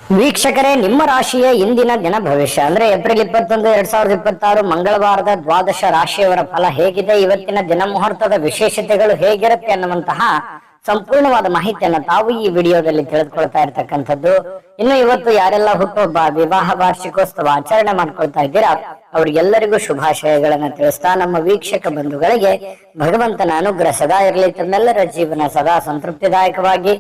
ವೀಕ್ಷಕರೇ, ನಿಮ್ಮ ರಾಶಿಯ ಇಂದಿನ ದಿನ ಭವಿಷ್ಯ ಅಂದ್ರೆ ಏಪ್ರಿಲ್ 21, 2026 ಮಂಗಳವಾರದ ದ್ವಾದಶ ರಾಶಿಯವರ ಫಲ ಹೇಗಿದೆ, ಇವತ್ತಿನ ದಿನ ಮುಹೂರ್ತದ ವಿಶೇಷತೆಗಳು ಹೇಗಿರುತ್ತೆ ಅನ್ನುವಂತಹ ಸಂಪೂರ್ಣವಾದ ಮಾಹಿತಿಯನ್ನು ತಾವು ಈ ವಿಡಿಯೋದಲ್ಲಿ ತಿಳಿದುಕೊಳ್ತಾ ಇರ್ತಕ್ಕಂಥದ್ದು. ಇನ್ನು ಇವತ್ತು ಯಾರೆಲ್ಲ ಹುಟ್ಟುಹಬ್ಬ, ವಿವಾಹ ವಾರ್ಷಿಕೋತ್ಸವ ಆಚರಣೆ ಮಾಡ್ಕೊಳ್ತಾ ಇದ್ದೀರಾ ಅವ್ರಿಗೆಲ್ಲರಿಗೂ ಶುಭಾಶಯಗಳನ್ನ ತಿಳಿಸ್ತಾ ನಮ್ಮ ವೀಕ್ಷಕ ಬಂಧುಗಳಿಗೆ ಭಗವಂತನ ಅನುಗ್ರಹ ಸದಾ ಇರಲಿ, ತಮ್ಮೆಲ್ಲರ ಜೀವನ ಸದಾ ಸಂತೃಪ್ತಿದಾಯಕವಾಗಿ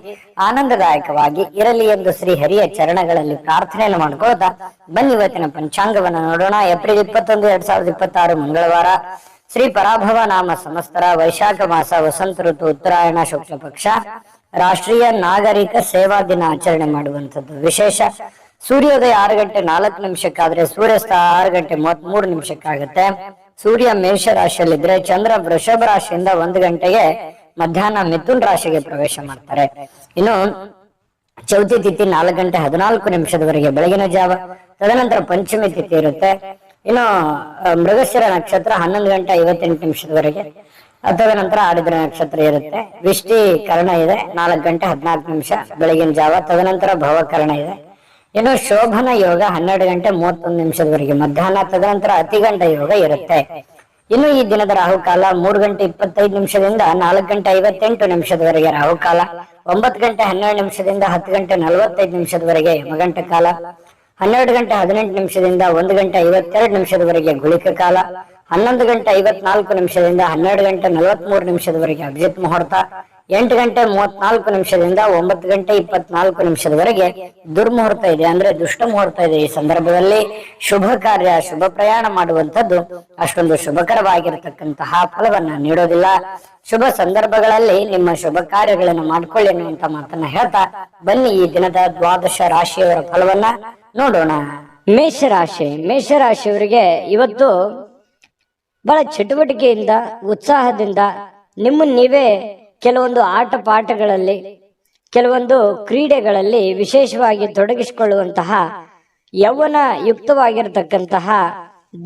ಆನಂದದಾಯಕವಾಗಿ ಇರಲಿ ಎಂದು ಶ್ರೀ ಹರಿಯ ಚರಣಗಳಲ್ಲಿ ಪ್ರಾರ್ಥನೆಯನ್ನು ಮಾಡ್ಕೊಳ್ತಾ ಬನ್ನಿ ಇವತ್ತಿನ ಪಂಚಾಂಗವನ್ನು ನೋಡೋಣ. ಏಪ್ರಿಲ್ 21, 2026 ಮಂಗಳವಾರ, ಶ್ರೀ ಪರಾಭವ ನಾಮ ಸಂವತ್ಸರ, ವೈಶಾಖ ಮಾಸ, ವಸಂತ ಋತು, ಉತ್ತರಾಯಣ ಶುಕ್ಲ ಪಕ್ಷ, ರಾಷ್ಟ್ರೀಯ ನಾಗರಿಕ ಸೇವಾ ದಿನ ಆಚರಣೆ ಮಾಡುವಂಥದ್ದು ವಿಶೇಷ. ಸೂರ್ಯೋದಯ 6 ಗಂಟೆ 4 ನಿಮಿಷಕ್ಕಾದ್ರೆ ಸೂರ್ಯಾಸ್ತ 6 ಗಂಟೆ 33 ನಿಮಿಷಕ್ಕಾಗುತ್ತೆ. ಸೂರ್ಯ ಮೇಷ ರಾಶಿಯಲ್ಲಿದ್ರೆ ಚಂದ್ರ ವೃಷಭ ರಾಶಿಯಿಂದ 1 ಗಂಟೆಗೆ ಮಧ್ಯಾಹ್ನ ಮಿಥುನ್ ರಾಶಿಗೆ ಪ್ರವೇಶ ಮಾಡ್ತಾರೆ. ಇನ್ನು ಚೌತಿ ತಿಥಿ 4 ಗಂಟೆ 14 ನಿಮಿಷದವರೆಗೆ ಬೆಳಗಿನ ಜಾವ. ತದನಂತರ ಪಂಚಮಿ ತಿಥಿ ಇರುತ್ತೆ. ಇನ್ನು ಮೃಗಶಿರ ನಕ್ಷತ್ರ 11 ಗಂಟೆ 58 ನಿಮಿಷದವರೆಗೆ. ತದನಂತರ ಆಡಿದ್ರ ನಕ್ಷತ್ರ ಇರುತ್ತೆ. ವಿಷ್ಟಿ ಕರ್ಣ ಇದೆ 4 ಗಂಟೆ 14 ನಿಮಿಷ ಬೆಳಗಿನ ಜಾವ. ತದನಂತರ ಭವಕರ್ಣ ಇದೆ. ಇನ್ನು ಶೋಭನ ಯೋಗ 12 ಗಂಟೆ 31 ನಿಮಿಷದವರೆಗೆ ಮಧ್ಯಾಹ್ನ. ತದನಂತರ ಅತಿಗಂಡ ಯೋಗ ಇರುತ್ತೆ. ಇನ್ನು ಈ ದಿನದ ರಾಹುಕಾಲ 3 ಗಂಟೆ 25 ನಿಮಿಷದಿಂದ 4 ಗಂಟೆ 58 ನಿಮಿಷದವರೆಗೆ ರಾಹುಕಾಲ. 9 ಗಂಟೆ 12 ನಿಮಿಷದಿಂದ 10 ಗಂಟೆ 45 ನಿಮಿಷದವರೆಗೆ ಯಮಗಂಟ ಕಾಲ. 12 ಗಂಟೆ 18 ನಿಮಿಷದಿಂದ 1 ಗಂಟೆ 52 ನಿಮಿಷದವರೆಗೆ ಗುಳಿಕ ಕಾಲ. 11 ಗಂಟೆ 54 ನಿಮಿಷದಿಂದ 12 ಗಂಟೆ 43 ನಿಮಿಷದವರೆಗೆ ಅಭಿಜಿತ್ ಮುಹೂರ್ತ. 8 ಗಂಟೆ 34 ನಿಮಿಷದಿಂದ 9 ಗಂಟೆ 24 ನಿಮಿಷದವರೆಗೆ ದುರ್ಮುಹೂರ್ತ ಇದೆ, ಅಂದ್ರೆ ದುಷ್ಟ ಮುಹೂರ್ತ ಇದೆ. ಈ ಸಂದರ್ಭದಲ್ಲಿ ಶುಭ ಕಾರ್ಯ, ಶುಭ ಪ್ರಯಾಣ ಮಾಡುವಂತದ್ದು ಅಷ್ಟೊಂದು ಶುಭಕರವಾಗಿರತಕ್ಕಂತಹ ಫಲವನ್ನ ನೀಡೋದಿಲ್ಲ. ಶುಭ ಸಂದರ್ಭಗಳಲ್ಲಿ ನಿಮ್ಮ ಶುಭ ಕಾರ್ಯಗಳನ್ನು ಮಾಡ್ಕೊಳ್ಳಿ ಅನ್ನುವಂತ ಮಾತನ್ನ ಹೇಳ್ತಾ ಬನ್ನಿ ಈ ದಿನದ ದ್ವಾದಶ ರಾಶಿಯವರ ಫಲವನ್ನ ನೋಡೋಣ. ಮೇಷರಾಶಿಯವರಿಗೆ ಇವತ್ತು ಬಹಳ ಚಟುವಟಿಕೆಯಿಂದ, ಉತ್ಸಾಹದಿಂದ ನಿಮ್ಮನ್ನು ನೀವೇ ಕೆಲವೊಂದು ಆಟ ಪಾಠಗಳಲ್ಲಿ, ಕೆಲವೊಂದು ಕ್ರೀಡೆಗಳಲ್ಲಿ ವಿಶೇಷವಾಗಿ ತೊಡಗಿಸಿಕೊಳ್ಳುವಂತಹ ಯೌವನ ಯುಕ್ತವಾಗಿರತಕ್ಕಂತಹ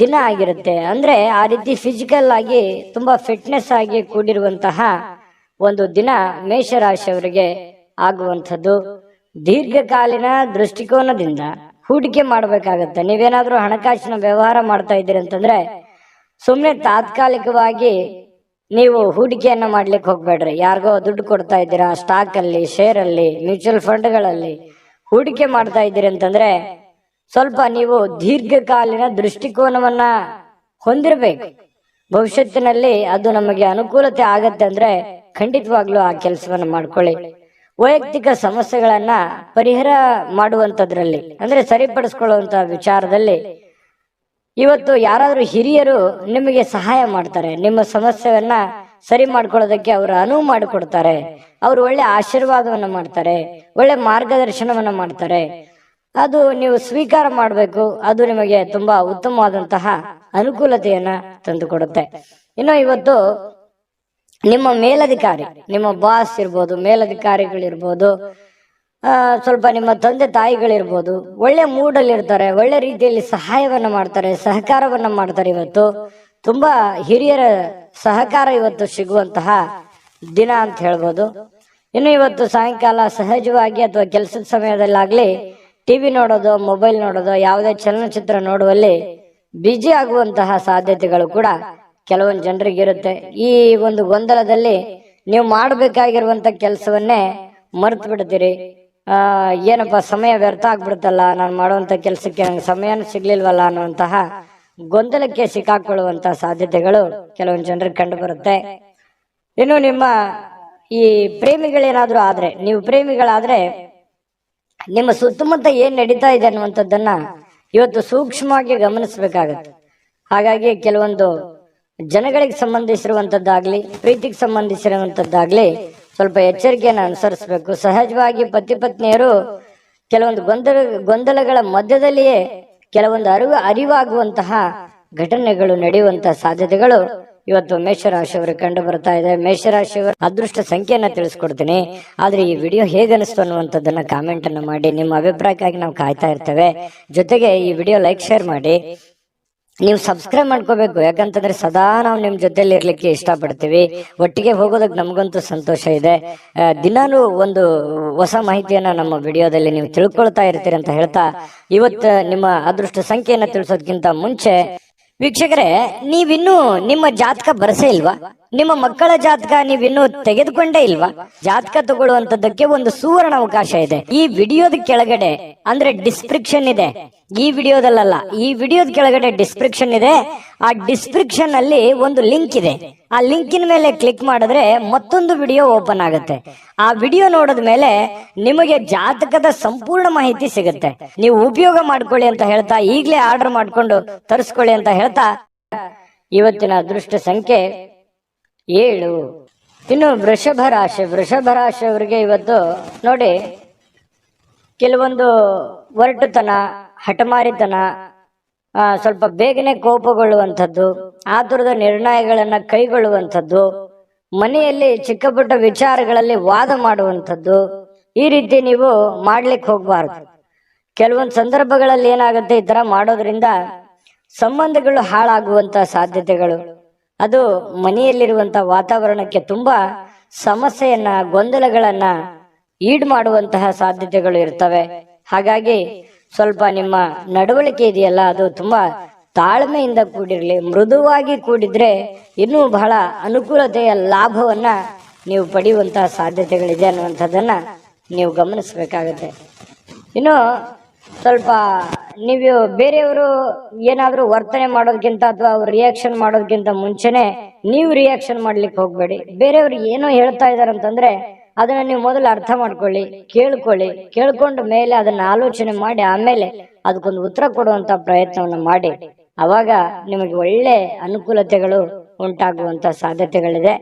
ದಿನ ಆಗಿರುತ್ತೆ. ಅಂದ್ರೆ ಆ ರೀತಿ ಫಿಸಿಕಲ್ ಆಗಿ ತುಂಬಾ ಫಿಟ್ನೆಸ್ ಆಗಿ ಕೂಡಿರುವಂತಹ ಒಂದು ದಿನ ಮೇಷರಾಶಿಯವರಿಗೆ ಆಗುವಂಥದ್ದು. ದೀರ್ಘಕಾಲೀನ ದೃಷ್ಟಿಕೋನದಿಂದ ಹೂಡಿಕೆ ಮಾಡಬೇಕಾಗತ್ತೆ. ನೀವೇನಾದ್ರೂ ಹಣಕಾಸಿನ ವ್ಯವಹಾರ ಮಾಡ್ತಾ ಇದ್ದೀರಿ ಅಂತಂದ್ರೆ ಸುಮ್ಮನೆ ತಾತ್ಕಾಲಿಕವಾಗಿ ನೀವು ಹೂಡಿಕೆಯನ್ನ ಮಾಡ್ಲಿಕ್ಕೆ ಹೋಗ್ಬೇಡ್ರಿ. ಯಾರಿಗೋ ದುಡ್ಡು ಕೊಡ್ತಾ ಇದ್ದೀರಾ, ಸ್ಟಾಕ್ ಅಲ್ಲಿ, ಶೇರ್ ಅಲ್ಲಿ, ಮ್ಯೂಚುವಲ್ ಫಂಡ್ಗಳಲ್ಲಿ ಹೂಡಿಕೆ ಮಾಡ್ತಾ ಇದ್ದೀರಿ ಅಂತಂದ್ರೆ ಸ್ವಲ್ಪ ನೀವು ದೀರ್ಘಕಾಲೀನ ದೃಷ್ಟಿಕೋನವನ್ನ ಹೊಂದಿರಬೇಕು. ಭವಿಷ್ಯತ್ತಿನಲ್ಲಿ ಅದು ನಮಗೆ ಅನುಕೂಲತೆ ಆಗತ್ತೆ ಅಂದ್ರೆ ಖಂಡಿತವಾಗ್ಲೂ ಆ ಕೆಲಸವನ್ನ ಮಾಡ್ಕೊಳ್ಳಿ. ವೈಯಕ್ತಿಕ ಸಮಸ್ಯೆಗಳನ್ನ ಪರಿಹಾರ ಮಾಡುವಂತದ್ರಲ್ಲಿ, ಅಂದ್ರೆ ಸರಿಪಡಿಸ್ಕೊಳ್ಳುವಂತ ವಿಚಾರದಲ್ಲಿ ಇವತ್ತು ಯಾರಾದ್ರೂ ಹಿರಿಯರು ನಿಮಗೆ ಸಹಾಯ ಮಾಡ್ತಾರೆ. ನಿಮ್ಮ ಸಮಸ್ಯೆಯನ್ನ ಸರಿ ಮಾಡ್ಕೊಳ್ಳೋದಕ್ಕೆ ಅವರು ಅನುವು ಮಾಡಿಕೊಡ್ತಾರೆ. ಅವರು ಒಳ್ಳೆ ಆಶೀರ್ವಾದವನ್ನ ಮಾಡ್ತಾರೆ, ಒಳ್ಳೆ ಮಾರ್ಗದರ್ಶನವನ್ನ ಮಾಡ್ತಾರೆ. ಅದು ನೀವು ಸ್ವೀಕಾರ ಮಾಡಬೇಕು. ಅದು ನಿಮಗೆ ತುಂಬಾ ಉತ್ತಮವಾದಂತಹ ಅನುಕೂಲತೆಯನ್ನ ತಂದುಕೊಡುತ್ತೆ. ಇನ್ನು ಇವತ್ತು ನಿಮ್ಮ ಮೇಲಧಿಕಾರಿ, ನಿಮ್ಮ ಬಾಸ್ ಇರ್ಬೋದು, ಮೇಲಧಿಕಾರಿಗಳಿರ್ಬೋದು, ಸ್ವಲ್ಪ ನಿಮ್ಮ ತಂದೆ ತಾಯಿಗಳಿರ್ಬೋದು, ಒಳ್ಳೆ ಮೂಡಲ್ಲಿ ಇರ್ತಾರೆ, ಒಳ್ಳೆ ರೀತಿಯಲ್ಲಿ ಸಹಾಯವನ್ನ ಮಾಡ್ತಾರೆ, ಸಹಕಾರವನ್ನ ಮಾಡ್ತಾರೆ. ಇವತ್ತು ತುಂಬಾ ಹಿರಿಯರ ಸಹಕಾರ ಇವತ್ತು ಸಿಗುವಂತಹ ದಿನ ಅಂತ ಹೇಳ್ಬೋದು. ಇನ್ನು ಇವತ್ತು ಸಾಯಂಕಾಲ ಸಹಜವಾಗಿ ಅಥವಾ ಕೆಲಸದ ಸಮಯದಲ್ಲಾಗ್ಲಿ ಟಿವಿ ನೋಡೋದು, ಮೊಬೈಲ್ ನೋಡೋದು, ಯಾವುದೇ ಚಲನಚಿತ್ರ ನೋಡುವಲ್ಲಿ ಬ್ಯುಸಿ ಆಗುವಂತಹ ಸಾಧ್ಯತೆಗಳು ಕೂಡ ಕೆಲವೊಂದು ಜನರಿಗೆ ಇರುತ್ತೆ. ಈ ಒಂದು ಗೊಂದಲದಲ್ಲಿ ನೀವು ಮಾಡಬೇಕಾಗಿರುವಂತ ಕೆಲಸವನ್ನೇ ಮರೆತು ಬಿಡ್ತೀರಿ. ಏನಪ್ಪಾ ಸಮಯ ವ್ಯರ್ಥ ಆಗ್ಬಿಡುತ್ತಲ್ಲ, ನಾನು ಮಾಡುವಂತ ಕೆಲಸಕ್ಕೆ ನಂಗೆ ಸಮಯನೂ ಸಿಗ್ಲಿಲ್ವಲ್ಲ ಅನ್ನುವಂತಹ ಗೊಂದಲಕ್ಕೆ ಸಿಕ್ಕಾಕೊಳ್ಳುವಂತ ಸಾಧ್ಯತೆಗಳು ಕೆಲವೊಂದು ಜನರಿಗೆ ಕಂಡು ಬರುತ್ತೆ. ಇನ್ನು ನಿಮ್ಮ ಈ ಪ್ರೇಮಿಗಳೇನಾದ್ರೂ ಆದ್ರೆ, ನೀವು ಪ್ರೇಮಿಗಳಾದ್ರೆ ನಿಮ್ಮ ಸುತ್ತಮುತ್ತ ಏನ್ ನಡೀತಾ ಇದೆ ಅನ್ನುವಂಥದ್ದನ್ನ ಇವತ್ತು ಸೂಕ್ಷ್ಮವಾಗಿ ಗಮನಿಸಬೇಕಾಗತ್ತೆ. ಹಾಗಾಗಿ ಕೆಲವೊಂದು ಜನಗಳಿಗೆ ಸಂಬಂಧಿಸಿರುವಂತದ್ದಾಗ್ಲಿ, ಪ್ರೀತಿಗೆ ಸಂಬಂಧಿಸಿರುವಂತದ್ದಾಗ್ಲಿ ಸ್ವಲ್ಪ ಎಚ್ಚರಿಕೆಯನ್ನು ಅನುಸರಿಸಬೇಕು. ಸಹಜವಾಗಿ ಪತಿ ಪತ್ನಿಯರು ಕೆಲವೊಂದು ಗೊಂದಲಗಳ ಮಧ್ಯದಲ್ಲಿಯೇ ಕೆಲವೊಂದು ಅರಿವಾಗುವಂತಹ ಘಟನೆಗಳು ನಡೆಯುವಂತಹ ಸಾಧ್ಯತೆಗಳು ಇವತ್ತು ಮೇಷರಾಶಿಯವರಿಗೆ ಕಂಡು ಬರ್ತಾ ಇದೆ. ಮೇಷರಾಶಿಯವರ ಅದೃಷ್ಟ ಸಂಖ್ಯೆಯನ್ನ ತಿಳಿಸ್ಕೊಡ್ತೀನಿ. ಆದ್ರೆ ಈ ವಿಡಿಯೋ ಹೇಗೆ ಅನಿಸ್ತು ಅನ್ನುವಂಥದ್ದನ್ನ ಕಾಮೆಂಟ್ ಅನ್ನು ಮಾಡಿ. ನಿಮ್ಮ ಅಭಿಪ್ರಾಯಕ್ಕಾಗಿ ನಾವು ಕಾಯ್ತಾ ಇರ್ತೇವೆ. ಜೊತೆಗೆ ಈ ವಿಡಿಯೋ ಲೈಕ್, ಶೇರ್ ಮಾಡಿ. ನೀವು ಸಬ್ಸ್ಕ್ರೈಬ್ ಮಾಡ್ಕೋಬೇಕು. ಯಾಕಂತಂದ್ರೆ ಸದಾ ನಾವು ನಿಮ್ ಜೊತೆಲಿ ಇರ್ಲಿಕ್ಕೆ ಇಷ್ಟಪಡ್ತೀವಿ. ಒಟ್ಟಿಗೆ ಹೋಗೋದಕ್ಕೆ ನಮಗಂತೂ ಸಂತೋಷ ಇದೆ. ದಿನಾನು ಒಂದು ಹೊಸ ಮಾಹಿತಿಯನ್ನ ನಮ್ಮ ವಿಡಿಯೋದಲ್ಲಿ ನೀವು ತಿಳ್ಕೊಳ್ತಾ ಇರ್ತೀರಿ ಅಂತ ಹೇಳ್ತಾ, ಇವತ್ತು ನಿಮ್ಮ ಅದೃಷ್ಟ ಸಂಖ್ಯೆಯನ್ನ ತಿಳಿಸೋದಕ್ಕಿಂತ ಮುಂಚೆ ವೀಕ್ಷಕರೇ, ನೀವಿನ್ನೂ ನಿಮ್ಮ ಜಾತಕ ಬರಸೇ ಇಲ್ವಾ? ನಿಮ್ಮ ಮಕ್ಕಳ ಜಾತಕ ನೀವಿನ್ನೂ ತೆಗೆದುಕೊಂಡೇ ಇಲ್ವಾ? ಜಾತಕ ತಗೊಳ್ಳುವಂತದ್ದಕ್ಕೆ ಒಂದು ಸುವರ್ಣ ಅವಕಾಶ ಇದೆ. ಈ ವಿಡಿಯೋದ ಕೆಳಗಡೆ ಅಂದ್ರೆ ಡಿಸ್ಕ್ರಿಪ್ಷನ್ ಇದೆ. ಈ ವಿಡಿಯೋದಲ್ಲ, ಈ ವಿಡಿಯೋದ ಕೆಳಗಡೆ ಡಿಸ್ಕ್ರಿಪ್ಷನ್ ಇದೆ. ಆ ಡಿಸ್ಕ್ರಿಪ್ಷನ್ ಅಲ್ಲಿ ಒಂದು ಲಿಂಕ್ ಇದೆ. ಆ ಲಿಂಕಿನ ಮೇಲೆ ಕ್ಲಿಕ್ ಮಾಡಿದ್ರೆ ಮತ್ತೊಂದು ವಿಡಿಯೋ ಓಪನ್ ಆಗುತ್ತೆ. ಆ ವಿಡಿಯೋ ನೋಡಿದ ಮೇಲೆ ನಿಮಗೆ ಜಾತಕದ ಸಂಪೂರ್ಣ ಮಾಹಿತಿ ಸಿಗುತ್ತೆ. ನೀವು ಉಪಯೋಗ ಮಾಡ್ಕೊಳ್ಳಿ ಅಂತ ಹೇಳ್ತಾ, ಈಗಲೇ ಆರ್ಡರ್ ಮಾಡ್ಕೊಂಡು ತರಿಸ್ಕೊಳ್ಳಿ ಅಂತ ಹೇಳ್ತಾ, ಇವತ್ತಿನ ಅದೃಷ್ಟ ಸಂಖ್ಯೆ 7. ಇನ್ನು ವೃಷಭ ರಾಶಿಯವರಿಗೆ ಇವತ್ತು ನೋಡಿ, ಕೆಲವೊಂದು ಒರಟುತನ, ಹಠಮಾರಿತನ, ಸ್ವಲ್ಪ ಬೇಗನೆ ಕೋಪಗೊಳ್ಳುವಂಥದ್ದು, ಆತುರದ ನಿರ್ಣಯಗಳನ್ನ ಕೈಗೊಳ್ಳುವಂಥದ್ದು, ಮನೆಯಲ್ಲಿ ಚಿಕ್ಕ ಪುಟ್ಟ ವಿಚಾರಗಳಲ್ಲಿ ವಾದ ಮಾಡುವಂಥದ್ದು, ಈ ರೀತಿ ನೀವು ಮಾಡ್ಲಿಕ್ಕೆ ಹೋಗ್ಬಾರ್ದು. ಕೆಲವೊಂದು ಸಂದರ್ಭಗಳಲ್ಲಿ ಏನಾಗುತ್ತೆ, ಈ ತರ ಮಾಡೋದ್ರಿಂದ ಸಂಬಂಧಗಳು ಹಾಳಾಗುವಂತ ಸಾಧ್ಯತೆಗಳು, ಅದು ಮನೆಯಲ್ಲಿರುವಂತ ವಾತಾವರಣಕ್ಕೆ ತುಂಬಾ ಸಮಸ್ಯೆಯನ್ನ, ಗೊಂದಲಗಳನ್ನ ಈಡ್ ಮಾಡುವಂತಹ ಸಾಧ್ಯತೆಗಳು ಇರ್ತವೆ. ಹಾಗಾಗಿ ಸ್ವಲ್ಪ ನಿಮ್ಮ ನಡವಳಿಕೆ ಇದೆಯಲ್ಲ, ಅದು ತುಂಬಾ ತಾಳ್ಮೆಯಿಂದ ಕೂಡಿರ್ಲಿ. ಮೃದುವಾಗಿ ಕೂಡಿದ್ರೆ ಇನ್ನೂ ಬಹಳ ಅನುಕೂಲತೆಯ ಲಾಭವನ್ನ ನೀವು ಪಡೆಯುವಂತಹ ಸಾಧ್ಯತೆಗಳಿದೆ ಅನ್ನುವಂಥದ್ದನ್ನ ನೀವು ಗಮನಿಸಬೇಕಾಗತ್ತೆ. ಇನ್ನು ಸ್ವಲ್ಪ ನೀವು ಬೇರೆಯವರು ಏನಾದ್ರೂ ವರ್ತನೆ ಮಾಡೋದಕ್ಕಿಂತ ಅಥವಾ ಅವ್ರು ರಿಯಾಕ್ಷನ್ ಮಾಡೋದಕ್ಕಿಂತ ಮುಂಚೆನೆ ನೀವು ರಿಯಾಕ್ಷನ್ ಮಾಡ್ಲಿಕ್ಕೆ ಹೋಗ್ಬೇಡಿ. ಬೇರೆಯವ್ರು ಏನೋ ಹೇಳ್ತಾ ಇದಾರೆ ಅಂತಂದ್ರೆ ಅದನ್ನ ನೀವು ಮೊದಲು ಅರ್ಥ ಮಾಡ್ಕೊಳ್ಳಿ, ಕೇಳ್ಕೊಂಡ ಮೇಲೆ ಅದನ್ನ ಆಲೋಚನೆ ಮಾಡಿ ಆಮೇಲೆ ಅದಕ್ಕೊಂದು ಉತ್ತರ ಕೊಡುವಂತ ಪ್ರಯತ್ನವನ್ನು ಮಾಡಿ. ಅವಾಗ ನಿಮಗೆ ಒಳ್ಳೆ ಅನುಕೂಲತೆಗಳು ಉಂಟಾಗುವಂತ ಸಾಧ್ಯತೆಗಳಿದೆ.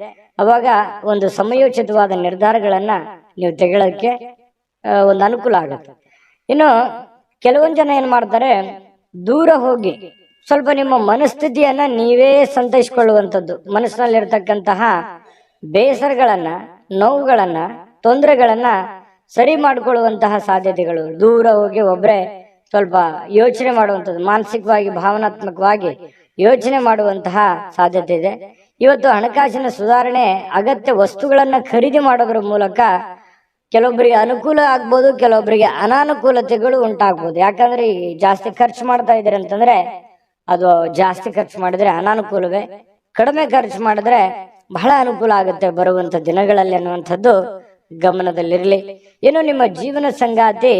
ಅವಾಗ ಒಂದು ಸಮಯೋಚಿತವಾದ ನಿರ್ಧಾರಗಳನ್ನ ನೀವು ತೆಗೊಳ್ಳೋಕೆ ಒಂದು ಅನುಕೂಲ ಆಗುತ್ತೆ. ಇನ್ನು ಕೆಲವೊಂದು ಜನ ಏನ್ ಮಾಡ್ತಾರೆ, ದೂರ ಹೋಗಿ ಸ್ವಲ್ಪ ನಿಮ್ಮ ಮನಸ್ಥಿತಿಯನ್ನ ನೀವೇ ಸಂತೈಸಿಕೊಳ್ಳುವಂಥದ್ದು, ಮನಸ್ಸಿನಲ್ಲಿರ್ತಕ್ಕಂತಹ ಬೇಸರಗಳನ್ನ, ನೋವುಗಳನ್ನ, ತೊಂದರೆಗಳನ್ನ ಸರಿ ಮಾಡಿಕೊಳ್ಳುವಂತಹ ಸಾಧ್ಯತೆಗಳು. ದೂರ ಹೋಗಿ ಒಬ್ರೆ ಸ್ವಲ್ಪ ಯೋಚನೆ ಮಾಡುವಂಥದ್ದು, ಮಾನಸಿಕವಾಗಿ ಭಾವನಾತ್ಮಕವಾಗಿ ಯೋಚನೆ ಮಾಡುವಂತಹ ಸಾಧ್ಯತೆ ಇದೆ. ಇವತ್ತು ಹಣಕಾಸಿನ ಸುಧಾರಣೆ, ಅಗತ್ಯ ವಸ್ತುಗಳನ್ನ ಖರೀದಿ ಮಾಡೋದ್ರ ಮೂಲಕ ಕೆಲವೊಬ್ಬರಿಗೆ ಅನುಕೂಲ ಆಗ್ಬೋದು, ಕೆಲವೊಬ್ಬರಿಗೆ ಅನಾನುಕೂಲತೆಗಳು ಉಂಟಾಗ್ಬೋದು. ಯಾಕಂದ್ರೆ ಜಾಸ್ತಿ ಖರ್ಚು ಮಾಡ್ತಾ ಇದ್ದಾರೆ ಅಂತಂದ್ರೆ ಅದು ಜಾಸ್ತಿ ಖರ್ಚು ಮಾಡಿದ್ರೆ ಅನಾನುಕೂಲವೇ, ಕಡಿಮೆ ಖರ್ಚು ಮಾಡಿದ್ರೆ ಬಹಳ ಅನುಕೂಲ ಆಗುತ್ತೆ ಬರುವಂತ ದಿನಗಳಲ್ಲಿ ಅನ್ನುವಂಥದ್ದು ಗಮನದಲ್ಲಿರಲಿ. ಏನು ನಿಮ್ಮ ಜೀವನ ಸಂಗಾತಿ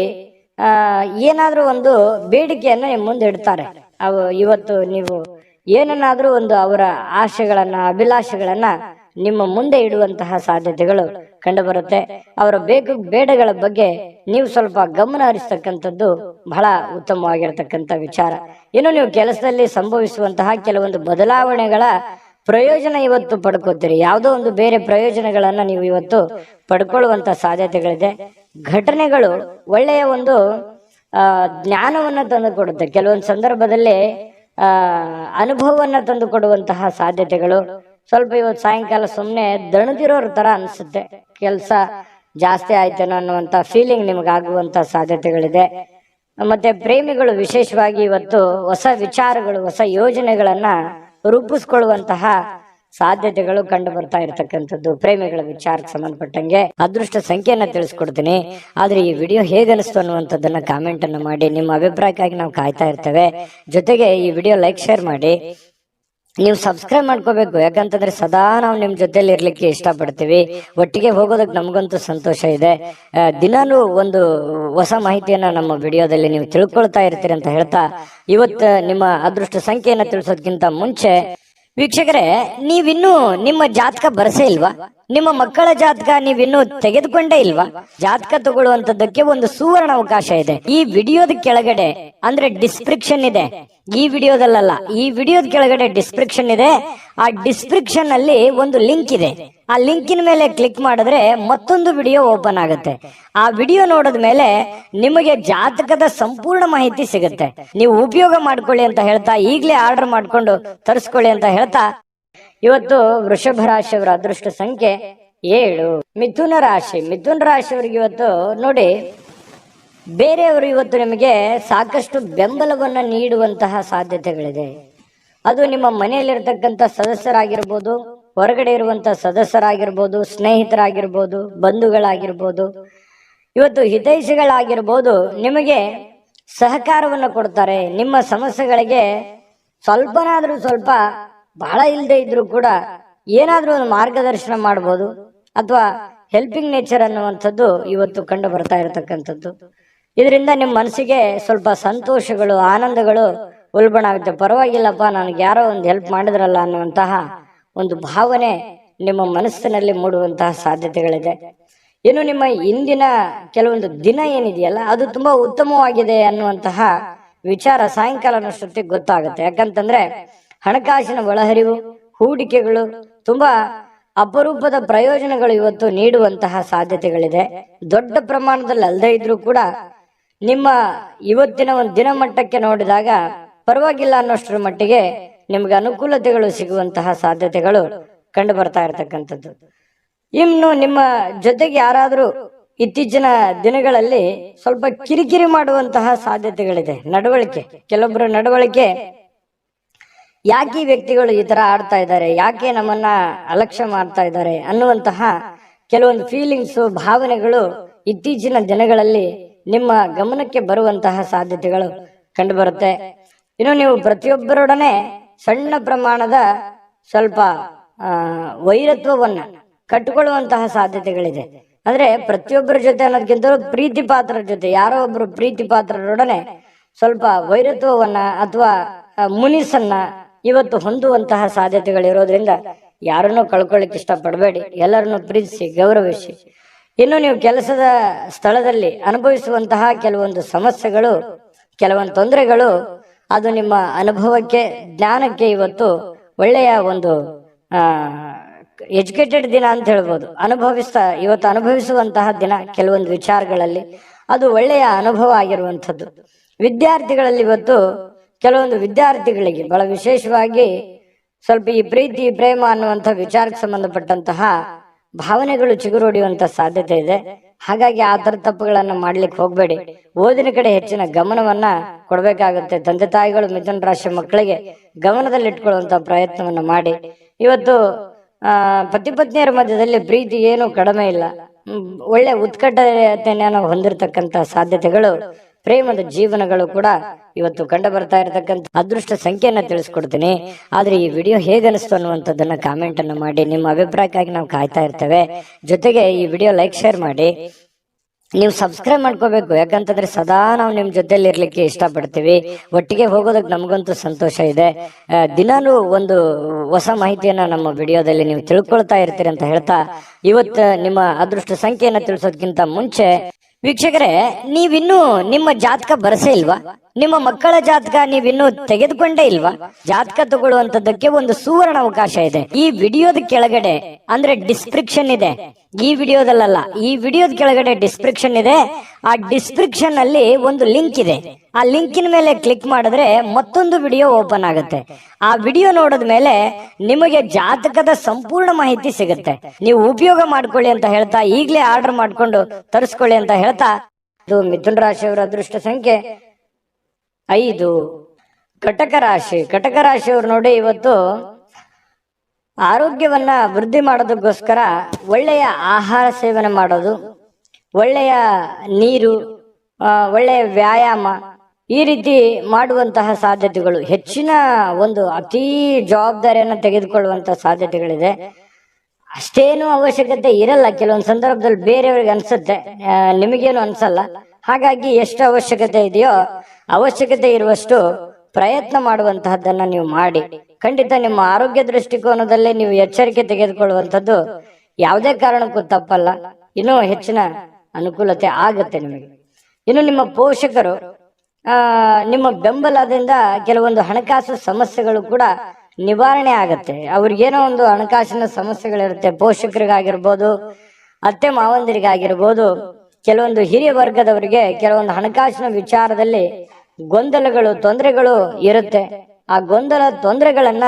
ಏನಾದ್ರೂ ಒಂದು ಬೇಡಿಕೆಯನ್ನ ನಿಮ್ಮ ಮುಂದೆ ಇಡ್ತಾರೆ. ಅವು ಇವತ್ತು ನೀವು ಏನನ್ನಾದ್ರೂ ಒಂದು ಅವರ ಆಶೆಗಳನ್ನ, ಅಭಿಲಾಷೆಗಳನ್ನ ನಿಮ್ಮ ಮುಂದೆ ಇಡುವಂತಹ ಸಾಧ್ಯತೆಗಳು ಕಂಡು ಬರುತ್ತೆ. ಅವರ ಬೇಕು ಬೇಡಗಳ ಬಗ್ಗೆ ನೀವು ಸ್ವಲ್ಪ ಗಮನ ಹರಿಸ್ತಕ್ಕಂಥದ್ದು ಬಹಳ ಉತ್ತಮವಾಗಿರ್ತಕ್ಕಂಥ ವಿಚಾರ. ಇನ್ನು ನೀವು ಕೆಲಸದಲ್ಲಿ ಸಂಭವಿಸುವಂತಹ ಕೆಲವೊಂದು ಬದಲಾವಣೆಗಳ ಪ್ರಯೋಜನ ಇವತ್ತು ಪಡ್ಕೋತೀರಿ. ಯಾವುದೋ ಒಂದು ಬೇರೆ ಪ್ರಯೋಜನಗಳನ್ನ ನೀವು ಇವತ್ತು ಪಡ್ಕೊಳ್ಳುವಂತ ಸಾಧ್ಯತೆಗಳಿದೆ. ಘಟನೆಗಳು ಒಳ್ಳೆಯ ಒಂದು ಜ್ಞಾನವನ್ನ ತಂದು ಕೊಡುತ್ತೆ. ಕೆಲವೊಂದು ಸಂದರ್ಭದಲ್ಲಿ ಅನುಭವವನ್ನ ತಂದು ಕೊಡುವಂತಹ ಸಾಧ್ಯತೆಗಳು. ಸ್ವಲ್ಪ ಇವತ್ತು ಸಾಯಂಕಾಲ ಸುಮ್ಮನೆ ದಣದಿರೋರ ತರ ಅನ್ಸುತ್ತೆ, ಕೆಲಸ ಜಾಸ್ತಿ ಆಯ್ತೇನೋ ಅನ್ನುವಂತ ಫೀಲಿಂಗ್ ನಿಮ್ಗೆ ಆಗುವಂತ ಸಾಧ್ಯತೆಗಳಿದೆ. ಮತ್ತೆ ಪ್ರೇಮಿಗಳು ವಿಶೇಷವಾಗಿ ಇವತ್ತು ಹೊಸ ವಿಚಾರಗಳು, ಹೊಸ ಯೋಜನೆಗಳನ್ನ ರೂಪಿಸ್ಕೊಳ್ಳುವಂತಹ ಸಾಧ್ಯತೆಗಳು ಕಂಡು ಬರ್ತಾ ಇರತಕ್ಕಂಥದ್ದು. ಪ್ರೇಮಿಗಳ ವಿಚಾರಕ್ಕೆ ಸಂಬಂಧಪಟ್ಟಂಗೆ ಅದೃಷ್ಟ ಸಂಖ್ಯೆಯನ್ನ ತಿಳಿಸ್ಕೊಡ್ತೀನಿ. ಆದ್ರೆ ಈ ವಿಡಿಯೋ ಹೇಗೆ ಅನಿಸ್ತು ಅನ್ನುವಂಥದ್ದನ್ನ ಕಾಮೆಂಟ್ ಅನ್ನ ಮಾಡಿ. ನಿಮ್ಮ ಅಭಿಪ್ರಾಯಕ್ಕಾಗಿ ನಾವು ಕಾಯ್ತಾ ಇರ್ತೇವೆ. ಜೊತೆಗೆ ಈ ವಿಡಿಯೋ ಲೈಕ್, ಶೇರ್ ಮಾಡಿ. ನೀವು ಸಬ್ಸ್ಕ್ರೈಬ್ ಮಾಡ್ಕೋಬೇಕು. ಯಾಕಂತಂದ್ರೆ ಸದಾ ನಾವು ನಿಮ್ ಜೊತೆಲಿ ಇರ್ಲಿಕ್ಕೆ ಇಷ್ಟಪಡ್ತೀವಿ. ಒಟ್ಟಿಗೆ ಹೋಗೋದಕ್ಕೆ ನಮಗಂತೂ ಸಂತೋಷ ಇದೆ. ದಿನಾನು ಒಂದು ಹೊಸ ಮಾಹಿತಿಯನ್ನ ನಮ್ಮ ವಿಡಿಯೋದಲ್ಲಿ ನೀವು ತಿಳ್ಕೊಳ್ತಾ ಇರ್ತೀರಿ ಅಂತ ಹೇಳ್ತಾ, ಇವತ್ತು ನಿಮ್ಮ ಅದೃಷ್ಟ ಸಂಖ್ಯೆಯನ್ನ ತಿಳಿಸೋದಕ್ಕಿಂತ ಮುಂಚೆ ವೀಕ್ಷಕರೇ, ನೀವಿನ್ನೂ ನಿಮ್ಮ ಜಾತಕ ಬರಸೇ ಇಲ್ವಾ? ನಿಮ್ಮ ಮಕ್ಕಳ ಜಾತಕ ನೀವಿನ್ನೂ ತೆಗೆದುಕೊಂಡೇ ಇಲ್ವಾ? ಜಾತಕ ತಗೊಳ್ಳುವಂತದ್ದಕ್ಕೆ ಒಂದು ಸುವರ್ಣ ಅವಕಾಶ ಇದೆ. ಈ ವಿಡಿಯೋದ ಕೆಳಗಡೆ ಅಂದ್ರೆ ಡಿಸ್ಕ್ರಿಪ್ಷನ್ ಇದೆ. ಈ ವಿಡಿಯೋದಲ್ಲ, ಈ ವಿಡಿಯೋದ ಕೆಳಗಡೆ ಡಿಸ್ಕ್ರಿಪ್ಷನ್ ಇದೆ. ಆ ಡಿಸ್ಕ್ರಿಪ್ಷನ್ ಅಲ್ಲಿ ಒಂದು ಲಿಂಕ್ ಇದೆ. ಆ ಲಿಂಕಿನ ಮೇಲೆ ಕ್ಲಿಕ್ ಮಾಡಿದ್ರೆ ಮತ್ತೊಂದು ವಿಡಿಯೋ ಓಪನ್ ಆಗುತ್ತೆ. ಆ ವಿಡಿಯೋ ನೋಡಿದ ಮೇಲೆ ನಿಮಗೆ ಜಾತಕದ ಸಂಪೂರ್ಣ ಮಾಹಿತಿ ಸಿಗುತ್ತೆ. ನೀವು ಉಪಯೋಗ ಮಾಡ್ಕೊಳ್ಳಿ ಅಂತ ಹೇಳ್ತಾ, ಈಗಲೇ ಆರ್ಡರ್ ಮಾಡ್ಕೊಂಡು ತರಿಸ್ಕೊಳ್ಳಿ ಅಂತ ಹೇಳ್ತಾ, ಇವತ್ತು ವೃಷಭ ರಾಶಿಯವರ ಅದೃಷ್ಟ ಸಂಖ್ಯೆ 7. ಮಿಥುನ ರಾಶಿಯವರಿಗೆ ಇವತ್ತು ನೋಡಿ, ಬೇರೆಯವರು ಇವತ್ತು ನಿಮಗೆ ಸಾಕಷ್ಟು ಬೆಂಬಲವನ್ನ ನೀಡುವಂತಹ ಸಾಧ್ಯತೆಗಳಿದೆ. ಅದು ನಿಮ್ಮ ಮನೆಯಲ್ಲಿರ್ತಕ್ಕಂಥ ಸದಸ್ಯರಾಗಿರ್ಬೋದು, ಹೊರಗಡೆ ಇರುವಂತ ಸದಸ್ಯರಾಗಿರ್ಬೋದು, ಸ್ನೇಹಿತರಾಗಿರ್ಬೋದು, ಬಂಧುಗಳಾಗಿರ್ಬೋದು, ಇವತ್ತು ಹಿತೈಷಿಗಳಾಗಿರ್ಬೋದು, ನಿಮಗೆ ಸಹಕಾರವನ್ನು ಕೊಡ್ತಾರೆ. ನಿಮ್ಮ ಸಮಸ್ಯೆಗಳಿಗೆ ಸ್ವಲ್ಪನಾದ್ರೂ ಸ್ವಲ್ಪ, ಬಹಳ ಇಲ್ಲದೆ ಇದ್ರೂ ಕೂಡ ಏನಾದ್ರೂ ಒಂದು ಮಾರ್ಗದರ್ಶನ ಮಾಡ್ಬೋದು, ಅಥವಾ ಹೆಲ್ಪಿಂಗ್ ನೇಚರ್ ಅನ್ನುವಂಥದ್ದು ಇವತ್ತು ಕಂಡು ಬರ್ತಾ ಇರತಕ್ಕಂಥದ್ದು. ಇದರಿಂದ ನಿಮ್ಮ ಮನಸ್ಸಿಗೆ ಸ್ವಲ್ಪ ಸಂತೋಷಗಳು, ಆನಂದಗಳು ಉಲ್ಬಣ ಆಗುತ್ತೆ. ಪರವಾಗಿಲ್ಲಪ್ಪ, ನನಗೆ ಯಾರೋ ಒಂದು ಹೆಲ್ಪ್ ಮಾಡಿದ್ರಲ್ಲ ಅನ್ನುವಂತಹ ಒಂದು ಭಾವನೆ ನಿಮ್ಮ ಮನಸ್ಸಿನಲ್ಲಿ ಮೂಡುವಂತಹ ಸಾಧ್ಯತೆಗಳಿದೆ. ಇನ್ನು ನಿಮ್ಮ ಇಂದಿನ ಕೆಲವೊಂದು ದಿನ ಏನಿದೆಯಲ್ಲ, ಅದು ತುಂಬಾ ಉತ್ತಮವಾಗಿದೆ ಅನ್ನುವಂತಹ ವಿಚಾರ ಸಾಯಂಕಾಲನಷ್ಟೊತ್ತಿಗೆ ಗೊತ್ತಾಗುತ್ತೆ. ಯಾಕಂತಂದ್ರೆ ಹಣಕಾಸಿನ ಒಳಹರಿವು, ಹೂಡಿಕೆಗಳು ತುಂಬಾ ಅಪರೂಪದ ಪ್ರಯೋಜನಗಳು ಇವತ್ತು ನೀಡುವಂತಹ ಸಾಧ್ಯತೆಗಳಿದೆ. ದೊಡ್ಡ ಪ್ರಮಾಣದಲ್ಲಿ ಅಲ್ಲದೆ ಇದ್ರೂ ಕೂಡ ನಿಮ್ಮ ಇವತ್ತಿನ ಒಂದು ದಿನಮಟ್ಟಕ್ಕೆ ನೋಡಿದಾಗ ಪರವಾಗಿಲ್ಲ ಅನ್ನೋಷ್ಟರ ಮಟ್ಟಿಗೆ ನಿಮ್ಗೆ ಅನುಕೂಲತೆಗಳು ಸಿಗುವಂತಹ ಸಾಧ್ಯತೆಗಳು ಕಂಡು ಬರ್ತಾ ಇರತಕ್ಕಂಥದ್ದು. ಇನ್ನು ನಿಮ್ಮ ಜೊತೆಗೆ ಯಾರಾದ್ರೂ ಇತ್ತೀಚಿನ ದಿನಗಳಲ್ಲಿ ಸ್ವಲ್ಪ ಕಿರಿಕಿರಿ ಮಾಡುವಂತಹ ಸಾಧ್ಯತೆಗಳಿದೆ. ನಡವಳಿಕೆ, ಕೆಲವೊಬ್ಬರ ನಡವಳಿಕೆ, ಯಾಕೆ ಈ ವ್ಯಕ್ತಿಗಳು ಈ ತರ ಆಡ್ತಾ ಇದ್ದಾರೆ, ಯಾಕೆ ನಮ್ಮನ್ನ ಅಲಕ್ಷ್ಯ ಮಾಡ್ತಾ ಇದ್ದಾರೆ ಅನ್ನುವಂತಹ ಕೆಲವೊಂದು ಫೀಲಿಂಗ್ಸ್, ಭಾವನೆಗಳು ಇತ್ತೀಚಿನ ದಿನಗಳಲ್ಲಿ ನಿಮ್ಮ ಗಮನಕ್ಕೆ ಬರುವಂತಹ ಸಾಧ್ಯತೆಗಳು ಕಂಡು ಬರುತ್ತೆ. ಇನ್ನು ನೀವು ಪ್ರತಿಯೊಬ್ಬರೊಡನೆ ಸಣ್ಣ ಪ್ರಮಾಣದ ಸ್ವಲ್ಪ ವೈರತ್ವವನ್ನ ಕಟ್ಟಿಕೊಳ್ಳುವಂತಹ ಸಾಧ್ಯತೆಗಳಿದೆ. ಅಂದ್ರೆ ಪ್ರತಿಯೊಬ್ಬರ ಜೊತೆ ಅನ್ನೋದಕ್ಕಿಂತ ಪ್ರೀತಿ ಪಾತ್ರರ ಜೊತೆ, ಯಾರೋ ಒಬ್ರು ಪ್ರೀತಿ ಪಾತ್ರರೊಡನೆ ಸ್ವಲ್ಪ ವೈರತ್ವವನ್ನ ಅಥವಾ ಮುನಿಸನ್ನ ಇವತ್ತು ಹೊಂದುವಂತಹ ಸಾಧ್ಯತೆಗಳಿರೋದ್ರಿಂದ ಯಾರನ್ನೂ ಕಳ್ಕೊಳ್ಳಿಕ್ಕೆ ಇಷ್ಟಪಡಬೇಡಿ. ಎಲ್ಲರನ್ನು ಪ್ರೀತಿಸಿ, ಗೌರವಿಸಿ. ಇನ್ನು ನೀವು ಕೆಲಸದ ಸ್ಥಳದಲ್ಲಿ ಅನುಭವಿಸುವಂತಹ ಕೆಲವೊಂದು ಸಮಸ್ಯೆಗಳು, ಕೆಲವೊಂದು ತೊಂದರೆಗಳು, ಅದು ನಿಮ್ಮ ಅನುಭವಕ್ಕೆ, ಜ್ಞಾನಕ್ಕೆ ಇವತ್ತು ಒಳ್ಳೆಯ ಒಂದು ಎಜುಕೇಟೆಡ್ ದಿನ ಅಂತ ಹೇಳ್ಬೋದು. ಇವತ್ತು ಅನುಭವಿಸುವಂತಹ ದಿನ ಕೆಲವೊಂದು ವಿಚಾರಗಳಲ್ಲಿ ಅದು ಒಳ್ಳೆಯ ಅನುಭವ ಆಗಿರುವಂಥದ್ದು. ವಿದ್ಯಾರ್ಥಿಗಳಲ್ಲಿ ಇವತ್ತು ಕೆಲವೊಂದು ವಿದ್ಯಾರ್ಥಿಗಳಿಗೆ ಬಹಳ ವಿಶೇಷವಾಗಿ ಸ್ವಲ್ಪ ಈ ಪ್ರೀತಿ, ಪ್ರೇಮ ಅನ್ನುವಂಥ ವಿಚಾರಕ್ಕೆ ಸಂಬಂಧಪಟ್ಟಂತಹ ಭಾವನೆಗಳು ಚಿಗುರೊಡೆಯುವಂತ ಸಾಧ್ಯತೆ ಇದೆ. ಹಾಗಾಗಿ ಆ ತರ ತಪ್ಪುಗಳನ್ನ ಮಾಡ್ಲಿಕ್ಕೆ ಹೋಗ್ಬೇಡಿ. ಓದಿನ ಕಡೆ ಹೆಚ್ಚಿನ ಗಮನವನ್ನ ಕೊಡ್ಬೇಕಾಗುತ್ತೆ. ತಂದೆ ತಾಯಿಗಳು ಮಿಥುನ ರಾಶಿ ಮಕ್ಕಳಿಗೆ ಗಮನದಲ್ಲಿಟ್ಕೊಳ್ಳುವಂತ ಪ್ರಯತ್ನವನ್ನ ಮಾಡಿ. ಇವತ್ತು ಪತಿ ಪತ್ನಿಯರ ಮಧ್ಯದಲ್ಲಿ ಪ್ರೀತಿ ಏನು ಕಡಿಮೆ ಇಲ್ಲ, ಒಳ್ಳೆ ಉತ್ಕಟತೆಯನ್ನು ಹೊಂದಿರತಕ್ಕಂತ ಸಾಧ್ಯತೆಗಳು, ಪ್ರೇಮದ ಜೀವನಗಳು ಕೂಡ ಇವತ್ತು ಕಂಡು ಬರ್ತಾ ಇರತಕ್ಕಂಥ ಅದೃಷ್ಟ ಸಂಖ್ಯೆಯನ್ನ ತಿಳಿಸ್ಕೊಡ್ತೀನಿ. ಆದ್ರೆ ಈ ವಿಡಿಯೋ ಹೇಗನಿಸ್ತು ಅನ್ನುವಂಥದ್ದನ್ನ ಕಾಮೆಂಟ್ ಅನ್ನು ಮಾಡಿ. ನಿಮ್ಮ ಅಭಿಪ್ರಾಯಕ್ಕಾಗಿ ನಾವು ಕಾಯ್ತಾ ಇರ್ತೇವೆ. ಜೊತೆಗೆ ಈ ವಿಡಿಯೋ ಲೈಕ್, ಶೇರ್ ಮಾಡಿ. ನೀವು ಸಬ್ಸ್ಕ್ರೈಬ್ ಮಾಡ್ಕೋಬೇಕು. ಯಾಕಂತಂದ್ರೆ ಸದಾ ನಾವು ನಿಮ್ ಜೊತೆಲಿ ಇರ್ಲಿಕ್ಕೆ ಇಷ್ಟಪಡ್ತೀವಿ. ಒಟ್ಟಿಗೆ ಹೋಗೋದಕ್ಕೆ ನಮಗಂತೂ ಸಂತೋಷ ಇದೆ. ದಿನಾನು ಒಂದು ಹೊಸ ಮಾಹಿತಿಯನ್ನ ನಮ್ಮ ವಿಡಿಯೋದಲ್ಲಿ ನೀವು ತಿಳ್ಕೊಳ್ತಾ ಇರ್ತೀರಿ ಅಂತ ಹೇಳ್ತಾ, ಇವತ್ತು ನಿಮ್ಮ ಅದೃಷ್ಟ ಸಂಖ್ಯೆಯನ್ನ ತಿಳಿಸೋದಕ್ಕಿಂತ ಮುಂಚೆ ವೀಕ್ಷಕರೇ, ನೀವಿನ್ನೂ ನಿಮ್ಮ ಜಾತಕ ಬರಸೇ ಇಲ್ವಾ? ನಿಮ್ಮ ಮಕ್ಕಳ ಜಾತಕ ನೀವಿನ್ನೂ ತೆಗೆದುಕೊಂಡೇ ಇಲ್ವಾ? ಜಾತಕ ತಗೊಳ್ಳುವಂತದ್ದಕ್ಕೆ ಒಂದು ಸುವರ್ಣ ಅವಕಾಶ ಇದೆ. ಈ ವಿಡಿಯೋದ ಕೆಳಗಡೆ, ಅಂದ್ರೆ ಡಿಸ್ಕ್ರಿಪ್ಷನ್ ಇದೆ, ಈ ವಿಡಿಯೋದಲ್ಲ, ಈ ವಿಡಿಯೋದ ಕೆಳಗಡೆ ಡಿಸ್ಕ್ರಿಪ್ಷನ್ ಇದೆ. ಆ ಡಿಸ್ಕ್ರಿಪ್ಷನ್ ಅಲ್ಲಿ ಒಂದು ಲಿಂಕ್ ಇದೆ. ಆ ಲಿಂಕಿನ ಮೇಲೆ ಕ್ಲಿಕ್ ಮಾಡಿದ್ರೆ ಮತ್ತೊಂದು ವಿಡಿಯೋ ಓಪನ್ ಆಗುತ್ತೆ. ಆ ವಿಡಿಯೋ ನೋಡಿದ ಮೇಲೆ ನಿಮಗೆ ಜಾತಕದ ಸಂಪೂರ್ಣ ಮಾಹಿತಿ ಸಿಗುತ್ತೆ. ನೀವು ಉಪಯೋಗ ಮಾಡ್ಕೊಳ್ಳಿ ಅಂತ ಹೇಳ್ತಾ, ಈಗಲೇ ಆರ್ಡರ್ ಮಾಡ್ಕೊಂಡು ತರಿಸ್ಕೊಳ್ಳಿ ಅಂತ ಹೇಳ್ತಾ, ಇದು ಮಿಥುನ ರಾಶಿಯವರ ಅದೃಷ್ಟ ಸಂಖ್ಯೆ 5. ಕಟಕ ರಾಶಿ. ಕಟಕ ರಾಶಿಯವರು ನೋಡಿ, ಇವತ್ತು ಆರೋಗ್ಯವನ್ನ ವೃದ್ಧಿ ಮಾಡೋದಕ್ಕೋಸ್ಕರ ಒಳ್ಳೆಯ ಆಹಾರ ಸೇವನೆ ಮಾಡೋದು, ಒಳ್ಳೆಯ ನೀರು, ಒಳ್ಳೆಯ ವ್ಯಾಯಾಮ, ಈ ರೀತಿ ಮಾಡುವಂತಹ ಸಾಧ್ಯತೆಗಳು, ಹೆಚ್ಚಿನ ಒಂದು ಅತೀ ಜವಾಬ್ದಾರಿಯನ್ನು ತೆಗೆದುಕೊಳ್ಳುವಂತಹ ಸಾಧ್ಯತೆಗಳಿದೆ. ಅಷ್ಟೇನು ಅವಶ್ಯಕತೆ ಇರಲ್ಲ. ಕೆಲವೊಂದು ಸಂದರ್ಭದಲ್ಲಿ ಬೇರೆಯವ್ರಿಗೆ ಅನ್ಸುತ್ತೆ, ನಿಮಗೇನು ಅನ್ಸಲ್ಲ. ಹಾಗಾಗಿ ಎಷ್ಟು ಅವಶ್ಯಕತೆ ಇದೆಯೋ ಅವಶ್ಯಕತೆ ಇರುವಷ್ಟು ಪ್ರಯತ್ನ ಮಾಡುವಂತಹದ್ದನ್ನ ನೀವು ಮಾಡಿ. ಖಂಡಿತ ನಿಮ್ಮ ಆರೋಗ್ಯ ದೃಷ್ಟಿಕೋನದಲ್ಲೇ ನೀವು ಎಚ್ಚರಿಕೆ ತೆಗೆದುಕೊಳ್ಳುವಂಥದ್ದು ಯಾವುದೇ ಕಾರಣಕ್ಕೂ ತಪ್ಪಲ್ಲ. ಇನ್ನೂ ಹೆಚ್ಚಿನ ಅನುಕೂಲತೆ ಆಗುತ್ತೆ ನಿಮಗೆ. ಇನ್ನು ನಿಮ್ಮ ಪೋಷಕರು ನಿಮ್ಮ ಬೆಂಬಲದಿಂದ ಕೆಲವೊಂದು ಹಣಕಾಸು ಸಮಸ್ಯೆಗಳು ಕೂಡ ನಿವಾರಣೆ ಆಗತ್ತೆ. ಅವ್ರಿಗೇನೋ ಒಂದು ಹಣಕಾಸಿನ ಸಮಸ್ಯೆಗಳಿರುತ್ತೆ. ಪೋಷಕರಿಗಾಗಿರ್ಬೋದು, ಅತ್ತೆ ಮಾವಂದಿರಿಗಾಗಿರ್ಬೋದು, ಕೆಲವೊಂದು ಹಿರಿಯ ವರ್ಗದವರಿಗೆ ಕೆಲವೊಂದು ಹಣಕಾಸಿನ ವಿಚಾರದಲ್ಲಿ ಗೊಂದಲಗಳು, ತೊಂದರೆಗಳು ಇರುತ್ತೆ. ಆ ಗೊಂದಲ ತೊಂದರೆಗಳನ್ನ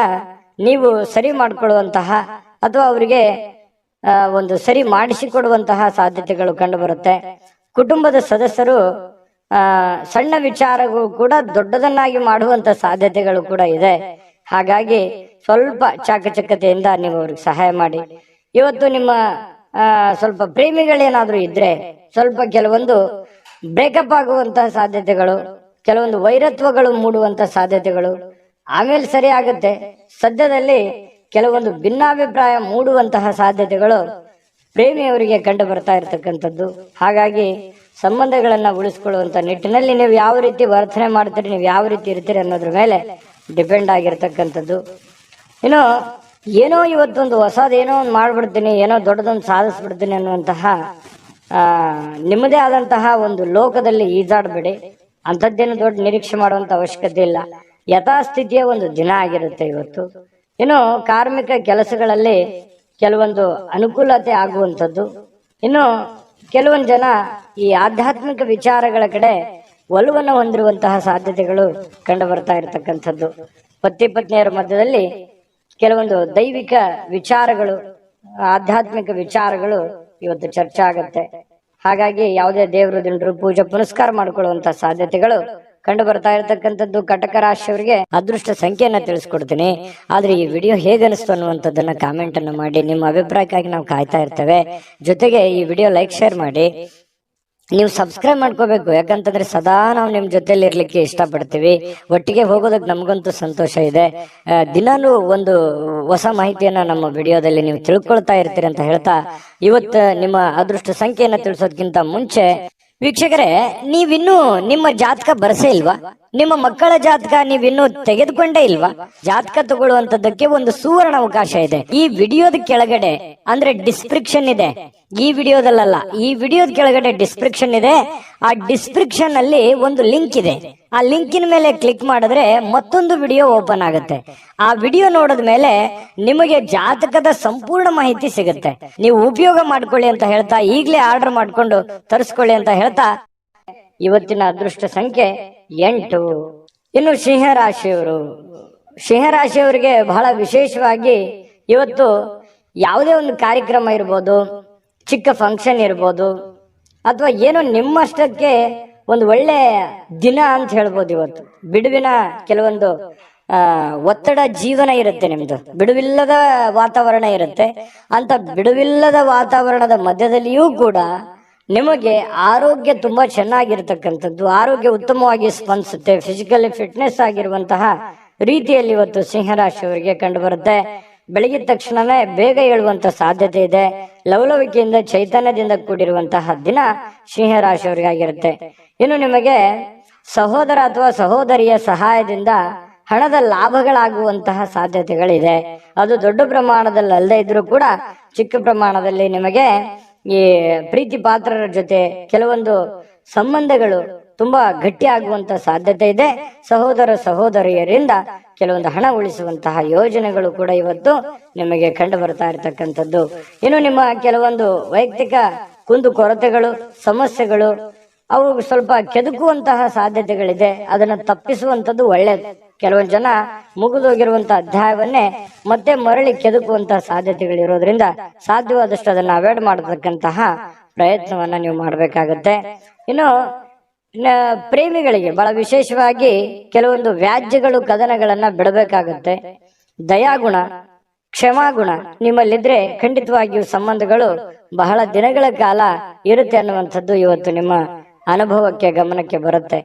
ನೀವು ಸರಿ ಮಾಡಿಕೊಳ್ಳುವಂತಹ ಅಥವಾ ಅವರಿಗೆ ಒಂದು ಸರಿ ಮಾಡಿಸಿಕೊಡುವಂತಹ ಸಾಧ್ಯತೆಗಳು ಕಂಡು ಬರುತ್ತೆ. ಕುಟುಂಬದ ಸದಸ್ಯರು ಸಣ್ಣ ವಿಚಾರಗಳು ಕೂಡ ದೊಡ್ಡದನ್ನಾಗಿ ಮಾಡುವಂತ ಸಾಧ್ಯತೆಗಳು ಕೂಡ ಇದೆ. ಹಾಗಾಗಿ ಸ್ವಲ್ಪ ಚಾಕಚಕ್ಯತೆಯಿಂದ ನೀವು ಅವ್ರಿಗೆ ಸಹಾಯ ಮಾಡಿ. ಇವತ್ತು ನಿಮ್ಮ ಸ್ವಲ್ಪ ಪ್ರೇಮಿಗಳೇನಾದ್ರೂ ಇದ್ರೆ ಸ್ವಲ್ಪ ಕೆಲವೊಂದು ಬ್ರೇಕಪ್ ಆಗುವಂತಹ ಸಾಧ್ಯತೆಗಳು, ಕೆಲವೊಂದು ವೈರತ್ವಗಳು ಮೂಡುವಂತಹ ಸಾಧ್ಯತೆಗಳು ಆಮೇಲೆ ಸರಿ ಆಗುತ್ತೆ. ಸದ್ಯದಲ್ಲಿ ಕೆಲವೊಂದು ಭಿನ್ನಾಭಿಪ್ರಾಯ ಮೂಡುವಂತಹ ಸಾಧ್ಯತೆಗಳು ಪ್ರೇಮಿಯವರಿಗೆ ಕಂಡು ಬರ್ತಾ ಇರತಕ್ಕಂಥದ್ದು. ಹಾಗಾಗಿ ಸಂಬಂಧಗಳನ್ನ ಉಳಿಸ್ಕೊಳ್ಳುವಂತ ನಿಟ್ಟಿನಲ್ಲಿ ನೀವು ಯಾವ ರೀತಿ ವರ್ತನೆ ಮಾಡ್ತೀರಿ, ನೀವು ಯಾವ ರೀತಿ ಇರ್ತೀರಿ ಅನ್ನೋದ್ರ ಮೇಲೆ ಡಿಪೆಂಡ್ ಆಗಿರ್ತಕ್ಕಂಥದ್ದು. ಇನ್ನು ಏನೋ ಇವತ್ತೊಂದು ಹೊಸದೇನೋ ಒಂದು ಮಾಡ್ಬಿಡ್ತೀನಿ, ಏನೋ ದೊಡ್ಡದೊಂದು ಸಾಧಿಸ್ಬಿಡ್ತೀನಿ ಅನ್ನುವಂತಹ ನಿಮ್ಮದೇ ಆದಂತಹ ಒಂದು ಲೋಕದಲ್ಲಿ ಈಜಾಡ್ಬೇಡಿ. ಅಂಥದ್ದೇನು ದೊಡ್ಡ ನಿರೀಕ್ಷೆ ಮಾಡುವಂತ ಅವಶ್ಯಕತೆ ಇಲ್ಲ. ಯಥಾಸ್ಥಿತಿಯ ಒಂದು ದಿನ ಆಗಿರುತ್ತೆ ಇವತ್ತು. ಇನ್ನು ಕಾರ್ಮಿಕ ಕೆಲಸಗಳಲ್ಲಿ ಕೆಲವೊಂದು ಅನುಕೂಲತೆ ಆಗುವಂಥದ್ದು. ಇನ್ನು ಕೆಲವೊಂದು ಜನ ಈ ಆಧ್ಯಾತ್ಮಿಕ ವಿಚಾರಗಳ ಕಡೆ ಒಲವನ್ನು ಹೊಂದಿರುವಂತಹ ಸಾಧ್ಯತೆಗಳು ಕಂಡು ಬರ್ತಾ ಇರತಕ್ಕಂಥದ್ದು. ಪತಿ ಪತ್ನಿಯರ ಮಧ್ಯದಲ್ಲಿ ಕೆಲವೊಂದು ದೈವಿಕ ವಿಚಾರಗಳು, ಆಧ್ಯಾತ್ಮಿಕ ವಿಚಾರಗಳು ಇವತ್ತು ಚರ್ಚೆ ಆಗತ್ತೆ. ಹಾಗಾಗಿ ಯಾವುದೇ ದೇವರು ದಿಂಡ್ರು ಪೂಜೆ ಪುನಸ್ಕಾರ ಮಾಡಿಕೊಳ್ಳುವಂತ ಸಾಧ್ಯತೆಗಳು ಕಂಡು ಬರ್ತಾ ಇರತಕ್ಕಂಥದ್ದು. ಕಟಕ ರಾಶಿಯವರಿಗೆ ಅದೃಷ್ಟ ಸಂಖ್ಯೆಯನ್ನ ತಿಳಿಸ್ಕೊಡ್ತೀನಿ. ಆದ್ರೆ ಈ ವಿಡಿಯೋ ಹೇಗನಿಸ್ತು ಅನ್ನುವಂಥದ್ದನ್ನ ಕಾಮೆಂಟ್ ಅನ್ನು ಮಾಡಿ. ನಿಮ್ಮ ಅಭಿಪ್ರಾಯಕ್ಕಾಗಿ ನಾವು ಕಾಯ್ತಾ ಇರ್ತೇವೆ. ಜೊತೆಗೆ ಈ ವಿಡಿಯೋ ಲೈಕ್ ಶೇರ್ ಮಾಡಿ. ನೀವು ಸಬ್ಸ್ಕ್ರೈಬ್ ಮಾಡ್ಕೋಬೇಕು, ಯಾಕಂತಂದ್ರೆ ಸದಾ ನಾವು ನಿಮ್ ಜೊತೆಲಿ ಇರ್ಲಿಕ್ಕೆ ಇಷ್ಟಪಡ್ತೀವಿ. ಒಟ್ಟಿಗೆ ಹೋಗೋದಕ್ಕೆ ನಮಗಂತೂ ಸಂತೋಷ ಇದೆ. ದಿನಾನು ಒಂದು ಹೊಸ ಮಾಹಿತಿಯನ್ನ ನಮ್ಮ ವಿಡಿಯೋದಲ್ಲಿ ನೀವು ತಿಳ್ಕೊಳ್ತಾ ಇರ್ತೀರಿ ಅಂತ ಹೇಳ್ತಾ, ಇವತ್ತು ನಿಮ್ಮ ಅದೃಷ್ಟ ಸಂಖ್ಯೆಯನ್ನ ತಿಳಿಸೋದಕ್ಕಿಂತ ಮುಂಚೆ ವೀಕ್ಷಕರೇ, ನೀವಿನ್ನೂ ನಿಮ್ಮ ಜಾತಕ ಬರಸೇ ಇಲ್ವಾ? ನಿಮ್ಮ ಮಕ್ಕಳ ಜಾತಕ ನೀವಿನ್ನೂ ತೆಗೆದುಕೊಂಡೇ ಇಲ್ವಾ? ಜಾತಕ ತಗೊಳ್ಳುವಂತದ್ದಕ್ಕೆ ಒಂದು ಸುವರ್ಣ ಅವಕಾಶ ಇದೆ. ಈ ವಿಡಿಯೋದ ಕೆಳಗಡೆ ಅಂದ್ರೆ ಡಿಸ್ಕ್ರಿಪ್ಷನ್ ಇದೆ. ಈ ವಿಡಿಯೋದಲ್ಲ, ಈ ವಿಡಿಯೋದ ಕೆಳಗಡೆ ಡಿಸ್ಕ್ರಿಪ್ಷನ್ ಇದೆ. ಆ ಡಿಸ್ಕ್ರಿಪ್ಷನ್ ಅಲ್ಲಿ ಒಂದು ಲಿಂಕ್ ಇದೆ. ಆ ಲಿಂಕಿನ ಮೇಲೆ ಕ್ಲಿಕ್ ಮಾಡಿದ್ರೆ ಮತ್ತೊಂದು ವಿಡಿಯೋ ಓಪನ್ ಆಗುತ್ತೆ. ಆ ವಿಡಿಯೋ ನೋಡಿದ ಮೇಲೆ ನಿಮಗೆ ಜಾತಕದ ಸಂಪೂರ್ಣ ಮಾಹಿತಿ ಸಿಗುತ್ತೆ. ನೀವು ಉಪಯೋಗ ಮಾಡ್ಕೊಳ್ಳಿ ಅಂತ ಹೇಳ್ತಾ, ಈಗಲೇ ಆರ್ಡರ್ ಮಾಡ್ಕೊಂಡು ತರಿಸ್ಕೊಳ್ಳಿ ಅಂತ ಹೇಳ್ತಾ, ಇವತ್ತಿನ ಅದೃಷ್ಟ ಸಂಖ್ಯೆ 8. ಇನ್ನು ಸಿಂಹರಾಶಿಯವರು, ಸಿಂಹರಾಶಿಯವರಿಗೆ ಬಹಳ ವಿಶೇಷವಾಗಿ ಇವತ್ತು ಯಾವುದೇ ಒಂದು ಕಾರ್ಯಕ್ರಮ ಇರ್ಬೋದು, ಚಿಕ್ಕ ಫಂಕ್ಷನ್ ಇರ್ಬೋದು, ಅಥವಾ ಏನೋ ನಿಮ್ಮಷ್ಟಕ್ಕೆ ಒಂದು ಒಳ್ಳೆ ದಿನ ಅಂತ ಹೇಳ್ಬೋದು. ಇವತ್ತು ಬಿಡುವಿನ ಕೆಲವೊಂದು ಒತ್ತಡ ಜೀವನ ಇರುತ್ತೆ, ನಿಮ್ದು ಬಿಡುವಿಲ್ಲದ ವಾತಾವರಣ ಇರುತ್ತೆ. ಅಂತ ಬಿಡುವಿಲ್ಲದ ವಾತಾವರಣದ ಮಧ್ಯದಲ್ಲಿಯೂ ಕೂಡ ನಿಮಗೆ ಆರೋಗ್ಯ ತುಂಬಾ ಚೆನ್ನಾಗಿರ್ತಕ್ಕಂಥದ್ದು, ಆರೋಗ್ಯ ಉತ್ತಮವಾಗಿ ಸ್ಪಂದಿಸುತ್ತೆ. ಫಿಸಿಕಲಿ ಫಿಟ್ನೆಸ್ ಆಗಿರುವಂತಹ ರೀತಿಯಲ್ಲಿ ಇವತ್ತು ಸಿಂಹರಾಶಿಯವರಿಗೆ ಕಂಡು ಬರುತ್ತೆ. ಬೆಳಗಿದ ತಕ್ಷಣವೇ ಬೇಗ ಏಳುವಂತ ಸಾಧ್ಯತೆ ಇದೆ. ಲವಲವಿಕೆಯಿಂದ ಚೈತನ್ಯದಿಂದ ಕೂಡಿರುವಂತಹ ದಿನ ಸಿಂಹರಾಶಿಯವರಿಗೆ ಆಗಿರುತ್ತೆ. ಇನ್ನು ನಿಮಗೆ ಸಹೋದರ ಅಥವಾ ಸಹೋದರಿಯ ಸಹಾಯದಿಂದ ಹಣದ ಲಾಭಗಳಾಗುವಂತಹ ಸಾಧ್ಯತೆಗಳಿದೆ. ಅದು ದೊಡ್ಡ ಪ್ರಮಾಣದಲ್ಲಿ ಅಲ್ಲದೆ ಇದ್ರೂ ಕೂಡ ಚಿಕ್ಕ ಪ್ರಮಾಣದಲ್ಲಿ ನಿಮಗೆ ಈ ಪ್ರೀತಿ ಪಾತ್ರರ ಜೊತೆ ಕೆಲವೊಂದು ಸಂಬಂಧಗಳು ತುಂಬಾ ಗಟ್ಟಿ ಆಗುವಂತ ಸಾಧ್ಯತೆ ಇದೆ. ಸಹೋದರ ಸಹೋದರಿಯರಿಂದ ಕೆಲವೊಂದು ಹಣ ಉಳಿಸುವಂತಹ ಯೋಜನೆಗಳು ಕೂಡ ಇವತ್ತು ನಿಮಗೆ ಕಂಡು ಬರ್ತಾ ಇರತಕ್ಕಂಥದ್ದು. ಇನ್ನು ನಿಮ್ಮ ಕೆಲವೊಂದು ವೈಯಕ್ತಿಕ ಕುಂದು ಕೊರತೆಗಳು, ಸಮಸ್ಯೆಗಳು ಅವು ಸ್ವಲ್ಪ ಕೆದಕುವಂತಹ ಸಾಧ್ಯತೆಗಳಿದೆ. ಅದನ್ನು ತಪ್ಪಿಸುವಂತದ್ದು ಒಳ್ಳೇದು. ಕೆಲವೊಂದು ಜನ ಮುಗಿದೋಗಿರುವಂತಹ ಅಧ್ಯಾಯವನ್ನೇ ಮತ್ತೆ ಮರಳಿ ಕೆದಕುವಂತಹ ಸಾಧ್ಯತೆಗಳಿರೋದ್ರಿಂದ ಸಾಧ್ಯವಾದಷ್ಟು ಅದನ್ನ ಅವಾಯ್ಡ್ ಮಾಡತಕ್ಕಂತಹ ಪ್ರಯತ್ನವನ್ನ ನೀವು ಮಾಡಬೇಕಾಗತ್ತೆ. ಇನ್ನು ಪ್ರೇಮಿಗಳಿಗೆ ಬಹಳ ವಿಶೇಷವಾಗಿ ಕೆಲವೊಂದು ವ್ಯಾಜ್ಯಗಳು, ಕದನಗಳನ್ನ ಬಿಡಬೇಕಾಗುತ್ತೆ. ದಯಾಗುಣ, ಕ್ಷಮಾಗುಣ ನಿಮ್ಮಲ್ಲಿದ್ರೆ ಖಂಡಿತವಾಗಿಯೂ ಸಂಬಂಧಗಳು ಬಹಳ ದಿನಗಳ ಕಾಲ ಇರುತ್ತೆ ಅನ್ನುವಂಥದ್ದು ಇವತ್ತು ನಿಮ್ಮ ಅನುಭವಕ್ಕೆ, ಗಮನಕ್ಕೆ ಬರುತ್ತೆ.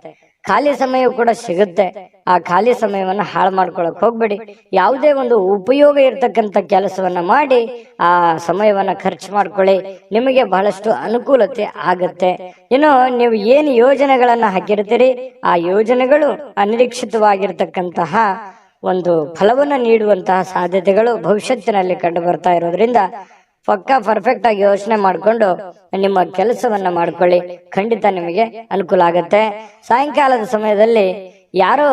ಖಾಲಿ ಸಮಯ ಕೂಡ ಸಿಗುತ್ತೆ. ಆ ಖಾಲಿ ಸಮಯವನ್ನ ಹಾಳು ಮಾಡ್ಕೊಳಕ್ ಹೋಗ್ಬೇಡಿ. ಯಾವುದೇ ಒಂದು ಉಪಯೋಗ ಇರ್ತಕ್ಕಂಥ ಕೆಲಸವನ್ನ ಮಾಡಿ ಆ ಸಮಯವನ್ನ ಖರ್ಚು ಮಾಡ್ಕೊಳ್ಳಿ. ನಿಮಗೆ ಬಹಳಷ್ಟು ಅನುಕೂಲತೆ ಆಗತ್ತೆ. ಇನ್ನು ನೀವು ಏನು ಯೋಜನೆಗಳನ್ನ ಹಾಕಿರ್ತೀರಿ, ಆ ಯೋಜನೆಗಳು ಅನಿರೀಕ್ಷಿತವಾಗಿರ್ತಕ್ಕಂತಹ ಒಂದು ಫಲವನ್ನ ನೀಡುವಂತಹ ಸಾಧ್ಯತೆಗಳು ಭವಿಷ್ಯತ್ತಿನಲ್ಲಿ ಕಂಡು ಬರ್ತಾ ಇರೋದ್ರಿಂದ ಪಕ್ಕಾ ಪರ್ಫೆಕ್ಟ್ ಆಗಿ ಯೋಚನೆ ಮಾಡಿಕೊಂಡು ನಿಮ್ಮ ಕೆಲಸವನ್ನ ಮಾಡ್ಕೊಳ್ಳಿ. ಖಂಡಿತ ನಿಮಗೆ ಅನುಕೂಲ ಆಗತ್ತೆ. ಸಾಯಂಕಾಲದ ಸಮಯದಲ್ಲಿ ಯಾರೋ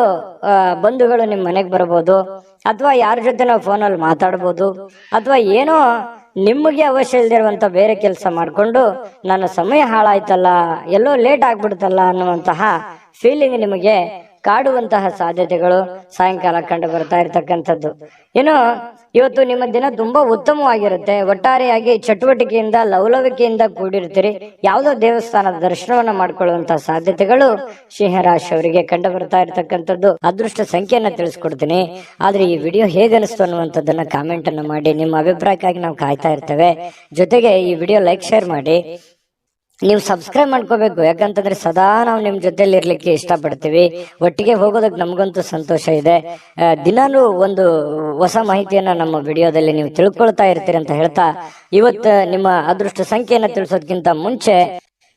ಬಂಧುಗಳು ನಿಮ್ಮ ಮನೆಗೆ ಬರಬಹುದು, ಅಥವಾ ಯಾರ ಜೊತೆ ನಾವು ಫೋನಲ್ಲಿ ಮಾತಾಡ್ಬೋದು, ಅಥವಾ ಏನೋ ನಿಮಗೆ ಅವಶ್ಯ ಇಲ್ದಿರುವಂತ ಬೇರೆ ಕೆಲಸ ಮಾಡಿಕೊಂಡು ನನ್ನ ಸಮಯ ಹಾಳಾಯ್ತಲ್ಲ, ಎಲ್ಲೋ ಲೇಟ್ ಆಗ್ಬಿಡ್ತಲ್ಲ ಅನ್ನುವಂತಹ ಫೀಲಿಂಗ್ ನಿಮಗೆ ಕಾಡುವಂತಹ ಸಾಧ್ಯತೆಗಳು ಸಾಯಂಕಾಲ ಕಂಡು ಬರ್ತಾ ಇರತಕ್ಕಂಥದ್ದು. ಏನು ಇವತ್ತು ನಿಮ್ಮ ದಿನ ತುಂಬಾ ಉತ್ತಮವಾಗಿರುತ್ತೆ. ಒಟ್ಟಾರೆಯಾಗಿ ಚಟುವಟಿಕೆಯಿಂದ ಲವಲವಿಕೆಯಿಂದ ಕೂಡಿರ್ತೀರಿ. ಯಾವುದೋ ದೇವಸ್ಥಾನದ ದರ್ಶನವನ್ನ ಮಾಡ್ಕೊಳ್ಳುವಂತಹ ಸಾಧ್ಯತೆಗಳು ಸಿಂಹರಾಶಿಯವರಿಗೆ ಕಂಡು ಬರ್ತಾ ಇರತಕ್ಕಂಥದ್ದು. ಅದೃಷ್ಟ ಸಂಖ್ಯೆಯನ್ನ ತಿಳಿಸ್ಕೊಡ್ತೀನಿ. ಆದ್ರೆ ಈ ವಿಡಿಯೋ ಹೇಗನಿಸ್ತು ಅನ್ನುವಂಥದ್ದನ್ನ ಕಾಮೆಂಟ್ ಅನ್ನ ಮಾಡಿ. ನಿಮ್ಮ ಅಭಿಪ್ರಾಯಕ್ಕಾಗಿ ನಾವು ಕಾಯ್ತಾ ಇರ್ತೇವೆ. ಜೊತೆಗೆ ಈ ವಿಡಿಯೋ ಲೈಕ್ ಶೇರ್ ಮಾಡಿ. ನೀವು ಸಬ್ಸ್ಕ್ರೈಬ್ ಮಾಡ್ಕೋಬೇಕು, ಯಾಕಂತಂದ್ರೆ ಸದಾ ನಾವು ನಿಮ್ ಜೊತೆಲಿ ಇರ್ಲಿಕ್ಕೆ ಇಷ್ಟಪಡ್ತೀವಿ. ಒಟ್ಟಿಗೆ ಹೋಗೋದಕ್ಕೆ ನಮಗಂತೂ ಸಂತೋಷ ಇದೆ. ದಿನಾನು ಒಂದು ಹೊಸ ಮಾಹಿತಿಯನ್ನ ನಮ್ಮ ವಿಡಿಯೋದಲ್ಲಿ ನೀವು ತಿಳ್ಕೊಳ್ತಾ ಇರ್ತೀರಿ ಅಂತ ಹೇಳ್ತಾ, ಇವತ್ತು ನಿಮ್ಮ ಅದೃಷ್ಟ ಸಂಖ್ಯೆಯನ್ನ ತಿಳಿಸೋದಕ್ಕಿಂತ ಮುಂಚೆ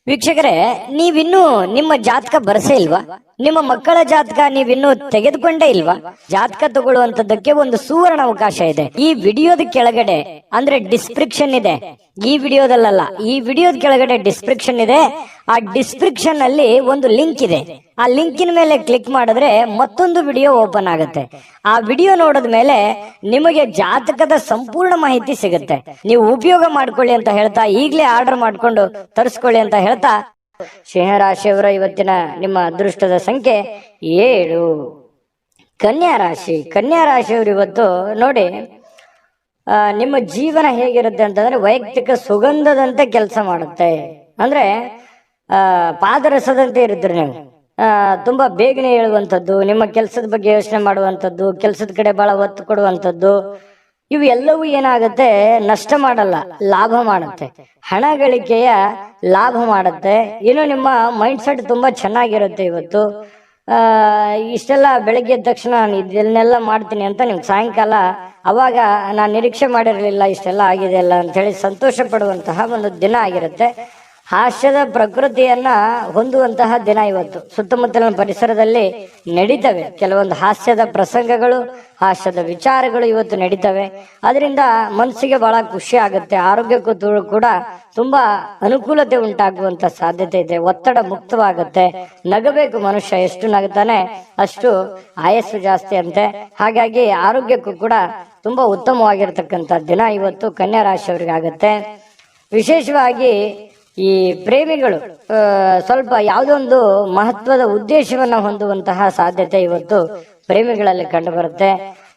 ವೀಕ್ಷಕರೇ, ನೀವಿನ್ನೂ ನಿಮ್ಮ ಜಾತಕ ಬರಸೇ ಇಲ್ವಾ? ನಿಮ್ಮ ಮಕ್ಕಳ ಜಾತಕ ನೀವಿನ್ನೂ ತೆಗೆದುಕೊಂಡೇ ಇಲ್ವಾ? ಜಾತಕ ತಗೊಳ್ಳುವಂತದ್ದಕ್ಕೆ ಒಂದು ಸುವರ್ಣ ಅವಕಾಶ ಇದೆ. ಈ ವಿಡಿಯೋದ ಕೆಳಗಡೆ ಅಂದ್ರೆ ಡಿಸ್ಕ್ರಿಪ್ಷನ್ ಇದೆ. ಈ ವಿಡಿಯೋದಲ್ಲ, ಈ ವಿಡಿಯೋದ ಕೆಳಗಡೆ ಡಿಸ್ಕ್ರಿಪ್ಷನ್ ಇದೆ. ಆ ಡಿಸ್ಕ್ರಿಪ್ಷನ್ ಅಲ್ಲಿ ಒಂದು ಲಿಂಕ್ ಇದೆ. ಆ ಲಿಂಕಿನ ಮೇಲೆ ಕ್ಲಿಕ್ ಮಾಡಿದ್ರೆ ಮತ್ತೊಂದು ವಿಡಿಯೋ ಓಪನ್ ಆಗುತ್ತೆ. ಆ ವಿಡಿಯೋ ನೋಡಿದ ಮೇಲೆ ನಿಮಗೆ ಜಾತಕದ ಸಂಪೂರ್ಣ ಮಾಹಿತಿ ಸಿಗುತ್ತೆ. ನೀವು ಉಪಯೋಗ ಮಾಡ್ಕೊಳ್ಳಿ ಅಂತ ಹೇಳ್ತಾ, ಈಗಲೇ ಆರ್ಡರ್ ಮಾಡ್ಕೊಂಡು ತರಿಸ್ಕೊಳ್ಳಿ ಅಂತ ಹೇಳ್ತಾ, ಸಿಂಹರಾಶಿಯವರ ಇವತ್ತಿನ ನಿಮ್ಮ ಅದೃಷ್ಟದ ಸಂಖ್ಯೆ 7. ಕನ್ಯಾ ರಾಶಿ. ಕನ್ಯಾ ರಾಶಿಯವರು ಇವತ್ತು ನೋಡಿ, ನಿಮ್ಮ ಜೀವನ ಹೇಗಿರುತ್ತೆ ಅಂತಂದ್ರೆ ವೈಯಕ್ತಿಕ ಸುಗಂಧದಂತೆ ಕೆಲಸ ಮಾಡುತ್ತೆ. ಅಂದ್ರೆ ಪಾದರಸದಂತೆ ಇರುತ್ತೀರಿ ನೀವು. ತುಂಬಾ ಬೇಗನೆ ಹೇಳುವಂಥದ್ದು, ನಿಮ್ಮ ಕೆಲಸದ ಬಗ್ಗೆ ಯೋಚನೆ ಮಾಡುವಂಥದ್ದು, ಕೆಲಸದ ಕಡೆ ಬಹಳ ಒತ್ತು ಕೊಡುವಂಥದ್ದು, ಇವು ಎಲ್ಲವೂ ಏನಾಗುತ್ತೆ, ನಷ್ಟ ಮಾಡಲ್ಲ, ಲಾಭ ಮಾಡುತ್ತೆ. ಹಣ ಗಳಿಕೆಯ ಲಾಭ ಮಾಡುತ್ತೆ. ಇನ್ನು ನಿಮ್ಮ ಮೈಂಡ್ ಸೆಟ್ ತುಂಬಾ ಚೆನ್ನಾಗಿರುತ್ತೆ. ಇವತ್ತು ಇಷ್ಟೆಲ್ಲ ಬೆಳಗ್ಗೆ ಎದ್ದ ತಕ್ಷಣ ನಾನು ಇದನ್ನೆಲ್ಲ ಮಾಡ್ತೀನಿ ಅಂತ ನಿಮ್ಗೆ ಸಾಯಂಕಾಲ ಅವಾಗ ನಾನು ನಿರೀಕ್ಷೆ ಮಾಡಿರಲಿಲ್ಲ ಇಷ್ಟೆಲ್ಲ ಆಗಿದೆ ಅಲ್ಲ ಅಂತ ಹೇಳಿ ಸಂತೋಷ ಪಡುವಂತಹ ಒಂದು ದಿನ ಆಗಿರುತ್ತೆ. ಹಾಸ್ಯದ ಪ್ರಕೃತಿಯನ್ನ ಹೊಂದುವಂತಹ ದಿನ ಇವತ್ತು. ಸುತ್ತಮುತ್ತಲಿನ ಪರಿಸರದಲ್ಲಿ ನಡೀತವೆ ಕೆಲವೊಂದು ಹಾಸ್ಯದ ಪ್ರಸಂಗಗಳು, ಹಾಸ್ಯದ ವಿಚಾರಗಳು ಇವತ್ತು ನಡೀತವೆ. ಅದರಿಂದ ಮನಸ್ಸಿಗೆ ಬಹಳ ಖುಷಿ ಆಗುತ್ತೆ. ಆರೋಗ್ಯಕ್ಕೂ ಕೂಡ ತುಂಬಾ ಅನುಕೂಲತೆ ಉಂಟಾಗುವಂತ ಸಾಧ್ಯತೆ ಇದೆ. ಒತ್ತಡ ಮುಕ್ತವಾಗುತ್ತೆ. ನಗಬೇಕು ಮನುಷ್ಯ, ಎಷ್ಟು ನಗುತ್ತಾನೆ ಅಷ್ಟು ಆಯಸ್ಸು ಜಾಸ್ತಿ ಅಂತೆ. ಹಾಗಾಗಿ ಆರೋಗ್ಯಕ್ಕೂ ಕೂಡ ತುಂಬಾ ಉತ್ತಮವಾಗಿರ್ತಕ್ಕಂಥ ದಿನ ಇವತ್ತು ಕನ್ಯಾ ರಾಶಿಯವರಿಗೆ ಆಗುತ್ತೆ. ವಿಶೇಷವಾಗಿ ಈ ಪ್ರೇಮಿಗಳು ಸ್ವಲ್ಪ ಯಾವುದೊಂದು ಮಹತ್ವದ ಉದ್ದೇಶವನ್ನ ಹೊಂದುವಂತಹ ಸಾಧ್ಯತೆ ಇವತ್ತು ಪ್ರೇಮಿಗಳಲ್ಲಿ ಕಂಡು ಬರುತ್ತೆ.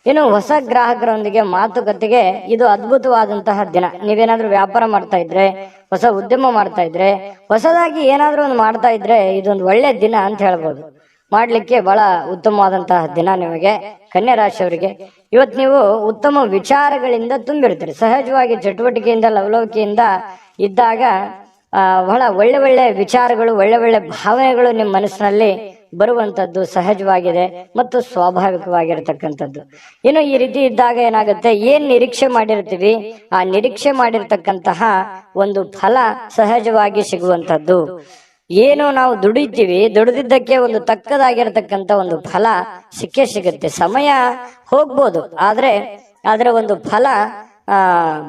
ಇನ್ನು ಹೊಸ ಗ್ರಾಹಕರೊಂದಿಗೆ ಮಾತುಕತೆಗೆ ಇದು ಅದ್ಭುತವಾದಂತಹ ದಿನ. ನೀವೇನಾದ್ರೂ ವ್ಯಾಪಾರ ಮಾಡ್ತಾ ಇದ್ರೆ, ಹೊಸ ಉದ್ಯಮ ಮಾಡ್ತಾ ಇದ್ರೆ, ಹೊಸದಾಗಿ ಏನಾದ್ರೂ ಒಂದು ಮಾಡ್ತಾ ಇದ್ರೆ ಇದೊಂದು ಒಳ್ಳೆ ದಿನ ಅಂತ ಹೇಳ್ಬೋದು. ಮಾಡ್ಲಿಕ್ಕೆ ಬಹಳ ಉತ್ತಮವಾದಂತಹ ದಿನ ನಿಮಗೆ ಕನ್ಯಾ ರಾಶಿಯವರಿಗೆ. ಇವತ್ತು ನೀವು ಉತ್ತಮ ವಿಚಾರಗಳಿಂದ ತುಂಬಿರ್ತೀರಿ. ಸಹಜವಾಗಿ ಚಟುವಟಿಕೆಯಿಂದ ಲವಲವಿಕೆಯಿಂದ ಇದ್ದಾಗ ಬಹಳ ಒಳ್ಳೆ ಒಳ್ಳೆ ವಿಚಾರಗಳು, ಒಳ್ಳೆ ಒಳ್ಳೆ ಭಾವನೆಗಳು ನಿಮ್ಮ ಮನಸ್ಸಿನಲ್ಲಿ ಬರುವಂತದ್ದು ಸಹಜವಾಗಿದೆ ಮತ್ತು ಸ್ವಾಭಾವಿಕವಾಗಿರ್ತಕ್ಕಂಥದ್ದು. ಇನ್ನು ಈ ರೀತಿ ಇದ್ದಾಗ ಏನಾಗುತ್ತೆ, ಏನ್ ನಿರೀಕ್ಷೆ ಮಾಡಿರ್ತೀವಿ ಆ ನಿರೀಕ್ಷೆ ಮಾಡಿರ್ತಕ್ಕಂತಹ ಒಂದು ಫಲ ಸಹಜವಾಗಿ ಸಿಗುವಂತದ್ದು. ಏನು ನಾವು ದುಡಿತೀವಿ, ದುಡಿದಿದ್ದಕ್ಕೆ ಒಂದು ತಕ್ಕದಾಗಿರ್ತಕ್ಕಂಥ ಒಂದು ಫಲ ಸಿಕ್ಕೇ ಸಿಗುತ್ತೆ. ಸಮಯ ಹೋಗ್ಬೋದು, ಆದ್ರೆ ಅದರ ಒಂದು ಫಲ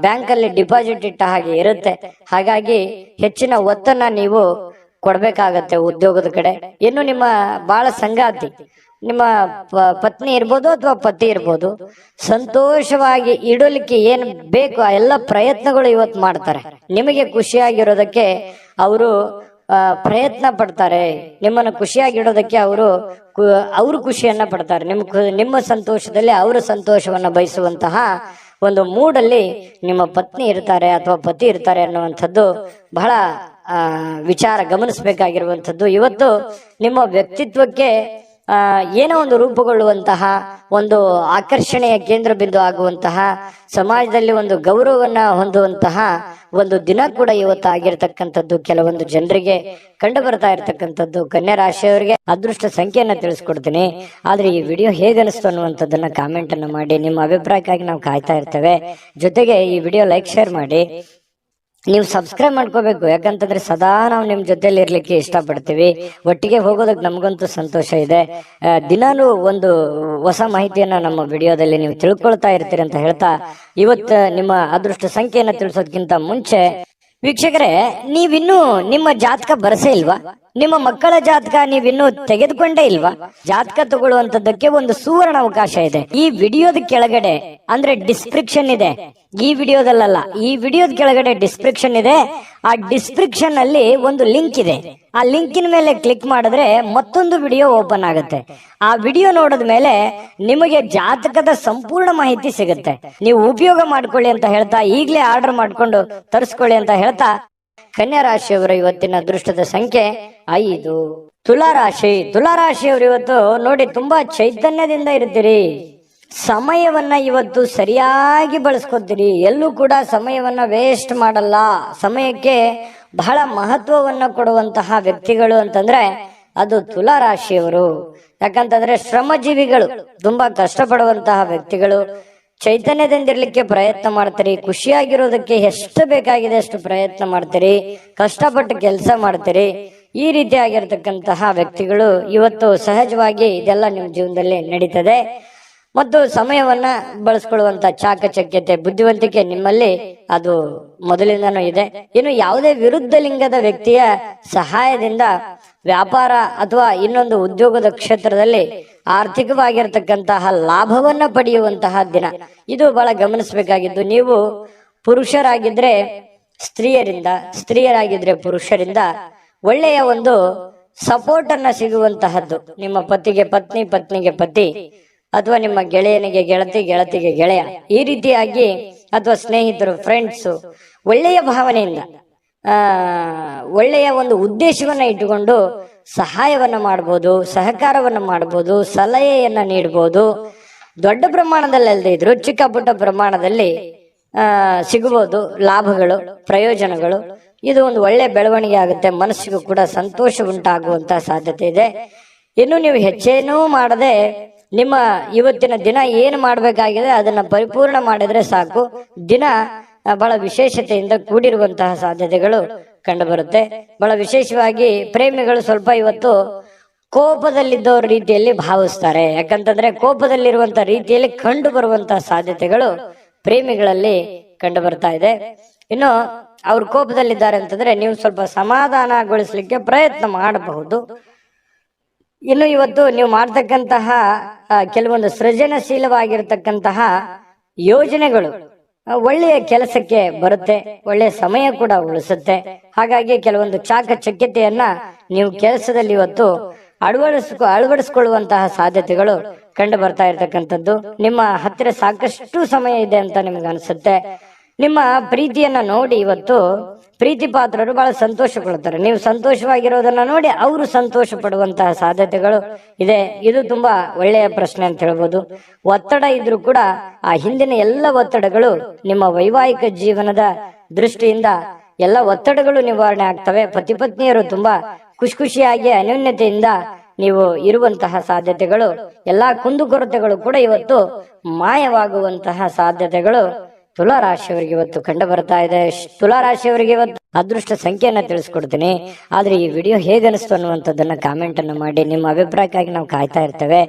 ಬ್ಯಾಂಕಲ್ಲಿ ಡಿಪಾಸಿಟ್ ಇಟ್ಟ ಹಾಗೆ ಇರುತ್ತೆ. ಹಾಗಾಗಿ ಹೆಚ್ಚಿನ ಒತ್ತನ್ನ ನೀವು ಕೊಡ್ಬೇಕಾಗತ್ತೆ ಉದ್ಯೋಗದ ಕಡೆ. ಇನ್ನು ನಿಮ್ಮ ಬಾಳ ಸಂಗಾತಿ, ನಿಮ್ಮ ಪತ್ನಿ ಇರ್ಬೋದು ಅಥವಾ ಪತಿ ಇರ್ಬೋದು, ಸಂತೋಷವಾಗಿ ಇಡಲಿಕ್ಕೆ ಏನ್ ಬೇಕು ಆ ಎಲ್ಲ ಪ್ರಯತ್ನಗಳು ಇವತ್ತು ಮಾಡ್ತಾರೆ. ನಿಮಗೆ ಖುಷಿಯಾಗಿರೋದಕ್ಕೆ ಅವರು ಪ್ರಯತ್ನ ಪಡ್ತಾರೆ. ನಿಮ್ಮನ್ನು ಖುಷಿಯಾಗಿಡೋದಕ್ಕೆ ಅವರು ಖುಷಿಯನ್ನ ಪಡ್ತಾರೆ. ನಿಮ್ಮ ಸಂತೋಷದಲ್ಲಿ ಅವರ ಸಂತೋಷವನ್ನ ಬಯಸುವಂತಹ ಒಂದು ಮೂಡಲ್ಲಿ ನಿಮ್ಮ ಪತ್ನಿ ಇರ್ತಾರೆ ಅಥವಾ ಪತಿ ಇರ್ತಾರೆ ಅನ್ನುವಂಥದ್ದು ಬಹಳ ವಿಚಾರ ಗಮನಿಸಬೇಕಾಗಿರುವಂಥದ್ದು. ಇವತ್ತು ನಿಮ್ಮ ವ್ಯಕ್ತಿತ್ವಕ್ಕೆ ಏನೋ ಒಂದು ರೂಪುಗೊಳ್ಳುವಂತಹ, ಒಂದು ಆಕರ್ಷಣೆಯ ಕೇಂದ್ರ ಬಿಂದು ಆಗುವಂತಹ, ಸಮಾಜದಲ್ಲಿ ಒಂದು ಗೌರವವನ್ನ ಹೊಂದುವಂತಹ ಒಂದು ದಿನ ಕೂಡ ಇವತ್ತು ಆಗಿರ್ತಕ್ಕಂಥದ್ದು ಕೆಲವೊಂದು ಜನರಿಗೆ ಕಂಡು ಬರ್ತಾ ಇರ್ತಕ್ಕಂಥದ್ದು. ಕನ್ಯಾ ರಾಶಿಯವರಿಗೆ ಅದೃಷ್ಟ ಸಂಖ್ಯೆಯನ್ನ ತಿಳಿಸ್ಕೊಡ್ತೀನಿ. ಆದ್ರೆ ಈ ವಿಡಿಯೋ ಹೇಗನಿಸ್ತು ಅನ್ನುವಂಥದ್ದನ್ನ ಕಾಮೆಂಟ್ ಅನ್ನ ಮಾಡಿ. ನಿಮ್ಮ ಅಭಿಪ್ರಾಯಕ್ಕಾಗಿ ನಾವು ಕಾಯ್ತಾ ಇರ್ತೇವೆ. ಜೊತೆಗೆ ಈ ವಿಡಿಯೋ ಲೈಕ್ ಶೇರ್ ಮಾಡಿ. ನೀವು ಸಬ್ಸ್ಕ್ರೈಬ್ ಮಾಡ್ಕೋಬೇಕು, ಯಾಕಂತಂದ್ರೆ ಸದಾ ನಾವು ನಿಮ್ ಜೊತೆಲಿ ಇರ್ಲಿಕ್ಕೆ ಇಷ್ಟಪಡ್ತೀವಿ. ಒಟ್ಟಿಗೆ ಹೋಗೋದಕ್ಕೆ ನಮಗಂತೂ ಸಂತೋಷ ಇದೆ. ದಿನಾನು ಒಂದು ಹೊಸ ಮಾಹಿತಿಯನ್ನ ನಮ್ಮ ವಿಡಿಯೋದಲ್ಲಿ ನೀವು ತಿಳ್ಕೊಳ್ತಾ ಇರ್ತೀರಿ ಅಂತ ಹೇಳ್ತಾ, ಇವತ್ತು ನಿಮ್ಮ ಅದೃಷ್ಟ ಸಂಖ್ಯೆಯನ್ನ ತಿಳಿಸೋದಕ್ಕಿಂತ ಮುಂಚೆ ವೀಕ್ಷಕರೇ, ನೀವಿನ್ನೂ ನಿಮ್ಮ ಜಾತಕ ಬರಸೇ ಇಲ್ವಾ? ನಿಮ್ಮ ಮಕ್ಕಳ ಜಾತಕ ನೀವಿನ್ನೂ ತೆಗೆದುಕೊಂಡೇ ಇಲ್ವಾ? ಜಾತಕ ತಗೊಳ್ಳುವಂತದ್ದಕ್ಕೆ ಒಂದು ಸುವರ್ಣ ಅವಕಾಶ ಇದೆ. ಈ ವಿಡಿಯೋದ ಕೆಳಗಡೆ ಅಂದ್ರೆ ಡಿಸ್ಕ್ರಿಪ್ಷನ್ ಇದೆ, ಈ ವಿಡಿಯೋದಲ್ಲ, ಈ ವಿಡಿಯೋದ ಕೆಳಗಡೆ ಡಿಸ್ಕ್ರಿಪ್ಷನ್ ಇದೆ. ಆ ಡಿಸ್ಕ್ರಿಪ್ಷನ್ ಅಲ್ಲಿ ಒಂದು ಲಿಂಕ್ ಇದೆ. ಆ ಲಿಂಕಿನ ಮೇಲೆ ಕ್ಲಿಕ್ ಮಾಡಿದ್ರೆ ಮತ್ತೊಂದು ವಿಡಿಯೋ ಓಪನ್ ಆಗುತ್ತೆ. ಆ ವಿಡಿಯೋ ನೋಡಿದ ಮೇಲೆ ನಿಮಗೆ ಜಾತಕದ ಸಂಪೂರ್ಣ ಮಾಹಿತಿ ಸಿಗುತ್ತೆ. ನೀವು ಉಪಯೋಗ ಮಾಡ್ಕೊಳ್ಳಿ ಅಂತ ಹೇಳ್ತಾ, ಈಗಲೇ ಆರ್ಡರ್ ಮಾಡ್ಕೊಂಡು ತರಿಸ್ಕೊಳ್ಳಿ ಅಂತ ಹೇಳ್ತಾ, ಕನ್ಯಾ ರಾಶಿಯವರ ಇವತ್ತಿನ ಅದೃಷ್ಟದ ಸಂಖ್ಯೆ 5. ತುಲಾರಾಶಿಯವರು ಇವತ್ತು ನೋಡಿ ತುಂಬಾ ಚೈತನ್ಯದಿಂದ ಇರ್ತೀರಿ. ಸಮಯವನ್ನ ಇವತ್ತು ಸರಿಯಾಗಿ ಬಳಸ್ಕೊತೀರಿ. ಎಲ್ಲೂ ಕೂಡ ಸಮಯವನ್ನ ವೇಸ್ಟ್ ಮಾಡಲ್ಲ. ಸಮಯಕ್ಕೆ ಬಹಳ ಮಹತ್ವವನ್ನ ಕೊಡುವಂತಹ ವ್ಯಕ್ತಿಗಳು ಅಂತಂದ್ರೆ ಅದು ತುಲಾರಾಶಿಯವರು. ಯಾಕಂತಂದ್ರೆ ಶ್ರಮಜೀವಿಗಳು, ತುಂಬಾ ಕಷ್ಟಪಡುವಂತಹ ವ್ಯಕ್ತಿಗಳು. ಚೈತನ್ಯದಿಂದಿರ್ಲಿಕ್ಕೆ ಪ್ರಯತ್ನ ಮಾಡ್ತೀರಿ. ಖುಷಿಯಾಗಿರೋದಕ್ಕೆ ಎಷ್ಟು ಬೇಕಾಗಿದೆ ಅಷ್ಟು ಪ್ರಯತ್ನ ಮಾಡ್ತೀರಿ. ಕಷ್ಟಪಟ್ಟು ಕೆಲಸ ಮಾಡ್ತೀರಿ. ಈ ರೀತಿಯಾಗಿರ್ತಕ್ಕಂತಹ ವ್ಯಕ್ತಿಗಳು ಇವತ್ತು ಸಹಜವಾಗಿ ಇದೆಲ್ಲ ನಿಮ್ಮ ಜೀವನದಲ್ಲಿ ನಡೀತದೆ. ಮತ್ತು ಸಮಯವನ್ನ ಬಳಸ್ಕೊಳ್ಳುವಂತ ಚಾಕಚಕ್ಯತೆ, ಬುದ್ಧಿವಂತಿಕೆ ನಿಮ್ಮಲ್ಲಿ ಅದು ಮೊದಲಿಂದನೂ ಇದೆ. ಇನ್ನು ಯಾವುದೇ ವಿರುದ್ಧ ಲಿಂಗದ ವ್ಯಕ್ತಿಯ ಸಹಾಯದಿಂದ ವ್ಯಾಪಾರ ಅಥವಾ ಇನ್ನೊಂದು ಉದ್ಯೋಗದ ಕ್ಷೇತ್ರದಲ್ಲಿ ಆರ್ಥಿಕವಾಗಿರ್ತಕ್ಕಂತಹ ಲಾಭವನ್ನ ಪಡೆಯುವಂತಹ ದಿನ ಇದು. ಬಹಳ ಗಮನಿಸಬೇಕಾಗಿದ್ದು, ನೀವು ಪುರುಷರಾಗಿದ್ರೆ ಸ್ತ್ರೀಯರಿಂದ, ಸ್ತ್ರೀಯರಾಗಿದ್ರೆ ಪುರುಷರಿಂದ ಒಳ್ಳೆಯ ಒಂದು ಸಪೋರ್ಟ್ ಅನ್ನ ಸಿಗುವಂತಹದ್ದು. ನಿಮ್ಮ ಪತಿಗೆ ಪತ್ನಿ, ಪತ್ನಿಗೆ ಪತಿ, ಅಥವಾ ನಿಮ್ಮ ಗೆಳೆಯನಿಗೆ ಗೆಳತಿ, ಗೆಳತಿಗೆ ಗೆಳೆಯ, ಈ ರೀತಿಯಾಗಿ ಅಥವಾ ಸ್ನೇಹಿತರು, ಫ್ರೆಂಡ್ಸು ಒಳ್ಳೆಯ ಭಾವನೆಯಿಂದ ಒಳ್ಳೆಯ ಒಂದು ಉದ್ದೇಶವನ್ನ ಇಟ್ಟುಕೊಂಡು ಸಹಾಯವನ್ನ ಮಾಡ್ಬೋದು, ಸಹಕಾರವನ್ನ ಮಾಡ್ಬೋದು, ಸಲಹೆಯನ್ನ ನೀಡಬಹುದು. ದೊಡ್ಡ ಪ್ರಮಾಣದಲ್ಲಿ ಅಲ್ಲದೆ ಇದ್ರು ಚಿಕ್ಕ ಪುಟ್ಟ ಪ್ರಮಾಣದಲ್ಲಿ ಸಿಗಬಹುದು ಲಾಭಗಳು, ಪ್ರಯೋಜನಗಳು. ಇದು ಒಂದು ಒಳ್ಳೆ ಬೆಳವಣಿಗೆ ಆಗುತ್ತೆ. ಮನಸ್ಸಿಗೂ ಕೂಡ ಸಂತೋಷ ಉಂಟಾಗುವಂತಹ ಸಾಧ್ಯತೆ ಇದೆ. ಇನ್ನು ನೀವು ಹೆಚ್ಚೇನೂ ಮಾಡದೆ ನಿಮ್ಮ ಇವತ್ತಿನ ದಿನ ಏನು ಮಾಡಬೇಕಾಗಿದೆ ಅದನ್ನ ಪರಿಪೂರ್ಣ ಮಾಡಿದ್ರೆ ಸಾಕು. ದಿನ ಬಹಳ ವಿಶೇಷತೆಯಿಂದ ಕೂಡಿರುವಂತಹ ಸಾಧ್ಯತೆಗಳು ಕಂಡು ಬರುತ್ತೆ. ಬಹಳ ವಿಶೇಷವಾಗಿ ಪ್ರೇಮಿಗಳು ಸ್ವಲ್ಪ ಇವತ್ತು ಕೋಪದಲ್ಲಿದ್ದವ್ರ ರೀತಿಯಲ್ಲಿ ಭಾವಿಸ್ತಾರೆ. ಯಾಕಂತಂದ್ರೆ ಕೋಪದಲ್ಲಿರುವಂತ ರೀತಿಯಲ್ಲಿ ಕಂಡು ಬರುವಂತಹ ಸಾಧ್ಯತೆಗಳು ಪ್ರೇಮಿಗಳಲ್ಲಿ ಕಂಡು ಬರ್ತಾ ಇದೆ. ಇನ್ನು ಅವ್ರು ಕೋಪದಲ್ಲಿದ್ದಾರೆ ಅಂತಂದ್ರೆ ನೀವು ಸ್ವಲ್ಪ ಸಮಾಧಾನಗೊಳಿಸ್ಲಿಕ್ಕೆ ಪ್ರಯತ್ನ ಮಾಡಬಹುದು. ಇನ್ನು ಇವತ್ತು ನೀವು ಮಾಡ್ತಕ್ಕಂತಹ ಕೆಲವೊಂದು ಸೃಜನಶೀಲವಾಗಿರ್ತಕ್ಕಂತಹ ಯೋಜನೆಗಳು ಒಳ್ಳೆಯ ಕೆಲಸಕ್ಕೆ ಬರುತ್ತೆ, ಒಳ್ಳೆಯ ಸಮಯ ಕೂಡ ಉಳಿಸುತ್ತೆ. ಹಾಗಾಗಿ ಕೆಲವೊಂದು ಚಾಕಚಕ್ಯತೆಯನ್ನ ನೀವು ಕೆಲಸದಲ್ಲಿ ಇವತ್ತು ಅಳವಡಿಸಿಕೊಳ್ಳುವಂತಹ ಸಾಧ್ಯತೆಗಳು ಕಂಡು ಬರ್ತಾ ಇರ್ತಕ್ಕಂಥದ್ದು. ನಿಮ್ಮ ಹತ್ತಿರ ಸಾಕಷ್ಟು ಸಮಯ ಇದೆ ಅಂತ ನಿಮ್ಗೆ ಅನ್ಸುತ್ತೆ. ನಿಮ್ಮ ಪ್ರೀತಿಯನ್ನ ನೋಡಿ ಇವತ್ತು ಪ್ರೀತಿ ಪಾತ್ರರು ಬಹಳ ಸಂತೋಷ ಪಡ್ತಾರೆ. ನೀವು ಸಂತೋಷವಾಗಿರೋದನ್ನ ನೋಡಿ ಅವರು ಸಂತೋಷ ಪಡುವಂತಹ ಸಾಧ್ಯತೆಗಳು ಇದೆ. ಇದು ತುಂಬಾ ಒಳ್ಳೆಯ ಪ್ರಶ್ನೆ ಅಂತ ಹೇಳ್ಬೋದು. ಒತ್ತಡ ಇದ್ರೂ ಕೂಡ ಆ ಹಿಂದಿನ ಎಲ್ಲ ಒತ್ತಡಗಳು ನಿಮ್ಮ ವೈವಾಹಿಕ ಜೀವನದ ದೃಷ್ಟಿಯಿಂದ ಎಲ್ಲ ಒತ್ತಡಗಳು ನಿವಾರಣೆ ಆಗ್ತವೆ. ಪತಿ ಪತ್ನಿಯರು ತುಂಬಾ ಖುಷಿಯಾಗಿ ಅನ್ಯೋನ್ಯತೆಯಿಂದ ನೀವು ಇರುವಂತಹ ಸಾಧ್ಯತೆಗಳು, ಎಲ್ಲಾ ಕುಂದುಕೊರತೆಗಳು ಕೂಡ ಇವತ್ತು ಮಾಯವಾಗುವಂತಹ ಸಾಧ್ಯತೆಗಳು ತುಲಾರಾಶಿಯವರಿಗೆ ಇವತ್ತು ಕಂಡು ಬರ್ತಾ ಇದೆ. ತುಲಾರಾಶಿಯವರಿಗೆ ಇವತ್ತು ಅದೃಷ್ಟ ಸಂಖ್ಯೆಯನ್ನ ತಿಳಿಸ್ಕೊಡ್ತೀನಿ. ಆದ್ರೆ ಈ ವಿಡಿಯೋ ಹೇಗನಿಸ್ತು ಅನ್ನುವಂಥದ್ದನ್ನ ಕಾಮೆಂಟ್ ಅನ್ನು ಮಾಡಿ. ನಿಮ್ಮ ಅಭಿಪ್ರಾಯಕ್ಕಾಗಿ ನಾವು ಕಾಯ್ತಾ ಇರ್ತೇವೆ.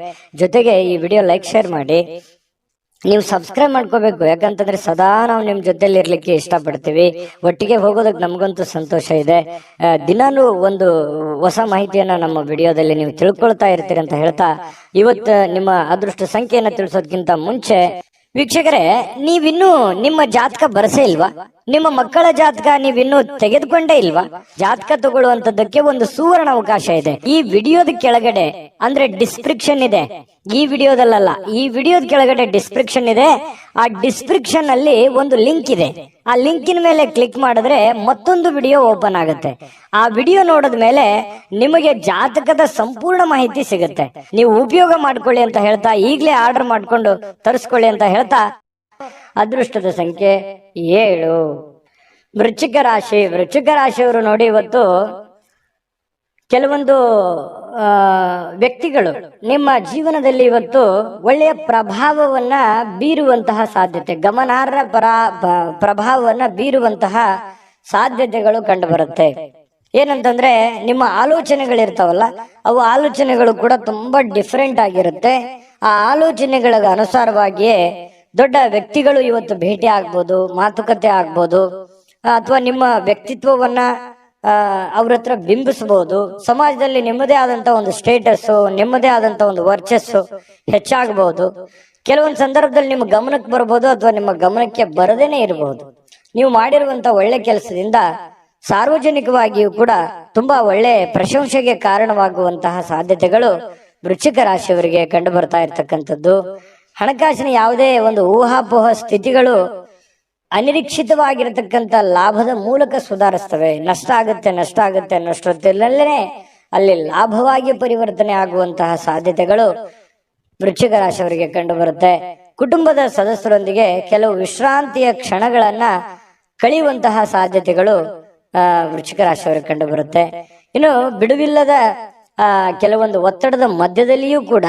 ಜೊತೆಗೆ ಈ ವಿಡಿಯೋ ಲೈಕ್, ಶೇರ್ ಮಾಡಿ. ನೀವು ಸಬ್ಸ್ಕ್ರೈಬ್ ಮಾಡ್ಕೋಬೇಕು. ಯಾಕಂತಂದ್ರೆ ಸದಾ ನಾವು ನಿಮ್ ಜೊತೆಲಿ ಇರ್ಲಿಕ್ಕೆ ಇಷ್ಟಪಡ್ತೀವಿ. ಒಟ್ಟಿಗೆ ಹೋಗೋದಕ್ಕೆ ನಮಗಂತೂ ಸಂತೋಷ ಇದೆ. ದಿನಾನು ಒಂದು ಹೊಸ ಮಾಹಿತಿಯನ್ನ ನಮ್ಮ ವಿಡಿಯೋದಲ್ಲಿ ನೀವು ತಿಳ್ಕೊಳ್ತಾ ಇರ್ತೀರಿ ಅಂತ ಹೇಳ್ತಾ, ಇವತ್ತು ನಿಮ್ಮ ಅದೃಷ್ಟ ಸಂಖ್ಯೆಯನ್ನ ತಿಳಿಸೋದಕ್ಕಿಂತ ಮುಂಚೆ ವೀಕ್ಷಕರೇ, ನೀವಿನ್ನೂ ನಿಮ್ಮ ಜಾತಕ ಬರಸೇ ಇಲ್ವಾ? ನಿಮ್ಮ ಮಕ್ಕಳ ಜಾತಕ ನೀವಿನ್ನೂ ತೆಗೆದುಕೊಂಡೇ ಇಲ್ವಾ? ಜಾತಕ ತಗೊಳ್ಳುವಂತದ್ದಕ್ಕೆ ಒಂದು ಸುವರ್ಣ ಅವಕಾಶ ಇದೆ. ಈ ವಿಡಿಯೋದ ಕೆಳಗಡೆ ಅಂದ್ರೆ ಡಿಸ್ಕ್ರಿಪ್ಷನ್ ಇದೆ, ಈ ವಿಡಿಯೋದಲ್ಲ, ಈ ವಿಡಿಯೋದ ಕೆಳಗಡೆ ಡಿಸ್ಕ್ರಿಪ್ಷನ್ ಇದೆ. ಆ ಡಿಸ್ಕ್ರಿಪ್ಷನ್ ಅಲ್ಲಿ ಒಂದು ಲಿಂಕ್ ಇದೆ. ಆ ಲಿಂಕಿನ ಮೇಲೆ ಕ್ಲಿಕ್ ಮಾಡಿದ್ರೆ ಮತ್ತೊಂದು ವಿಡಿಯೋ ಓಪನ್ ಆಗುತ್ತೆ. ಆ ವಿಡಿಯೋ ನೋಡಿದ ಮೇಲೆ ನಿಮಗೆ ಜಾತಕದ ಸಂಪೂರ್ಣ ಮಾಹಿತಿ ಸಿಗುತ್ತೆ. ನೀವು ಉಪಯೋಗ ಮಾಡ್ಕೊಳ್ಳಿ ಅಂತ ಹೇಳ್ತಾ, ಈಗಲೇ ಆರ್ಡರ್ ಮಾಡ್ಕೊಂಡು ತರಿಸ್ಕೊಳ್ಳಿ ಅಂತ ಹೇಳ್ತಾ, ಅದೃಷ್ಟದ ಸಂಖ್ಯೆ 7. ವೃಶ್ಚಿಕ ರಾಶಿಯವರು ನೋಡಿ ಇವತ್ತು ಕೆಲವೊಂದು ವ್ಯಕ್ತಿಗಳು ನಿಮ್ಮ ಜೀವನದಲ್ಲಿ ಇವತ್ತು ಒಳ್ಳೆಯ ಪ್ರಭಾವವನ್ನ ಬೀರುವಂತಹ ಸಾಧ್ಯತೆ, ಗಮನಾರ್ಹ ಪ್ರಭಾವವನ್ನ ಬೀರುವಂತಹ ಸಾಧ್ಯತೆಗಳು ಕಂಡು ಬರುತ್ತೆ. ಏನಂತಂದ್ರೆ ನಿಮ್ಮ ಆಲೋಚನೆಗಳಿರ್ತಾವಲ್ಲ, ಅವು ಆಲೋಚನೆಗಳು ಕೂಡ ತುಂಬಾ ಡಿಫ್ರೆಂಟ್ ಆಗಿರುತ್ತೆ. ಆ ಆಲೋಚನೆಗಳ ಅನುಸಾರವಾಗಿಯೇ ದೊಡ್ಡ ವ್ಯಕ್ತಿಗಳು ಇವತ್ತು ಭೇಟಿ ಆಗ್ಬೋದು, ಮಾತುಕತೆ ಆಗ್ಬೋದು, ಅಥವಾ ನಿಮ್ಮ ವ್ಯಕ್ತಿತ್ವವನ್ನ ಅವ್ರ ಹತ್ರ ಬಿಂಬಿಸಬಹುದು. ಸಮಾಜದಲ್ಲಿ ನಿಮ್ಮದೇ ಆದಂತ ಒಂದು ಸ್ಟೇಟಸ್, ನಿಮ್ಮದೇ ಆದಂತ ಒಂದು ವರ್ಚಸ್ಸು ಹೆಚ್ಚಾಗಬಹುದು. ಕೆಲವೊಂದು ಸಂದರ್ಭದಲ್ಲಿ ನಿಮ್ಮ ಗಮನಕ್ಕೆ ಬರಬಹುದು ಅಥವಾ ನಿಮ್ಮ ಗಮನಕ್ಕೆ ಬರದೇನೆ ಇರಬಹುದು. ನೀವು ಮಾಡಿರುವಂತ ಒಳ್ಳೆ ಕೆಲಸದಿಂದ ಸಾರ್ವಜನಿಕವಾಗಿಯೂ ಕೂಡ ತುಂಬಾ ಒಳ್ಳೆ ಪ್ರಶಂಸೆಗೆ ಕಾರಣವಾಗುವಂತಹ ಸಾಧ್ಯತೆಗಳು ವೃಶ್ಚಿಕ ರಾಶಿಯವರಿಗೆ ಕಂಡು ಬರ್ತಾ ಇರ್ತಕ್ಕಂಥದ್ದು. ಹಣಕಾಸಿನ ಯಾವುದೇ ಒಂದು ಊಹಾಪೋಹ ಸ್ಥಿತಿಗಳು ಅನಿರೀಕ್ಷಿತವಾಗಿರತಕ್ಕಂಥ ಲಾಭದ ಮೂಲಕ ಸುಧಾರಿಸ್ತವೆ. ನಷ್ಟ ಆಗುತ್ತೆ ಅನ್ನೋಷ್ಟೊತ್ತಲ್ಲೇ ಅಲ್ಲಿ ಲಾಭವಾಗಿ ಪರಿವರ್ತನೆ ಆಗುವಂತಹ ಸಾಧ್ಯತೆಗಳು ವೃಶ್ಚಿಕ ರಾಶಿಯವರಿಗೆ ಕಂಡು ಬರುತ್ತೆ. ಕುಟುಂಬದ ಸದಸ್ಯರೊಂದಿಗೆ ಕೆಲವು ವಿಶ್ರಾಂತಿಯ ಕ್ಷಣಗಳನ್ನ ಕಳೆಯುವಂತಹ ಸಾಧ್ಯತೆಗಳು ವೃಶ್ಚಿಕ ರಾಶಿಯವರಿಗೆ ಕಂಡು ಬರುತ್ತೆ. ಇನ್ನು ಬಿಡುವಿಲ್ಲದ ಕೆಲವೊಂದು ಒತ್ತಡದ ಮಧ್ಯದಲ್ಲಿಯೂ ಕೂಡ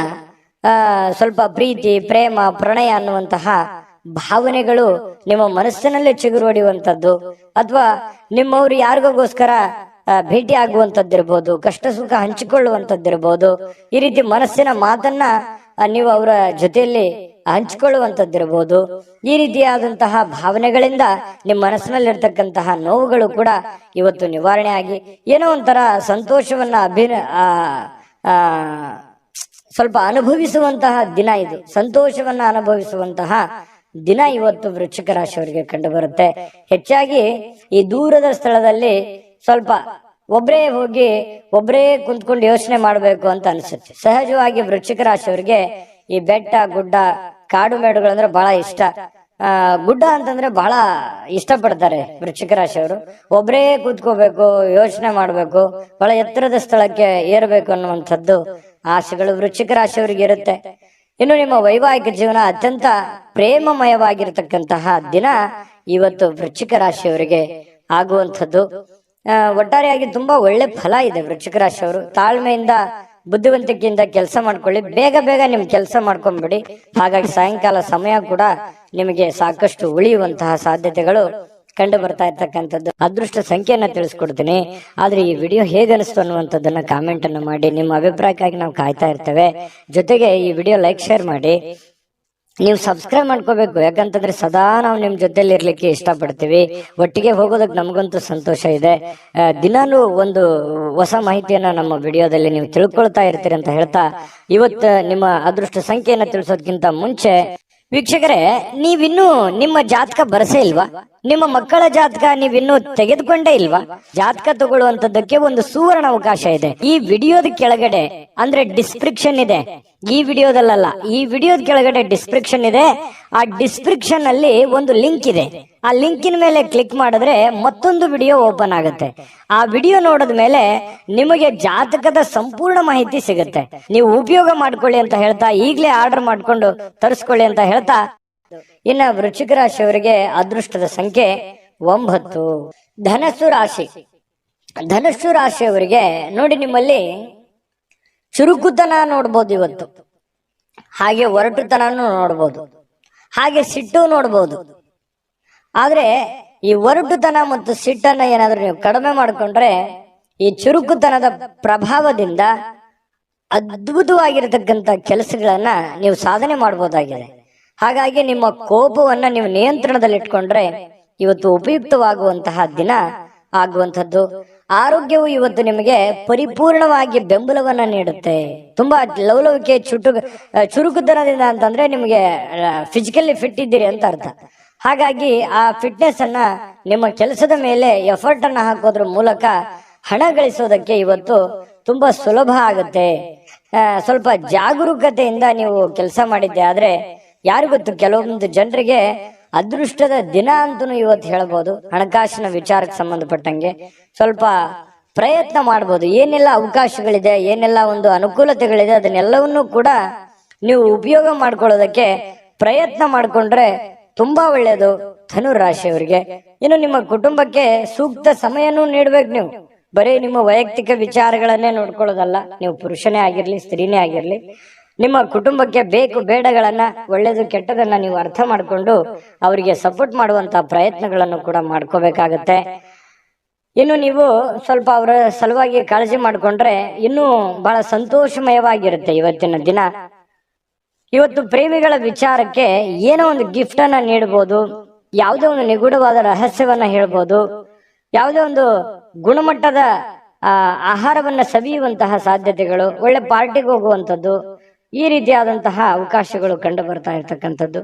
ಸ್ವಲ್ಪ ಪ್ರೀತಿ, ಪ್ರೇಮ, ಪ್ರಣಯ ಅನ್ನುವಂತಹ ಭಾವನೆಗಳು ನಿಮ್ಮ ಮನಸ್ಸಿನಲ್ಲೇ ಚಿಗುರು ಹೊಡೆಯುವಂಥದ್ದು, ಅಥವಾ ನಿಮ್ಮವ್ರು ಯಾರಿಗೋಸ್ಕರ ಭೇಟಿ ಆಗುವಂಥದ್ದಿರ್ಬೋದು, ಕಷ್ಟ ಸುಖ ಹಂಚಿಕೊಳ್ಳುವಂಥದ್ದಿರ್ಬೋದು. ಈ ರೀತಿ ಮನಸ್ಸಿನ ಮಾತನ್ನ ನೀವು ಅವರ ಜೊತೆಯಲ್ಲಿ ಹಂಚಿಕೊಳ್ಳುವಂಥದ್ದಿರ್ಬೋದು. ಈ ರೀತಿಯಾದಂತಹ ಭಾವನೆಗಳಿಂದ ನಿಮ್ಮ ಮನಸ್ಸಿನಲ್ಲಿರ್ತಕ್ಕಂತಹ ನೋವುಗಳು ಕೂಡ ಇವತ್ತು ನಿವಾರಣೆ ಆಗಿ ಏನೋ ಒಂಥರ ಸಂತೋಷವನ್ನ ಸ್ವಲ್ಪ ಅನುಭವಿಸುವಂತಹ ದಿನ ಇದು. ಸಂತೋಷವನ್ನ ಅನುಭವಿಸುವಂತಹ ದಿನ ಇವತ್ತು ವೃಶ್ಚಿಕ ರಾಶಿಯವರಿಗೆ ಕಂಡು ಬರುತ್ತೆ. ಹೆಚ್ಚಾಗಿ ಈ ದೂರದ ಸ್ಥಳದಲ್ಲಿ ಸ್ವಲ್ಪ ಒಬ್ಬರೇ ಹೋಗಿ ಒಬ್ಬರೇ ಕುಂತ್ಕೊಂಡು ಯೋಚನೆ ಮಾಡಬೇಕು ಅಂತ ಅನ್ಸುತ್ತೆ. ಸಹಜವಾಗಿ ವೃಶ್ಚಿಕ ರಾಶಿಯವರಿಗೆ ಈ ಬೆಟ್ಟ, ಗುಡ್ಡ, ಕಾಡು ಮೇಡುಗಳು ಅಂದ್ರೆ ಬಹಳ ಇಷ್ಟ. ಗುಡ್ಡ ಅಂತಂದ್ರೆ ಬಹಳ ಇಷ್ಟಪಡ್ತಾರೆ ವೃಶ್ಚಿಕ ರಾಶಿಯವರು. ಒಬ್ಬರೇ ಕೂತ್ಕೋಬೇಕು, ಯೋಚನೆ ಮಾಡ್ಬೇಕು, ಬಹಳ ಎತ್ತರದ ಸ್ಥಳಕ್ಕೆ ಏರಬೇಕು ಅನ್ನುವಂಥದ್ದು ಆಸೆಗಳು ವೃಶ್ಚಿಕ ರಾಶಿಯವರಿಗೆ ಇರುತ್ತೆ. ಇನ್ನು ನಿಮ್ಮ ವೈವಾಹಿಕ ಜೀವನ ಅತ್ಯಂತ ಪ್ರೇಮಮಯವಾಗಿರತಕ್ಕಂತಹ ದಿನ ಇವತ್ತು ವೃಶ್ಚಿಕ ರಾಶಿಯವರಿಗೆ ಆಗುವಂಥದ್ದು. ಒಟ್ಟಾರೆಯಾಗಿ ತುಂಬಾ ಒಳ್ಳೆ ಫಲ ಇದೆ. ವೃಶ್ಚಿಕ ರಾಶಿಯವರು ತಾಳ್ಮೆಯಿಂದ, ಬುದ್ಧಿವಂತಿಕೆಯಿಂದ ಕೆಲಸ ಮಾಡ್ಕೊಳ್ಳಿ. ಬೇಗ ಬೇಗ ನಿಮ್ ಕೆಲಸ ಮಾಡ್ಕೊಂಡ್ಬಿಡಿ. ಹಾಗಾಗಿ ಸಾಯಂಕಾಲ ಸಮಯ ಕೂಡ ನಿಮಗೆ ಸಾಕಷ್ಟು ಉಳಿಯುವಂತಹ ಸಾಧ್ಯತೆಗಳು ಕಂಡು ಬರ್ತಾ ಇರ್ತಕ್ಕಂಥದ್ದು. ಅದೃಷ್ಟ ಸಂಖ್ಯೆಯನ್ನ ತಿಳಿಸ್ಕೊಡ್ತೀನಿ. ಆದ್ರೆ ಈ ವಿಡಿಯೋ ಹೇಗನಿಸ್ತು ಅನ್ನುವಂಥದ್ದನ್ನ ಕಾಮೆಂಟ್ ಅನ್ನು ಮಾಡಿ. ನಿಮ್ಮ ಅಭಿಪ್ರಾಯಕ್ಕಾಗಿ ನಾವು ಕಾಯ್ತಾ ಇರ್ತೇವೆ. ಜೊತೆಗೆ ಈ ವಿಡಿಯೋ ಲೈಕ್, ಶೇರ್ ಮಾಡಿ. ನೀವು ಸಬ್ಸ್ಕ್ರೈಬ್ ಮಾಡ್ಕೋಬೇಕು. ಯಾಕಂತಂದ್ರೆ ಸದಾ ನಾವು ನಿಮ್ ಜೊತೆಲಿ ಇರ್ಲಿಕ್ಕೆ ಇಷ್ಟಪಡ್ತೀವಿ. ಒಟ್ಟಿಗೆ ಹೋಗೋದಕ್ಕೆ ನಮಗಂತೂ ಸಂತೋಷ ಇದೆ. ದಿನಾಲೂ ಒಂದು ಹೊಸ ಮಾಹಿತಿಯನ್ನ ನಮ್ಮ ವಿಡಿಯೋದಲ್ಲಿ ನೀವು ತಿಳ್ಕೊಳ್ತಾ ಇರ್ತೀರಿ ಅಂತ ಹೇಳ್ತಾ, ಇವತ್ತು ನಿಮ್ಮ ಅದೃಷ್ಟ ಸಂಖ್ಯೆಯನ್ನ ತಿಳಿಸೋದಕ್ಕಿಂತ ಮುಂಚೆ ವೀಕ್ಷಕರೇ, ನೀವಿನ್ನೂ ನಿಮ್ಮ ಜಾತಕ ಬರಸೇ ಇಲ್ವಾ? ನಿಮ್ಮ ಮಕ್ಕಳ ಜಾತಕ ನೀವಿನ್ನೂ ತೆಗೆದುಕೊಂಡೇ ಇಲ್ವಾ? ಜಾತಕ ತಗೊಳ್ಳುವಂತದ್ದಕ್ಕೆ ಒಂದು ಸುವರ್ಣ ಅವಕಾಶ ಇದೆ. ಈ ವಿಡಿಯೋದ ಕೆಳಗಡೆ ಅಂದ್ರೆ ಡಿಸ್ಕ್ರಿಪ್ಷನ್ ಇದೆ. ಈ ವಿಡಿಯೋದಲ್ಲ, ಈ ವಿಡಿಯೋದ ಕೆಳಗಡೆ ಡಿಸ್ಕ್ರಿಪ್ಷನ್ ಇದೆ. ಆ ಡಿಸ್ಕ್ರಿಪ್ಷನ್ ಅಲ್ಲಿ ಒಂದು ಲಿಂಕ್ ಇದೆ. ಆ ಲಿಂಕಿನ ಮೇಲೆ ಕ್ಲಿಕ್ ಮಾಡಿದ್ರೆ ಮತ್ತೊಂದು ವಿಡಿಯೋ ಓಪನ್ ಆಗುತ್ತೆ. ಆ ವಿಡಿಯೋ ನೋಡಿದ ಮೇಲೆ ನಿಮಗೆ ಜಾತಕದ ಸಂಪೂರ್ಣ ಮಾಹಿತಿ ಸಿಗುತ್ತೆ. ನೀವು ಉಪಯೋಗ ಮಾಡ್ಕೊಳ್ಳಿ ಅಂತ ಹೇಳ್ತಾ, ಈಗಲೇ ಆರ್ಡರ್ ಮಾಡ್ಕೊಂಡು ತರಿಸ್ಕೊಳ್ಳಿ ಅಂತ ಹೇಳ್ತಾ, ಇನ್ನ ವೃಶ್ಚಿಕ ರಾಶಿಯವರಿಗೆ ಅದೃಷ್ಟದ ಸಂಖ್ಯೆ 9. ಧನಸ್ಸು ರಾಶಿ. ಧನಸ್ಸು ರಾಶಿಯವರಿಗೆ ನೋಡಿ, ನಿಮ್ಮಲ್ಲಿ ಚುರುಕುತನ ನೋಡ್ಬೋದು ಇವತ್ತು, ಹಾಗೆ ಒರಟುತನೂ ನೋಡ್ಬೋದು, ಹಾಗೆ ಸಿಟ್ಟು ನೋಡ್ಬೋದು. ಆದ್ರೆ ಈ ಒರಟುತನ ಮತ್ತು ಸಿಟ್ಟನ್ನ ಏನಾದ್ರೂ ನೀವು ಕಡಿಮೆ ಮಾಡಿಕೊಂಡ್ರೆ ಈ ಚುರುಕುತನದ ಪ್ರಭಾವದಿಂದ ಅದ್ಭುತವಾಗಿರತಕ್ಕಂತ ಕೆಲಸಗಳನ್ನ ನೀವು ಸಾಧನೆ ಮಾಡಬಹುದಾಗಿದೆ. ಹಾಗಾಗಿ ನಿಮ್ಮ ಕೋಪವನ್ನ ನೀವು ನಿಯಂತ್ರಣದಲ್ಲಿಟ್ಕೊಂಡ್ರೆ ಇವತ್ತು ಉಪಯುಕ್ತವಾಗುವಂತಹ ದಿನ ಆಗುವಂಥದ್ದು. ಆರೋಗ್ಯವು ಇವತ್ತು ನಿಮಗೆ ಪರಿಪೂರ್ಣವಾಗಿ ಬೆಂಬಲವನ್ನ ನೀಡುತ್ತೆ. ತುಂಬಾ ಲವಲವಿಕೆ, ಚುರುಕುತನದಿಂದ ಅಂತಂದ್ರೆ ನಿಮಗೆ ಫಿಸಿಕಲಿ ಫಿಟ್ ಇದ್ದೀರಿ ಅಂತ ಅರ್ಥ. ಹಾಗಾಗಿ ಆ ಫಿಟ್ನೆಸ್ ಅನ್ನ ನಿಮ್ಮ ಕೆಲಸದ ಮೇಲೆ ಎಫರ್ಟ್ ಅನ್ನ ಹಾಕೋದ್ರ ಮೂಲಕ ಹಣ ಗಳಿಸೋದಕ್ಕೆ ಇವತ್ತು ತುಂಬಾ ಸುಲಭ ಆಗುತ್ತೆ. ಸ್ವಲ್ಪ ಜಾಗರೂಕತೆಯಿಂದ ನೀವು ಕೆಲಸ ಮಾಡಿದ್ದೆ ಆದ್ರೆ ಯಾರಿಗೊತ್ತು, ಕೆಲವೊಂದು ಜನರಿಗೆ ಅದೃಷ್ಟದ ದಿನ ಅಂತೂ ಇವತ್ತು ಹೇಳ್ಬೋದು. ಹಣಕಾಸಿನ ವಿಚಾರಕ್ಕೆ ಸಂಬಂಧಪಟ್ಟಂಗೆ ಸ್ವಲ್ಪ ಪ್ರಯತ್ನ ಮಾಡ್ಬೋದು. ಏನೆಲ್ಲ ಅವಕಾಶಗಳಿದೆ, ಏನೆಲ್ಲ ಒಂದು ಅನುಕೂಲತೆಗಳಿದೆ, ಅದನ್ನೆಲ್ಲವನ್ನೂ ಕೂಡ ನೀವು ಉಪಯೋಗ ಮಾಡ್ಕೊಳ್ಳೋದಕ್ಕೆ ಪ್ರಯತ್ನ ಮಾಡ್ಕೊಂಡ್ರೆ ತುಂಬಾ ಒಳ್ಳೆಯದು ಧನು ರಾಶಿಯವರಿಗೆ. ಇನ್ನು ನಿಮ್ಮ ಕುಟುಂಬಕ್ಕೆ ಸೂಕ್ತ ಸಮಯನೂ ನೀಡ್ಬೇಕು. ನೀವು ಬರೀ ನಿಮ್ಮ ವೈಯಕ್ತಿಕ ವಿಚಾರಗಳನ್ನೇ ನೋಡ್ಕೊಳ್ಳೋದಲ್ಲ. ನೀವು ಪುರುಷನೇ ಆಗಿರ್ಲಿ, ಸ್ತ್ರೀನೇ ಆಗಿರ್ಲಿ, ನಿಮ್ಮ ಕುಟುಂಬಕ್ಕೆ ಬೇಕು ಬೇಡಗಳನ್ನ, ಒಳ್ಳೇದು ಕೆಟ್ಟದನ್ನ ನೀವು ಅರ್ಥ ಮಾಡಿಕೊಂಡು ಅವರಿಗೆ ಸಪೋರ್ಟ್ ಮಾಡುವಂತಹ ಪ್ರಯತ್ನಗಳನ್ನು ಕೂಡ ಮಾಡ್ಕೋಬೇಕಾಗತ್ತೆ. ಇನ್ನು ನೀವು ಸ್ವಲ್ಪ ಅವರ ಸಲುವಾಗಿ ಕಾಳಜಿ ಮಾಡಿಕೊಂಡ್ರೆ ಇನ್ನೂ ಬಹಳ ಸಂತೋಷಮಯವಾಗಿರುತ್ತೆ ಇವತ್ತಿನ ದಿನ. ಇವತ್ತು ಪ್ರೇಮಿಗಳ ವಿಚಾರಕ್ಕೆ ಏನೋ ಒಂದು ಗಿಫ್ಟ್ ಅನ್ನ ನೀಡಬಹುದು, ಯಾವುದೇ ಒಂದು ನಿಗೂಢವಾದ ರಹಸ್ಯವನ್ನ ಹೇಳ್ಬೋದು, ಯಾವುದೇ ಒಂದು ಗುಣಮಟ್ಟದ ಆಹಾರವನ್ನ ಸವಿಯುವಂತಹ ಸಾಧ್ಯತೆಗಳು, ಒಳ್ಳೆ ಪಾರ್ಟಿಗೆ ಹೋಗುವಂಥದ್ದು, ಈ ರೀತಿಯಾದಂತಹ ಅವಕಾಶಗಳು ಕಂಡು ಬರ್ತಾ ಇರ್ತಕ್ಕಂಥದ್ದು.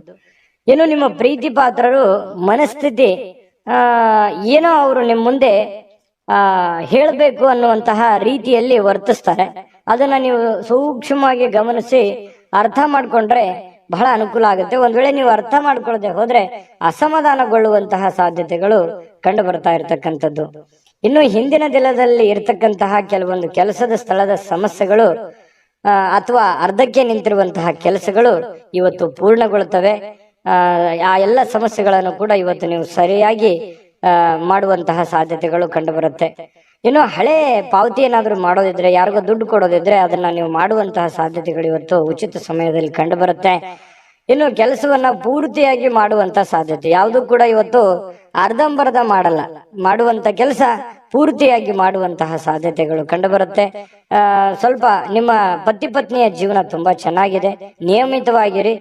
ಏನು ನಿಮ್ಮ ಪ್ರೀತಿ ಪಾತ್ರರು ಮನಸ್ಥಿತಿ ಏನೋ ಅವರು ನಿಮ್ಮ ಮುಂದೆ ಹೇಳಬೇಕು ಅನ್ನುವಂತಹ ರೀತಿಯಲ್ಲಿ ವರ್ತಿಸ್ತಾರೆ. ಅದನ್ನ ನೀವು ಸೂಕ್ಷ್ಮವಾಗಿ ಗಮನಿಸಿ ಅರ್ಥ ಮಾಡ್ಕೊಂಡ್ರೆ ಬಹಳ ಅನುಕೂಲ ಆಗುತ್ತೆ. ಒಂದ್ ವೇಳೆ ನೀವು ಅರ್ಥ ಮಾಡ್ಕೊಳ್ಳದೆ ಹೋದ್ರೆ ಅಸಮಾಧಾನಗೊಳ್ಳುವಂತಹ ಸಾಧ್ಯತೆಗಳು ಕಂಡು ಬರ್ತಾ ಇರತಕ್ಕಂಥದ್ದು. ಇನ್ನು ಹಿಂದಿನ ದಿನದಲ್ಲಿ ಇರತಕ್ಕಂತಹ ಕೆಲವೊಂದು ಕೆಲಸದ ಸ್ಥಳದ ಸಮಸ್ಯೆಗಳು ಅಥವಾ ಅರ್ಧಕ್ಕೆ ನಿಂತಿರುವಂತಹ ಕೆಲಸಗಳು ಇವತ್ತು ಪೂರ್ಣಗೊಳ್ಳುತ್ತವೆ. ಆ ಎಲ್ಲ ಸಮಸ್ಯೆಗಳನ್ನು ಕೂಡ ಇವತ್ತು ನೀವು ಸರಿಯಾಗಿ ಮಾಡುವಂತಹ ಸಾಧ್ಯತೆಗಳು ಕಂಡು ಬರುತ್ತೆ. ಇನ್ನು ಹಳೆ ಪಾವತಿ ಏನಾದರೂ ಮಾಡೋದಿದ್ರೆ, ಯಾರಿಗೋ ದುಡ್ಡು ಕೊಡೋದಿದ್ರೆ ಅದನ್ನ ನೀವು ಮಾಡುವಂತಹ ಸಾಧ್ಯತೆಗಳು ಇವತ್ತು ಉಚಿತ ಸಮಯದಲ್ಲಿ ಕಂಡು ಬರುತ್ತೆ. ಇನ್ನು ಕೆಲಸವನ್ನ ಪೂರ್ತಿಯಾಗಿ ಮಾಡುವಂತ ಸಾಧ್ಯತೆ, ಯಾವುದು ಕೂಡ ಇವತ್ತು ಅರ್ಧಂಬರ್ಧ ಮಾಡಲ್ಲ, ಮಾಡುವಂತ ಕೆಲಸ ಪೂರ್ತಿಯಾಗಿ ಮಾಡುವಂತಹ ಸಾಧ್ಯತೆಗಳು ಕಂಡು ಬರುತ್ತೆ. ಸ್ವಲ್ಪ ನಿಮ್ಮ ಪತಿ ಪತ್ನಿಯ ಜೀವನ ತುಂಬಾ ಚೆನ್ನಾಗಿದೆ, ನಿಯಮಿತವಾಗಿರಿ.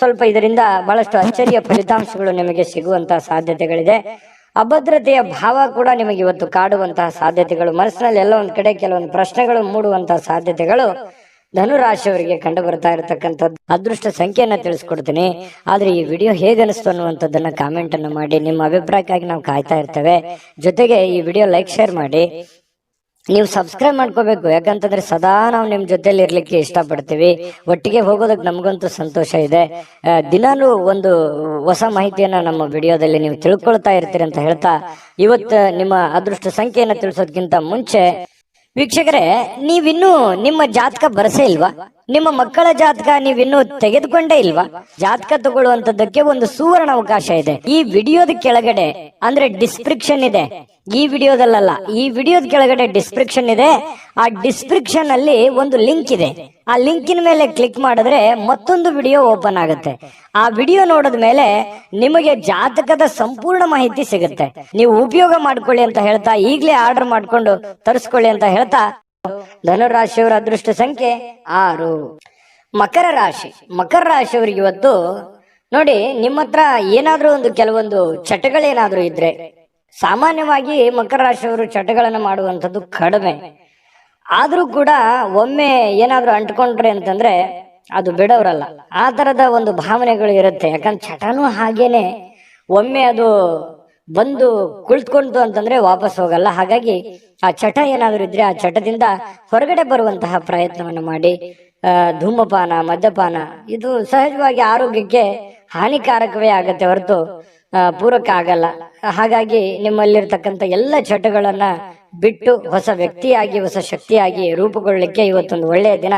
ಸ್ವಲ್ಪ ಇದರಿಂದ ಬಹಳಷ್ಟು ಅಚ್ಚರಿಯ ಫಲಿತಾಂಶಗಳು ನಿಮಗೆ ಸಿಗುವಂತಹ ಸಾಧ್ಯತೆಗಳಿದೆ. ಅಭದ್ರತೆಯ ಭಾವ ಕೂಡ ನಿಮಗೆ ಇವತ್ತು ಕಾಡುವಂತಹ ಸಾಧ್ಯತೆಗಳು, ಮನಸ್ಸಿನಲ್ಲಿ ಎಲ್ಲ ಒಂದ್ ಕಡೆ ಕೆಲವೊಂದು ಪ್ರಶ್ನೆಗಳು ಮೂಡುವಂತಹ ಸಾಧ್ಯತೆಗಳು ಧನುರಾಶಿಯವರಿಗೆ ಕಂಡು ಬರ್ತಾ ಇರತಕ್ಕಂಥದ್ದು. ಅದೃಷ್ಟ ಸಂಖ್ಯೆಯನ್ನ ತಿಳಿಸ್ಕೊಡ್ತೀನಿ, ಆದ್ರೆ ಈ ವಿಡಿಯೋ ಹೇಗೆ ಅನಿಸ್ತು ಅನ್ನುವಂಥದ್ದನ್ನ ಕಾಮೆಂಟ್ ಅನ್ನು ಮಾಡಿ. ನಿಮ್ಮ ಅಭಿಪ್ರಾಯಕ್ಕಾಗಿ ನಾವು ಕಾಯ್ತಾ ಇರ್ತೇವೆ. ಜೊತೆಗೆ ಈ ವಿಡಿಯೋ ಲೈಕ್ ಶೇರ್ ಮಾಡಿ. ನೀವು ಸಬ್ಸ್ಕ್ರೈಬ್ ಮಾಡ್ಕೋಬೇಕು, ಯಾಕಂತಂದ್ರೆ ಸದಾ ನಾವು ನಿಮ್ ಜೊತೆಲಿ ಇರ್ಲಿಕ್ಕೆ ಇಷ್ಟಪಡ್ತೀವಿ. ಒಟ್ಟಿಗೆ ಹೋಗೋದಕ್ಕೆ ನಮಗಂತೂ ಸಂತೋಷ ಇದೆ. ದಿನಾಲೂ ಒಂದು ಹೊಸ ಮಾಹಿತಿಯನ್ನ ನಮ್ಮ ವಿಡಿಯೋದಲ್ಲಿ ನೀವು ತಿಳ್ಕೊಳ್ತಾ ಇರ್ತೀರಿ ಅಂತ ಹೇಳ್ತಾ, ಇವತ್ತು ನಿಮ್ಮ ಅದೃಷ್ಟ ಸಂಖ್ಯೆಯನ್ನ ತಿಳಿಸೋದಕ್ಕಿಂತ ಮುಂಚೆ ವೀಕ್ಷಕರೇ, ನೀವಿನ್ನೂ ನಿಮ್ಮ ಜಾತಕ ಬರಸೇ ಇಲ್ವಾ? ನಿಮ್ಮ ಮಕ್ಕಳ ಜಾತಕ ನೀವಿನ್ನೂ ತೆಗೆದುಕೊಂಡೇ ಇಲ್ವಾ? ಜಾತಕ ತಗೊಳ್ಳುವಂತದ್ದಕ್ಕೆ ಒಂದು ಸುವರ್ಣ ಅವಕಾಶ ಇದೆ. ಈ ವಿಡಿಯೋದ ಕೆಳಗಡೆ ಅಂದ್ರೆ ಡಿಸ್ಕ್ರಿಪ್ಷನ್ ಇದೆ, ಈ ವಿಡಿಯೋದಲ್ಲ, ಈ ವಿಡಿಯೋದ ಕೆಳಗಡೆ ಡಿಸ್ಕ್ರಿಪ್ಷನ್ ಇದೆ. ಆ ಡಿಸ್ಕ್ರಿಪ್ಷನ್ ಅಲ್ಲಿ ಒಂದು ಲಿಂಕ್ ಇದೆ. ಆ ಲಿಂಕಿನ ಮೇಲೆ ಕ್ಲಿಕ್ ಮಾಡಿದ್ರೆ ಮತ್ತೊಂದು ವಿಡಿಯೋ ಓಪನ್ ಆಗುತ್ತೆ. ಆ ವಿಡಿಯೋ ನೋಡಿದ ಮೇಲೆ ನಿಮಗೆ ಜಾತಕದ ಸಂಪೂರ್ಣ ಮಾಹಿತಿ ಸಿಗುತ್ತೆ. ನೀವು ಉಪಯೋಗ ಮಾಡ್ಕೊಳ್ಳಿ ಅಂತ ಹೇಳ್ತಾ, ಈಗಲೇ ಆರ್ಡರ್ ಮಾಡ್ಕೊಂಡು ತರಿಸ್ಕೊಳ್ಳಿ ಅಂತ ಹೇಳ್ತಾ, ಧನುರಾಶಿಯವರ ಅದೃಷ್ಟ ಸಂಖ್ಯೆ 6. ಮಕರ ರಾಶಿ. ಮಕರ ರಾಶಿಯವರಿಗೆ ಇವತ್ತು ನೋಡಿ, ನಿಮ್ಮ ಹತ್ರ ಏನಾದ್ರೂ ಒಂದು ಕೆಲವೊಂದು ಚಟಗಳೇನಾದ್ರೂ ಇದ್ರೆ, ಸಾಮಾನ್ಯವಾಗಿ ಮಕರ ರಾಶಿಯವರು ಚಟಗಳನ್ನು ಮಾಡುವಂಥದ್ದು ಕಡಿಮೆ. ಆದ್ರೂ ಕೂಡ ಒಮ್ಮೆ ಏನಾದ್ರೂ ಅಂಟ್ಕೊಂಡ್ರೆ ಅಂತಂದ್ರೆ ಅದು ಬಿಡೋರಲ್ಲ. ಆ ತರದ ಒಂದು ಭಾವನೆಗಳು ಇರುತ್ತೆ. ಯಾಕಂದ್ರೆ ಚಟನೂ ಹಾಗೇನೆ, ಒಮ್ಮೆ ಅದು ಬಂದು ಕುಳಿತುಕೊಂತು ಅಂತಂದ್ರೆ ವಾಪಸ್ ಹೋಗಲ್ಲ. ಹಾಗಾಗಿ ಆ ಚಟ ಏನಾದ್ರೂ ಇದ್ರೆ ಆ ಚಟದಿಂದ ಹೊರಗಡೆ ಬರುವಂತಹ ಪ್ರಯತ್ನವನ್ನು ಮಾಡಿ. ಧೂಮಪಾನ, ಮದ್ಯಪಾನ ಇದು ಸಹಜವಾಗಿ ಆರೋಗ್ಯಕ್ಕೆ ಹಾನಿಕಾರಕವೇ ಆಗತ್ತೆ ಹೊರತು ಪೂರಕ ಆಗಲ್ಲ. ಹಾಗಾಗಿ ನಿಮ್ಮಲ್ಲಿರ್ತಕ್ಕಂಥ ಎಲ್ಲ ಚಟಗಳನ್ನ ಬಿಟ್ಟು ಹೊಸ ವ್ಯಕ್ತಿಯಾಗಿ, ಹೊಸ ಶಕ್ತಿಯಾಗಿ ರೂಪುಗೊಳ್ಳಲಿಕ್ಕೆ ಇವತ್ತೊಂದು ಒಳ್ಳೆಯ ದಿನ.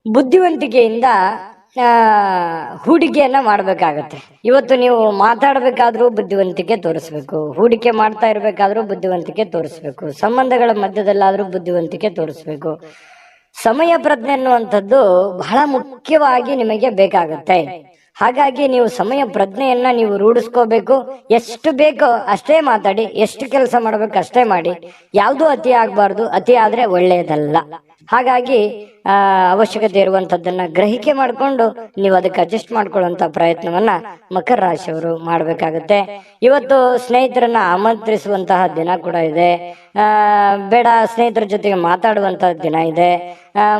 ಬುದ್ಧಿವಂತಿಕೆಯಿಂದ ಹೂಡಿಕೆಯನ್ನ ಮಾಡ್ಬೇಕಾಗತ್ತೆ. ಇವತ್ತು ನೀವು ಮಾತಾಡಬೇಕಾದ್ರೂ ಬುದ್ಧಿವಂತಿಕೆ ತೋರಿಸ್ಬೇಕು, ಹೂಡಿಕೆ ಮಾಡ್ತಾ ಇರ್ಬೇಕಾದ್ರೂ ಬುದ್ಧಿವಂತಿಕೆ ತೋರಿಸ್ಬೇಕು, ಸಂಬಂಧಗಳ ಮಧ್ಯದಲ್ಲಾದ್ರೂ ಬುದ್ಧಿವಂತಿಕೆ ತೋರಿಸ್ಬೇಕು. ಸಮಯ ಪ್ರಜ್ಞೆ ಅನ್ನುವಂಥದ್ದು ಬಹಳ ಮುಖ್ಯವಾಗಿ ನಿಮಗೆ ಬೇಕಾಗತ್ತೆ. ಹಾಗಾಗಿ ನೀವು ಸಮಯ ಪ್ರಜ್ಞೆಯನ್ನ ನೀವು ರೂಢಿಸ್ಕೋಬೇಕು. ಎಷ್ಟು ಬೇಕೋ ಅಷ್ಟೇ ಮಾತಾಡಿ, ಎಷ್ಟು ಕೆಲಸ ಮಾಡ್ಬೇಕು ಅಷ್ಟೇ ಮಾಡಿ. ಯಾವ್ದು ಅತಿ ಆಗ್ಬಾರ್ದು, ಅತಿ ಆದ್ರೆ ಒಳ್ಳೆಯದಲ್ಲ. ಹಾಗಾಗಿ ಅವಶ್ಯಕತೆ ಇರುವಂತದ್ದನ್ನ ಗ್ರಹಿಕೆ ಮಾಡಿಕೊಂಡು ನೀವು ಅದಕ್ಕೆ ಅಡ್ಜಸ್ಟ್ ಮಾಡ್ಕೊಳ್ಳುವಂತ ಪ್ರಯತ್ನವನ್ನ ಮಕರ ರಾಶಿಯವರು ಮಾಡ್ಬೇಕಾಗತ್ತೆ. ಇವತ್ತು ಸ್ನೇಹಿತರನ್ನ ಆಮಂತ್ರಿಸುವಂತಹ ದಿನ ಕೂಡ ಇದೆ. ಬೇಡ, ಸ್ನೇಹಿತರ ಜೊತೆಗೆ ಮಾತಾಡುವಂತಹ ದಿನ ಇದೆ.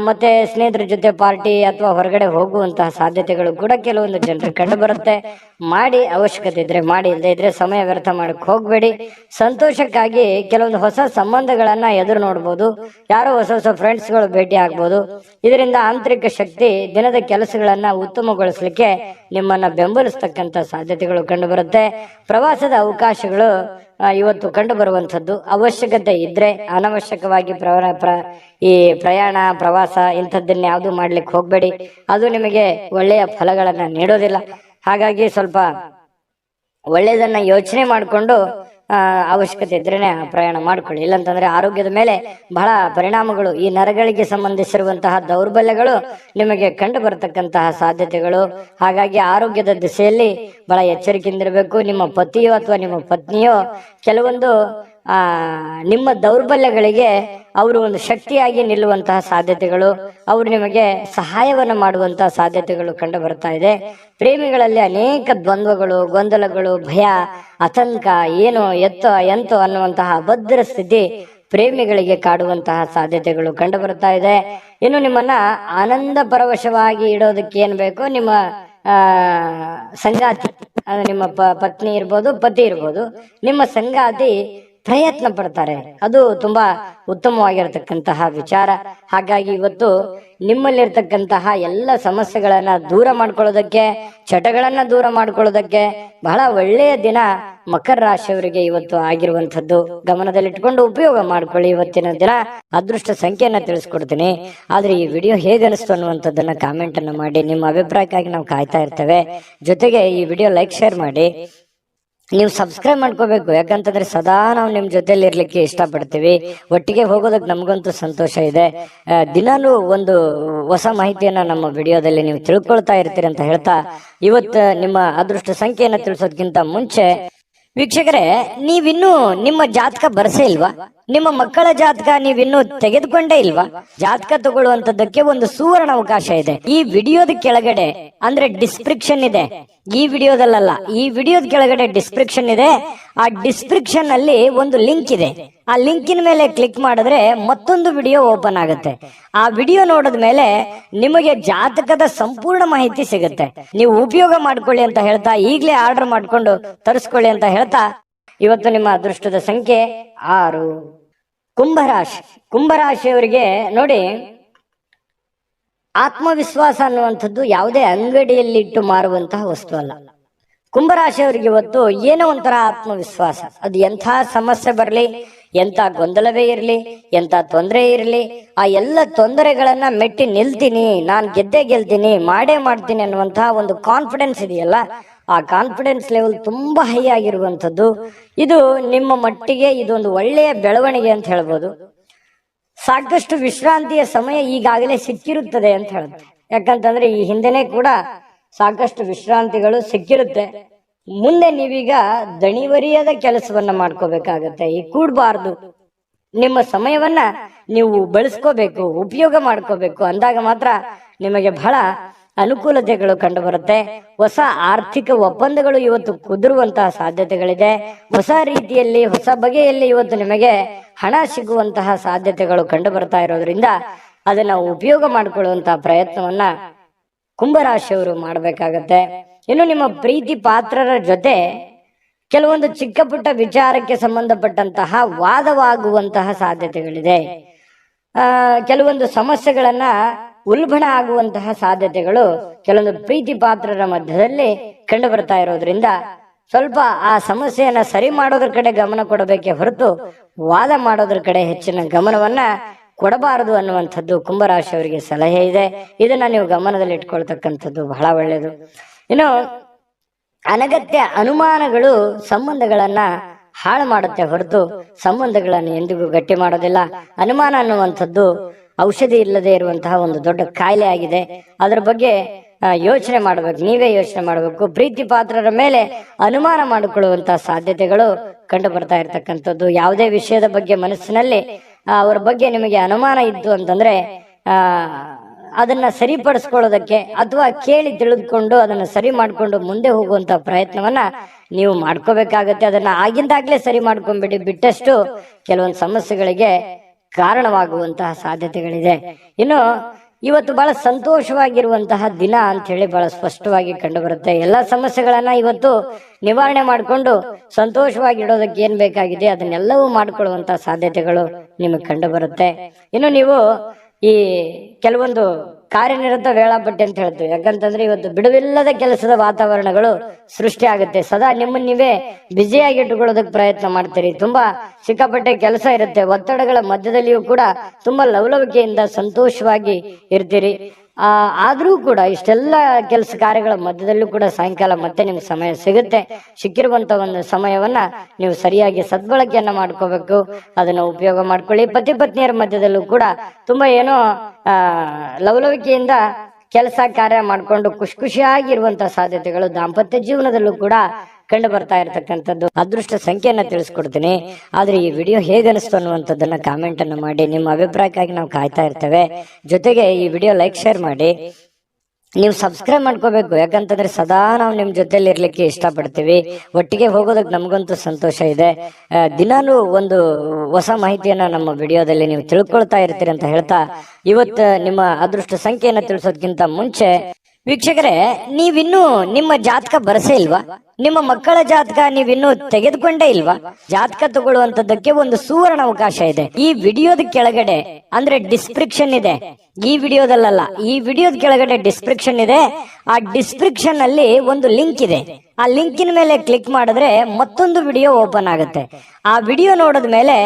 ಮತ್ತೆ ಸ್ನೇಹಿತರ ಜೊತೆ ಪಾರ್ಟಿ ಅಥವಾ ಹೊರಗಡೆ ಹೋಗುವಂತಹ ಸಾಧ್ಯತೆಗಳು ಕೂಡ ಕೆಲವೊಂದು ಜನರಿಗೆ ಕಂಡು ಬರುತ್ತೆ. ಮಾಡಿ, ಅವಶ್ಯಕತೆ ಇದ್ರೆ ಮಾಡಿ, ಇಲ್ಲದೆ ಇದ್ರೆ ಸಮಯ ವ್ಯರ್ಥ ಮಾಡಕ್ ಹೋಗ್ಬೇಡಿ. ಸಂತೋಷಕ್ಕಾಗಿ ಕೆಲವೊಂದು ಹೊಸ ಸಂಬಂಧಗಳನ್ನ ಎದುರು ನೋಡ್ಬೋದು. ಯಾರೋ ಹೊಸ ಹೊಸ ಫ್ರೆಂಡ್ಸ್ ಗಳು ಭೇಟಿ ಆಗ್ಬೋದು. ಇದರಿಂದ ಆಂತರಿಕ ಶಕ್ತಿ ದಿನದ ಕೆಲಸಗಳನ್ನ ಉತ್ತಮಗೊಳಿಸಲಿಕ್ಕೆ ನಿಮ್ಮನ್ನ ಬೆಂಬಲಿಸ್ತಕ್ಕಂಥ ಸಾಧ್ಯತೆಗಳು ಕಂಡು ಬರುತ್ತೆ. ಪ್ರವಾಸದ ಅವಕಾಶಗಳು ಇವತ್ತು ಕಂಡು ಬರುವಂತದ್ದು. ಅವಶ್ಯಕತೆ ಇದ್ರೆ ಅನವಶ್ಯಕವಾಗಿ ಈ ಪ್ರಯಾಣ, ಪ್ರವಾಸ ಇಂಥದ್ದನ್ನ ಯಾವುದು ಮಾಡ್ಲಿಕ್ಕೆ ಹೋಗ್ಬೇಡಿ. ಅದು ನಿಮಗೆ ಒಳ್ಳೆಯ ಫಲಗಳನ್ನ ನೀಡೋದಿಲ್ಲ. ಹಾಗಾಗಿ ಸ್ವಲ್ಪ ಒಳ್ಳೆಯದನ್ನ ಯೋಚನೆ ಮಾಡಿಕೊಂಡು ಅವಶ್ಯಕತೆ ಇದ್ರೇನೆ ಪ್ರಯಾಣ ಮಾಡ್ಕೊಳ್ಳಿ. ಇಲ್ಲಂತಂದ್ರೆ ಆರೋಗ್ಯದ ಮೇಲೆ ಬಹಳ ಪರಿಣಾಮಗಳು, ಈ ನರಗಳಿಗೆ ಸಂಬಂಧಿಸಿರುವಂತಹ ದೌರ್ಬಲ್ಯಗಳು ನಿಮಗೆ ಕಂಡು ಬರತಕ್ಕಂತಹ ಸಾಧ್ಯತೆಗಳು. ಹಾಗಾಗಿ ಆರೋಗ್ಯದ ದಿಸೆಯಲ್ಲಿ ಬಹಳ ಎಚ್ಚರಿಕೆಯಿಂದಿರಬೇಕು. ನಿಮ್ಮ ಪತಿಯೋ ಅಥವಾ ನಿಮ್ಮ ಪತ್ನಿಯೋ ಕೆಲವೊಂದು ನಿಮ್ಮ ದೌರ್ಬಲ್ಯಗಳಿಗೆ ಅವರು ಒಂದು ಶಕ್ತಿಯಾಗಿ ನಿಲ್ಲುವಂತಹ ಸಾಧ್ಯತೆಗಳು, ಅವರು ನಿಮಗೆ ಸಹಾಯವನ್ನು ಮಾಡುವಂತಹ ಸಾಧ್ಯತೆಗಳು ಕಂಡು ಬರ್ತಾ ಇದೆ. ಪ್ರೇಮಿಗಳಲ್ಲಿ ಅನೇಕ ದ್ವಂದ್ವಗಳು, ಗೊಂದಲಗಳು, ಭಯ, ಆತಂಕ, ಏನೋ ಎಂತೋ ಅನ್ನುವಂತಹ ಅಭದ್ರ ಸ್ಥಿತಿ ಪ್ರೇಮಿಗಳಿಗೆ ಕಾಡುವಂತಹ ಸಾಧ್ಯತೆಗಳು ಕಂಡು ಬರ್ತಾ ಇದೆ. ಇನ್ನು ನಿಮ್ಮನ್ನ ಆನಂದ ಪರವಶವಾಗಿ ಇಡೋದಕ್ಕೆ ಏನ್ ಬೇಕೋ ನಿಮ್ಮ ಸಂಗಾತಿ, ನಿಮ್ಮ ಪತ್ನಿ ಇರ್ಬೋದು, ಪತಿ ಇರ್ಬೋದು, ನಿಮ್ಮ ಸಂಗಾತಿ ಪ್ರಯತ್ನ ಪಡ್ತಾರೆ. ಅದು ತುಂಬಾ ಉತ್ತಮವಾಗಿರತಕ್ಕಂತಹ ವಿಚಾರ. ಹಾಗಾಗಿ ಇವತ್ತು ನಿಮ್ಮಲ್ಲಿರ್ತಕ್ಕಂತಹ ಎಲ್ಲ ಸಮಸ್ಯೆಗಳನ್ನ ದೂರ ಮಾಡ್ಕೊಳ್ಳೋದಕ್ಕೆ, ಚಟಗಳನ್ನ ದೂರ ಮಾಡ್ಕೊಳ್ಳೋದಕ್ಕೆ ಬಹಳ ಒಳ್ಳೆಯ ದಿನ ಮಕರ ರಾಶಿಯವರಿಗೆ ಇವತ್ತು ಆಗಿರುವಂತದ್ದು. ಗಮನದಲ್ಲಿಟ್ಕೊಂಡು ಉಪಯೋಗ ಮಾಡ್ಕೊಳ್ಳಿ. ಇವತ್ತಿನ ದಿನ ಅದೃಷ್ಟ ಸಂಖ್ಯೆಯನ್ನ ತಿಳಿಸ್ಕೊಡ್ತೀನಿ. ಆದ್ರೆ ಈ ವಿಡಿಯೋ ಹೇಗನಿಸ್ತು ಅನ್ನುವಂಥದ್ದನ್ನ ಕಾಮೆಂಟ್ ಅನ್ನ ಮಾಡಿ. ನಿಮ್ಮ ಅಭಿಪ್ರಾಯಕ್ಕಾಗಿ ನಾವು ಕಾಯ್ತಾ ಇರ್ತೇವೆ. ಜೊತೆಗೆ ಈ ವಿಡಿಯೋ ಲೈಕ್, ಶೇರ್ ಮಾಡಿ. ನೀವು ಸಬ್ಸ್ಕ್ರೈಬ್ ಮಾಡ್ಕೋಬೇಕು. ಯಾಕಂತಂದ್ರೆ ಸದಾ ನಾವು ನಿಮ್ ಜೊತೆಲಿ ಇರ್ಲಿಕ್ಕೆ ಇಷ್ಟಪಡ್ತೀವಿ. ಒಟ್ಟಿಗೆ ಹೋಗೋದಕ್ಕೆ ನಮಗಂತೂ ಸಂತೋಷ ಇದೆ. ದಿನಾಲೂ ಒಂದು ಹೊಸ ಮಾಹಿತಿಯನ್ನ ನಮ್ಮ ವಿಡಿಯೋದಲ್ಲಿ ನೀವು ತಿಳ್ಕೊಳ್ತಾ ಇರ್ತೀರಿ ಅಂತ ಹೇಳ್ತಾ, ಇವತ್ತು ನಿಮ್ಮ ಅದೃಷ್ಟ ಸಂಖ್ಯೆಯನ್ನ ತಿಳಿಸೋದಕ್ಕಿಂತ ಮುಂಚೆ ವೀಕ್ಷಕರೇ, ನೀವಿನ್ನೂ ನಿಮ್ಮ ಜಾತಕ ಬರ್ಸೇ ಇಲ್ವಾ? ನಿಮ್ಮ ಮಕ್ಕಳ ಜಾತಕ ನೀವಿನ್ನೂ ತೆಗೆದುಕೊಂಡೇ ಇಲ್ವಾ? ಜಾತಕ ತಗೊಳ್ಳುವಂತದ್ದಕ್ಕೆ ಒಂದು ಸುವರ್ಣ ಅವಕಾಶ ಇದೆ. ಈ ವಿಡಿಯೋದ ಕೆಳಗಡೆ ಅಂದ್ರೆ ಡಿಸ್ಕ್ರಿಪ್ಷನ್ ಇದೆ. ಈ ವಿಡಿಯೋದಲ್ಲ, ಈ ವಿಡಿಯೋದ ಕೆಳಗಡೆ ಡಿಸ್ಕ್ರಿಪ್ಷನ್ ಇದೆ. ಆ ಡಿಸ್ಕ್ರಿಪ್ಷನ್ ಅಲ್ಲಿ ಒಂದು ಲಿಂಕ್ ಇದೆ. ಆ ಲಿಂಕಿನ ಮೇಲೆ ಕ್ಲಿಕ್ ಮಾಡಿದ್ರೆ ಮತ್ತೊಂದು ವಿಡಿಯೋ ಓಪನ್ ಆಗುತ್ತೆ. ಆ ವಿಡಿಯೋ ನೋಡಿದ ಮೇಲೆ ನಿಮಗೆ ಜಾತಕದ ಸಂಪೂರ್ಣ ಮಾಹಿತಿ ಸಿಗುತ್ತೆ. ನೀವು ಉಪಯೋಗ ಮಾಡ್ಕೊಳ್ಳಿ ಅಂತ ಹೇಳ್ತಾ, ಈಗಲೇ ಆರ್ಡರ್ ಮಾಡ್ಕೊಂಡು ತರಿಸ್ಕೊಳ್ಳಿ ಅಂತ ಹೇಳ್ತಾ, ಇವತ್ತು ನಿಮ್ಮ ಅದೃಷ್ಟದ ಸಂಖ್ಯೆ 6. ಕುಂಭರಾಶಿ. ಕುಂಭರಾಶಿಯವರಿಗೆ ನೋಡಿ, ಆತ್ಮವಿಶ್ವಾಸ ಅನ್ನುವಂಥದ್ದು ಯಾವುದೇ ಅಂಗಡಿಯಲ್ಲಿ ಇಟ್ಟು ಮಾರುವಂತಹ ವಸ್ತು ಅಲ್ಲ. ಕುಂಭರಾಶಿಯವರಿಗೆ ಇವತ್ತು ಏನೋ ಒಂಥರ ಆತ್ಮವಿಶ್ವಾಸ. ಅದು ಎಂಥ ಸಮಸ್ಯೆ ಬರಲಿ, ಎಂಥ ಗೊಂದಲವೇ ಇರಲಿ, ಎಂಥ ತೊಂದರೆ ಇರಲಿ, ಆ ಎಲ್ಲ ತೊಂದರೆಗಳನ್ನ ಮೆಟ್ಟಿ ನಿಲ್ತೀನಿ, ನಾನು ಗೆದ್ದೇ ಗೆಲ್ತೀನಿ, ಮಾಡೇ ಮಾಡ್ತೀನಿ ಅನ್ನುವಂತಹ ಒಂದು ಕಾನ್ಫಿಡೆನ್ಸ್ ಇದೆಯಲ್ಲ, ಆ ಕಾನ್ಫಿಡೆನ್ಸ್ ಲೆವೆಲ್ ತುಂಬಾ ಹೈ ಆಗಿರುವಂಥದ್ದು. ಇದು ನಿಮ್ಮ ಮಟ್ಟಿಗೆ ಇದೊಂದು ಒಳ್ಳೆಯ ಬೆಳವಣಿಗೆ ಅಂತ ಹೇಳ್ಬೋದು. ಸಾಕಷ್ಟು ವಿಶ್ರಾಂತಿಯ ಸಮಯ ಈಗಾಗಲೇ ಸಿಕ್ಕಿರುತ್ತದೆ ಅಂತ ಹೇಳುತ್ತೆ. ಯಾಕಂತಂದ್ರೆ ಈ ಹಿಂದೆನೆ ಕೂಡ ಸಾಕಷ್ಟು ವಿಶ್ರಾಂತಿಗಳು ಸಿಕ್ಕಿರುತ್ತೆ. ಮುಂದೆ ನೀವೀಗ ದಣಿವರಿಯದ ಕೆಲಸವನ್ನ ಮಾಡ್ಕೋಬೇಕಾಗತ್ತೆ. ಈ ಕೂಡಬಾರ್ದು. ನಿಮ್ಮ ಸಮಯವನ್ನ ನೀವು ಬಳಸ್ಕೋಬೇಕು, ಉಪಯೋಗ ಮಾಡ್ಕೋಬೇಕು. ಅಂದಾಗ ಮಾತ್ರ ನಿಮಗೆ ಬಹಳ ಅನುಕೂಲತೆಗಳು ಕಂಡು ಬರುತ್ತೆ. ಹೊಸ ಆರ್ಥಿಕ ಒಪ್ಪಂದಗಳು ಇವತ್ತು ಕುದುರುವಂತಹ ಸಾಧ್ಯತೆಗಳಿದೆ. ಹೊಸ ರೀತಿಯಲ್ಲಿ, ಹೊಸ ಬಗೆಯಲ್ಲಿ ಇವತ್ತು ನಿಮಗೆ ಹಣ ಸಿಗುವಂತಹ ಸಾಧ್ಯತೆಗಳು ಕಂಡು ಬರ್ತಾ ಇರೋದ್ರಿಂದ ಅದನ್ನ ಉಪಯೋಗ ಮಾಡಿಕೊಳ್ಳುವಂತಹ ಪ್ರಯತ್ನವನ್ನ ಕುಂಭರಾಶಿಯವರು ಮಾಡಬೇಕಾಗತ್ತೆ. ಇನ್ನು ನಿಮ್ಮ ಪ್ರೀತಿ ಪಾತ್ರರ ಜೊತೆ ಕೆಲವೊಂದು ಚಿಕ್ಕ ಪುಟ್ಟ ವಿಚಾರಕ್ಕೆ ಸಂಬಂಧಪಟ್ಟಂತಹ ವಾದವಾಗುವಂತಹ ಸಾಧ್ಯತೆಗಳಿದೆ. ಕೆಲವೊಂದು ಸಮಸ್ಯೆಗಳನ್ನ ಉಲ್ಬಣ ಆಗುವಂತಹ ಸಾಧ್ಯತೆಗಳು ಕೆಲವೊಂದು ಪ್ರೀತಿ ಪಾತ್ರರ ಮಧ್ಯದಲ್ಲಿ ಕಂಡು ಬರ್ತಾ ಇರೋದ್ರಿಂದ ಸ್ವಲ್ಪ ಆ ಸಮಸ್ಯೆಯನ್ನ ಸರಿ ಮಾಡೋದ್ರ ಕಡೆ ಗಮನ ಕೊಡಬೇಕೆ ಹೊರತು ವಾದ ಮಾಡೋದ್ರ ಕಡೆ ಹೆಚ್ಚಿನ ಗಮನವನ್ನ ಕೊಡಬಾರದು ಅನ್ನುವಂಥದ್ದು ಕುಂಭರಾಶಿಯವರಿಗೆ ಸಲಹೆ ಇದೆ. ಇದನ್ನ ನೀವು ಗಮನದಲ್ಲಿ ಇಟ್ಕೊಳ್ತಕ್ಕಂಥದ್ದು ಬಹಳ ಒಳ್ಳೆಯದು. ಇನ್ನು ಅನಗತ್ಯ ಅನುಮಾನಗಳು ಸಂಬಂಧಗಳನ್ನ ಹಾಳು ಮಾಡುತ್ತೆ ಹೊರತು ಸಂಬಂಧಗಳನ್ನು ಎಂದಿಗೂ ಗಟ್ಟಿ ಮಾಡೋದಿಲ್ಲ. ಅನುಮಾನ ಅನ್ನುವಂಥದ್ದು ಔಷಧಿ ಇಲ್ಲದೆ ಇರುವಂತಹ ಒಂದು ದೊಡ್ಡ ಕಾಯಿಲೆ ಆಗಿದೆ. ಅದರ ಬಗ್ಗೆ ಯೋಚನೆ ಮಾಡಬೇಕು, ನೀವೇ ಯೋಚನೆ ಮಾಡಬೇಕು. ಪ್ರೀತಿ ಪಾತ್ರರ ಮೇಲೆ ಅನುಮಾನ ಮಾಡಿಕೊಳ್ಳುವಂತಹ ಸಾಧ್ಯತೆಗಳು ಕಂಡು ಬರ್ತಾ ಇರ್ತಕ್ಕಂಥದ್ದು. ಯಾವುದೇ ವಿಷಯದ ಬಗ್ಗೆ ಮನಸ್ಸಿನಲ್ಲಿ ಅವರ ಬಗ್ಗೆ ನಿಮಗೆ ಅನುಮಾನ ಇತ್ತು ಅಂತಂದ್ರೆ ಅದನ್ನ ಸರಿಪಡಿಸ್ಕೊಳ್ಳೋದಕ್ಕೆ ಅಥವಾ ಕೇಳಿ ತಿಳಿದುಕೊಂಡು ಅದನ್ನ ಸರಿ ಮಾಡ್ಕೊಂಡು ಮುಂದೆ ಹೋಗುವಂತ ಪ್ರಯತ್ನವನ್ನ ನೀವು ಮಾಡ್ಕೋಬೇಕಾಗತ್ತೆ. ಅದನ್ನ ಆಗಿಂದಾಗ್ಲೇ ಸರಿ ಮಾಡ್ಕೊಂಡ್ಬಿಡಿ. ಬಿಟ್ಟಷ್ಟು ಕೆಲವೊಂದು ಸಮಸ್ಯೆಗಳಿಗೆ ಕಾರಣವಾಗುವಂತಹ ಸಾಧ್ಯತೆಗಳಿದೆ. ಇನ್ನು ಇವತ್ತು ಬಹಳ ಸಂತೋಷವಾಗಿರುವಂತಹ ದಿನ ಅಂತ ಹೇಳಿ ಬಹಳ ಸ್ಪಷ್ಟವಾಗಿ ಕಂಡು ಬರುತ್ತೆ. ಎಲ್ಲಾ ಸಮಸ್ಯೆಗಳನ್ನ ಇವತ್ತು ನಿವಾರಣೆ ಮಾಡಿಕೊಂಡು ಸಂತೋಷವಾಗಿಡೋದಕ್ಕೆ ಏನ್ ಬೇಕಾಗಿದೆ ಅದನ್ನೆಲ್ಲವೂ ಮಾಡ್ಕೊಳ್ಳುವಂತಹ ಸಾಧ್ಯತೆಗಳು ನಿಮಗೆ ಕಂಡು ಬರುತ್ತೆ. ಇನ್ನು ನೀವು ಈ ಕೆಲವೊಂದು ಕಾರ್ಯನಿರತ ವೇಳಾಪಟ್ಟಿ ಅಂತ ಹೇಳ್ತೀವಿ. ಯಾಕಂತಂದ್ರೆ ಇವತ್ತು ಬಿಡುವಿಲ್ಲದ ಕೆಲಸದ ವಾತಾವರಣಗಳು ಸೃಷ್ಟಿ ಆಗುತ್ತೆ. ಸದಾ ನಿಮ್ಮನ್ನ ನೀವೇ ಬ್ಯುಸಿಯಾಗಿ ಇಟ್ಟುಕೊಳ್ಳೋದಕ್ಕೆ ಪ್ರಯತ್ನ ಮಾಡ್ತೀರಿ. ತುಂಬಾ ಸಿಕ್ಕಾಪಟ್ಟೆ ಕೆಲಸ ಇರುತ್ತೆ. ಒತ್ತಡಗಳ ಮಧ್ಯದಲ್ಲಿಯೂ ಕೂಡ ತುಂಬಾ ಲವಲವಿಕೆಯಿಂದ ಸಂತೋಷವಾಗಿ ಇರ್ತೀರಿ. ಆದ್ರೂ ಕೂಡ ಇಷ್ಟೆಲ್ಲ ಕೆಲಸ ಕಾರ್ಯಗಳ ಮಧ್ಯದಲ್ಲೂ ಕೂಡ ಸಾಯಂಕಾಲ ಮತ್ತೆ ನಿಮ್ಗೆ ಸಮಯ ಸಿಗುತ್ತೆ. ಸಿಕ್ಕಿರುವಂತ ಒಂದು ಸಮಯವನ್ನ ನೀವು ಸರಿಯಾಗಿ ಸದ್ಬಳಕೆಯನ್ನ ಮಾಡ್ಕೋಬೇಕು. ಅದನ್ನ ಉಪಯೋಗ ಮಾಡ್ಕೊಳ್ಳಿ. ಪತಿ ಪತ್ನಿಯರ ಮಧ್ಯದಲ್ಲೂ ಕೂಡ ತುಂಬಾ ಏನೋ ಲವಲವಿಕೆಯಿಂದ ಕೆಲಸ ಕಾರ್ಯ ಮಾಡಿಕೊಂಡು ಖುಷಿಯಾಗಿರುವಂತಹ ಸಾಧ್ಯತೆಗಳು ದಾಂಪತ್ಯ ಜೀವನದಲ್ಲೂ ಕೂಡ ಕಂಡು ಬರ್ತಾ ಇರತಕ್ಕಂಥದ್ದು. ಅದೃಷ್ಟ ಸಂಖ್ಯೆಯನ್ನ ತಿಳಿಸ್ಕೊಡ್ತೀನಿ. ಆದ್ರೆ ಈ ವಿಡಿಯೋ ಹೇಗೆ ಅನಿಸ್ತು ಅನ್ನುವಂಥದ್ದನ್ನ ಕಾಮೆಂಟ್ ಅನ್ನು ಮಾಡಿ. ನಿಮ್ಮ ಅಭಿಪ್ರಾಯಕ್ಕಾಗಿ ನಾವು ಕಾಯ್ತಾ ಇರ್ತೇವೆ. ಜೊತೆಗೆ ಈ ವಿಡಿಯೋ ಲೈಕ್ ಶೇರ್ ಮಾಡಿ. ನೀವು ಸಬ್ಸ್ಕ್ರೈಬ್ ಮಾಡ್ಕೋಬೇಕು, ಯಾಕಂತಂದ್ರೆ ಸದಾ ನಾವು ನಿಮ್ ಜೊತೆಲಿ ಇರ್ಲಿಕ್ಕೆ ಇಷ್ಟಪಡ್ತೀವಿ. ಒಟ್ಟಿಗೆ ಹೋಗೋದಕ್ಕೆ ನಮಗಂತೂ ಸಂತೋಷ ಇದೆ. ದಿನಾನು ಒಂದು ಹೊಸ ಮಾಹಿತಿಯನ್ನ ನಮ್ಮ ವಿಡಿಯೋದಲ್ಲಿ ನೀವು ತಿಳ್ಕೊಳ್ತಾ ಇರ್ತೀರಿ ಅಂತ ಹೇಳ್ತಾ, ಇವತ್ತು ನಿಮ್ಮ ಅದೃಷ್ಟ ಸಂಖ್ಯೆಯನ್ನ ತಿಳಿಸೋದಕ್ಕಿಂತ ಮುಂಚೆ ವೀಕ್ಷಕರೇ, ನೀವಿನ್ನೂ ನಿಮ್ಮ ಜಾತಕ ಬರಸೇ ಇಲ್ವಾ? ನಿಮ್ಮ ಮಕ್ಕಳ ಜಾತಕ ನೀವಿನ್ನೂ ತೆಗೆದುಕೊಂಡೇ ಇಲ್ವಾ? ಜಾತಕ ತಗೊಳ್ಳುವಂತದ್ದಕ್ಕೆ ಒಂದು ಸುವರ್ಣ ಅವಕಾಶ ಇದೆ. ಈ ವಿಡಿಯೋದ ಕೆಳಗಡೆ ಅಂದ್ರೆ ಡಿಸ್ಕ್ರಿಪ್ಷನ್ ಇದೆ. ಈ ವಿಡಿಯೋದಲ್ಲ, ಈ ವಿಡಿಯೋದ ಕೆಳಗಡೆ ಡಿಸ್ಕ್ರಿಪ್ಷನ್ ಇದೆ. ಆ ಡಿಸ್ಕ್ರಿಪ್ಷನ್ ಅಲ್ಲಿ ಒಂದು ಲಿಂಕ್ ಇದೆ. ಆ ಲಿಂಕಿನ ಮೇಲೆ ಕ್ಲಿಕ್ ಮಾಡಿದ್ರೆ ಮತ್ತೊಂದು ವಿಡಿಯೋ ಓಪನ್ ಆಗುತ್ತೆ. ಆ ವಿಡಿಯೋ ನೋಡಿದ ಮೇಲೆ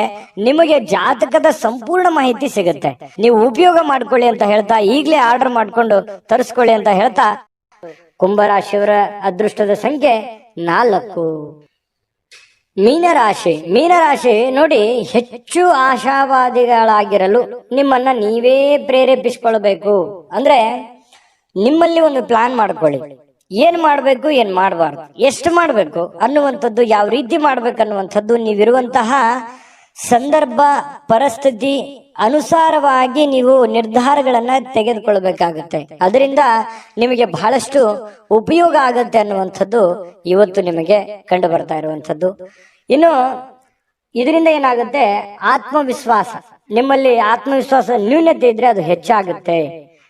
ನಿಮಗೆ ಜಾತಕದ ಸಂಪೂರ್ಣ ಮಾಹಿತಿ ಸಿಗುತ್ತೆ. ನೀವು ಉಪಯೋಗ ಮಾಡ್ಕೊಳ್ಳಿ ಅಂತ ಹೇಳ್ತಾ, ಈಗಲೇ ಆರ್ಡರ್ ಮಾಡ್ಕೊಂಡು ತರಿಸ್ಕೊಳ್ಳಿ ಅಂತ ಹೇಳ್ತಾ, ಕುಂಭರಾಶಿಯವರ ಅದೃಷ್ಟದ ಸಂಖ್ಯೆ 4. ಮೀನರಾಶಿ ನೋಡಿ, ಹೆಚ್ಚು ಆಶಾವಾದಿಗಳಾಗಿರಲು ನಿಮ್ಮನ್ನ ನೀವೇ ಪ್ರೇರೇಪಿಸಿಕೊಳ್ಬೇಕು. ಅಂದ್ರೆ ನಿಮ್ಮಲ್ಲಿ ಒಂದು ಪ್ಲಾನ್ ಮಾಡ್ಕೊಳ್ಳಿ. ಏನ್ ಮಾಡ್ಬೇಕು, ಏನ್ ಮಾಡಬಾರ್ದು, ಎಷ್ಟು ಮಾಡ್ಬೇಕು ಅನ್ನುವಂಥದ್ದು, ಯಾವ ರೀತಿ ಮಾಡ್ಬೇಕು ಅನ್ನುವಂಥದ್ದು ನೀವಿರುವಂತಹ ಸಂದರ್ಭ ಪರಿಸ್ಥಿತಿ ಅನುಸಾರವಾಗಿ ನೀವು ನಿರ್ಧಾರಗಳನ್ನ ತೆಗೆದುಕೊಳ್ಬೇಕಾಗುತ್ತೆ. ಅದರಿಂದ ನಿಮಗೆ ಬಹಳಷ್ಟು ಉಪಯೋಗ ಆಗತ್ತೆ ಅನ್ನುವಂಥದ್ದು ಇವತ್ತು ನಿಮಗೆ ಕಂಡು ಬರ್ತಾ ಇರುವಂಥದ್ದು. ಇನ್ನು ಇದರಿಂದ ಏನಾಗುತ್ತೆ, ಆತ್ಮವಿಶ್ವಾಸ, ನಿಮ್ಮಲ್ಲಿ ಆತ್ಮವಿಶ್ವಾಸ ನ್ಯೂನತೆ ಇದ್ರೆ ಅದು ಹೆಚ್ಚಾಗುತ್ತೆ.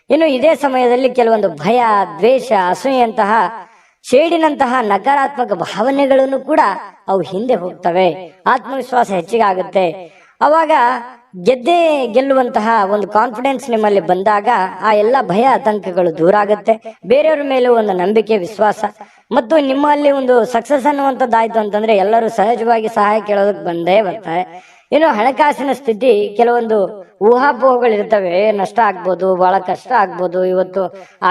ಇನ್ನು ಇದೇ ಸಮಯದಲ್ಲಿ ಕೆಲವೊಂದು ಭಯ, ದ್ವೇಷ, ಅಸೂಯೆಯಂತಹ ಶೇಡಿನಂತಹ ನಕಾರಾತ್ಮಕ ಭಾವನೆಗಳನ್ನು ಕೂಡ ಅವು ಹಿಂದೆ ಹೋಗ್ತವೆ. ಆತ್ಮವಿಶ್ವಾಸ ಹೆಚ್ಚಿಗೆ ಆಗುತ್ತೆ. ಅವಾಗ ಗೆಲ್ಲುವಂತಹ ಒಂದು ಕಾನ್ಫಿಡೆನ್ಸ್ ನಿಮ್ಮಲ್ಲಿ ಬಂದಾಗ ಆ ಎಲ್ಲ ಭಯ ಆತಂಕಗಳು ದೂರ ಆಗುತ್ತೆ. ಬೇರೆಯವ್ರ ಮೇಲೂ ಒಂದು ನಂಬಿಕೆ, ವಿಶ್ವಾಸ ಮತ್ತು ನಿಮ್ಮಲ್ಲಿ ಒಂದು ಸಕ್ಸಸ್ ಅನ್ನುವಂಥದ್ದಾಯ್ತು ಅಂತಂದ್ರೆ ಎಲ್ಲರೂ ಸಹಜವಾಗಿ ಸಹಾಯ ಕೇಳೋದಕ್ಕೆ ಬಂದೇ ಬರ್ತಾರೆ. ಇನ್ನು ಹಣಕಾಸಿನ ಸ್ಥಿತಿ ಕೆಲವೊಂದು ಊಹಾಪೋಹಗಳಿರ್ತವೆ. ನಷ್ಟ ಆಗ್ಬೋದು, ಬಹಳ ಕಷ್ಟ ಆಗ್ಬೋದು, ಇವತ್ತು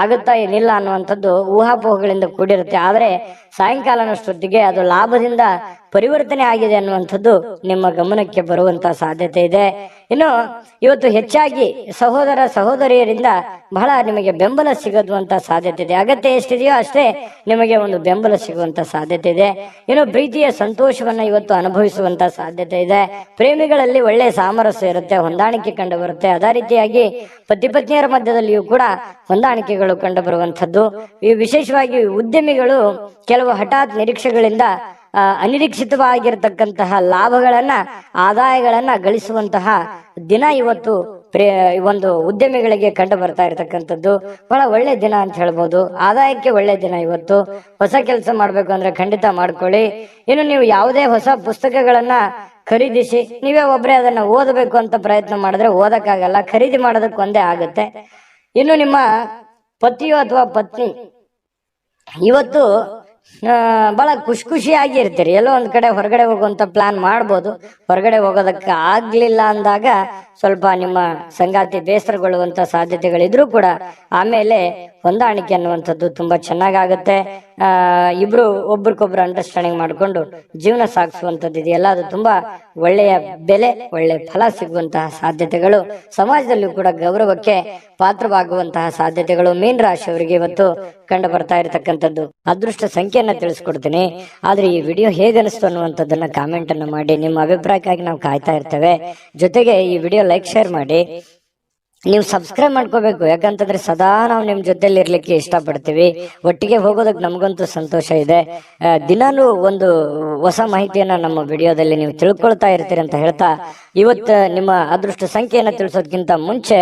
ಆಗುತ್ತಾ ಏನಿಲ್ಲ ಅನ್ನುವಂಥದ್ದು ಊಹಾಪೋಹಗಳಿಂದ ಕೂಡಿರುತ್ತೆ. ಆದರೆ ಸಾಯಂಕಾಲನಷ್ಟೊತ್ತಿಗೆ ಅದು ಲಾಭದಿಂದ ಪರಿವರ್ತನೆ ಆಗಿದೆ ಅನ್ನುವಂಥದ್ದು ನಿಮ್ಮ ಗಮನಕ್ಕೆ ಬರುವಂತ ಸಾಧ್ಯತೆ ಇದೆ. ಇನ್ನು ಇವತ್ತು ಹೆಚ್ಚಾಗಿ ಸಹೋದರ ಸಹೋದರಿಯರಿಂದ ಬಹಳ ನಿಮಗೆ ಬೆಂಬಲ ಸಿಗುವಂತ ಸಾಧ್ಯತೆ ಇದೆ. ಅಗತ್ಯ ಎಷ್ಟಿದೆಯೋ ಅಷ್ಟೇ ನಿಮಗೆ ಒಂದು ಬೆಂಬಲ ಸಿಗುವಂತ ಸಾಧ್ಯತೆ ಇದೆ. ಇನ್ನು ಪ್ರೀತಿಯ ಸಂತೋಷವನ್ನ ಇವತ್ತು ಅನುಭವಿಸುವಂತ ಸಾಧ್ಯತೆ ಇದೆ. ಪ್ರೇಮಿಗಳಲ್ಲಿ ಒಳ್ಳೆ ಸಾಮರಸ್ಯ ಇರುತ್ತೆ, ಹೊಂದಾಣಿಕೆ ಕಂಡು ಬರುತ್ತೆ. ಅದೇ ರೀತಿಯಾಗಿ ಪತಿ ಪತ್ನಿಯರ ಮಧ್ಯದಲ್ಲಿಯೂ ಕೂಡ ಹೊಂದಾಣಿಕೆಗಳು ಕಂಡು ಬರುವಂತದ್ದು. ಈ ವಿಶೇಷವಾಗಿ ಉದ್ಯಮಿಗಳು ಕೆಲವು ಹಠಾತ್ ನಿರೀಕ್ಷೆಗಳಿಂದ ಅನಿರೀಕ್ಷಿತವಾಗಿರತಕ್ಕಂತಹ ಲಾಭಗಳನ್ನ, ಆದಾಯಗಳನ್ನ ಗಳಿಸುವಂತಹ ದಿನ ಇವತ್ತು ಒಂದು ಉದ್ಯಮಿಗಳಿಗೆ ಕಂಡು ಬರ್ತಾ ಇರತಕ್ಕಂಥದ್ದು. ಬಹಳ ಒಳ್ಳೆ ದಿನ ಅಂತ ಹೇಳ್ಬೋದು. ಆದಾಯಕ್ಕೆ ಒಳ್ಳೆ ದಿನ ಇವತ್ತು. ಹೊಸ ಕೆಲಸ ಮಾಡ್ಬೇಕು ಅಂದ್ರೆ ಖಂಡಿತ ಮಾಡ್ಕೊಳ್ಳಿ. ಇನ್ನು ನೀವು ಯಾವುದೇ ಹೊಸ ಪುಸ್ತಕಗಳನ್ನ ಖರೀದಿಸಿ ನೀವೇ ಒಬ್ಬರೇ ಅದನ್ನ ಓದಬೇಕು ಅಂತ ಪ್ರಯತ್ನ ಮಾಡಿದ್ರೆ ಓದಕ್ಕಾಗಲ್ಲ, ಖರೀದಿ ಮಾಡೋದಕ್ಕೆ ಒಂದೇ ಆಗುತ್ತೆ. ಇನ್ನು ನಿಮ್ಮ ಪತಿಯೋ ಅಥವಾ ಪತ್ನಿ ಇವತ್ತು ಬಹಳ ಖುಷಿಯಾಗಿ ಇರ್ತೀರಿ. ಎಲ್ಲೋ ಒಂದ್ ಕಡೆ ಹೊರಗಡೆ ಹೋಗುವಂತ ಪ್ಲಾನ್ ಮಾಡ್ಬೋದು. ಹೊರಗಡೆ ಹೋಗೋದಕ್ಕೆ ಆಗ್ಲಿಲ್ಲ ಅಂದಾಗ ಸ್ವಲ್ಪ ನಿಮ್ಮ ಸಂಗಾತಿ ಬೇಸರಗೊಳ್ಳುವಂತ ಸಾಧ್ಯತೆಗಳಿದ್ರು ಕೂಡ ಆಮೇಲೆ ಹೊಂದಾಣಿಕೆ ಅನ್ನುವಂಥದ್ದು ತುಂಬಾ ಚೆನ್ನಾಗಾಗುತ್ತೆ. ಇಬ್ರು ಒಬ್ರಿಗೊಬ್ರು ಅಂಡರ್ಸ್ಟ್ಯಾಂಡಿಂಗ್ ಮಾಡ್ಕೊಂಡು ಜೀವನ ಸಾಗಿಸುವಂತದ್ದು ಇದೆಯಲ್ಲ, ಅದು ತುಂಬಾ ಒಳ್ಳೆಯ ಬೆಲೆ, ಒಳ್ಳೆ ಫಲ ಸಿಗುವಂತಹ ಸಾಧ್ಯತೆಗಳು, ಸಮಾಜದಲ್ಲೂ ಕೂಡ ಗೌರವಕ್ಕೆ ಪಾತ್ರವಾಗುವಂತಹ ಸಾಧ್ಯತೆಗಳು ಮೀನ ರಾಶಿಯವರಿಗೆ ಇವತ್ತು ಕಂಡು ಬರ್ತಾ ಇರತಕ್ಕಂಥದ್ದು. ಅದೃಷ್ಟ ಸಂಖ್ಯೆಯನ್ನ ತಿಳಿಸ್ಕೊಡ್ತೀನಿ. ಆದ್ರೆ ಈ ವಿಡಿಯೋ ಹೇಗೆ ಅನಿಸ್ತು ಅನ್ನುವಂಥದ್ದನ್ನ ಕಾಮೆಂಟ್ ಅನ್ನು ಮಾಡಿ. ನಿಮ್ಮ ಅಭಿಪ್ರಾಯಕ್ಕಾಗಿ ನಾವು ಕಾಯ್ತಾ ಇರ್ತೇವೆ. ಜೊತೆಗೆ ಈ ವಿಡಿಯೋ ಲೈಕ್ ಶೇರ್ ಮಾಡಿ. ನೀವು ಸಬ್ಸ್ಕ್ರೈಬ್ ಮಾಡ್ಕೋಬೇಕು, ಯಾಕಂತಂದ್ರೆ ಸದಾ ನಾವು ನಿಮ್ ಜೊತೆಲಿ ಇರ್ಲಿಕ್ಕೆ ಇಷ್ಟಪಡ್ತೀವಿ. ಒಟ್ಟಿಗೆ ಹೋಗೋದಕ್ಕೆ ನಮಗಂತೂ ಸಂತೋಷ ಇದೆ. ದಿನಾನು ಒಂದು ಹೊಸ ಮಾಹಿತಿಯನ್ನ ನಮ್ಮ ವಿಡಿಯೋದಲ್ಲಿ ನೀವು ತಿಳ್ಕೊಳ್ತಾ ಇರ್ತೀರಿ ಅಂತ ಹೇಳ್ತಾ, ಇವತ್ತು ನಿಮ್ಮ ಅದೃಷ್ಟ ಸಂಖ್ಯೆಯನ್ನ ತಿಳಿಸೋದಕ್ಕಿಂತ ಮುಂಚೆ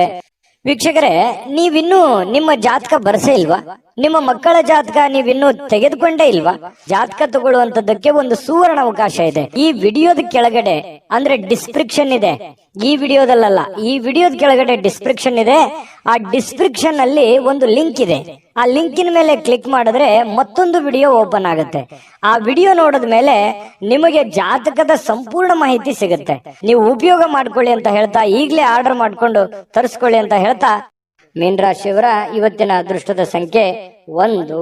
ವೀಕ್ಷಕರೇ, ನೀವಿನ್ನೂ ನಿಮ್ಮ ಜಾತಕ ಬರಸೇ ಇಲ್ವಾ? ನಿಮ್ಮ ಮಕ್ಕಳ ಜಾತಕ ನೀವಿನ್ನೂ ತೆಗೆದುಕೊಂಡೇ ಇಲ್ವಾ? ಜಾತಕ ತಗೊಳ್ಳುವಂತದ್ದಕ್ಕೆ ಒಂದು ಸುವರ್ಣ ಅವಕಾಶ ಇದೆ. ಈ ವಿಡಿಯೋದ ಕೆಳಗಡೆ ಅಂದ್ರೆ ಡಿಸ್ಕ್ರಿಪ್ಷನ್ ಇದೆ. ಈ ವಿಡಿಯೋದಲ್ಲ, ಈ ವಿಡಿಯೋದ ಕೆಳಗಡೆ ಡಿಸ್ಕ್ರಿಪ್ಷನ್ ಇದೆ. ಆ ಡಿಸ್ಕ್ರಿಪ್ಷನ್ ಅಲ್ಲಿ ಒಂದು ಲಿಂಕ್ ಇದೆ. ಆ ಲಿಂಕಿನ ಮೇಲೆ ಕ್ಲಿಕ್ ಮಾಡಿದ್ರೆ ಮತ್ತೊಂದು ವಿಡಿಯೋ ಓಪನ್ ಆಗುತ್ತೆ. ಆ ವಿಡಿಯೋ ನೋಡಿದ ಮೇಲೆ ನಿಮಗೆ ಜಾತಕದ ಸಂಪೂರ್ಣ ಮಾಹಿತಿ ಸಿಗುತ್ತೆ. ನೀವು ಉಪಯೋಗ ಮಾಡ್ಕೊಳ್ಳಿ ಅಂತ ಹೇಳ್ತಾ, ಈಗಲೇ ಆರ್ಡರ್ ಮಾಡ್ಕೊಂಡು ತರಿಸ್ಕೊಳ್ಳಿ ಅಂತ ಹೇಳ್ತಾ, ಮೀನ ರಾಶಿಯವರ ಇವತ್ತಿನ ಅದೃಷ್ಟದ ಸಂಖ್ಯೆ 1.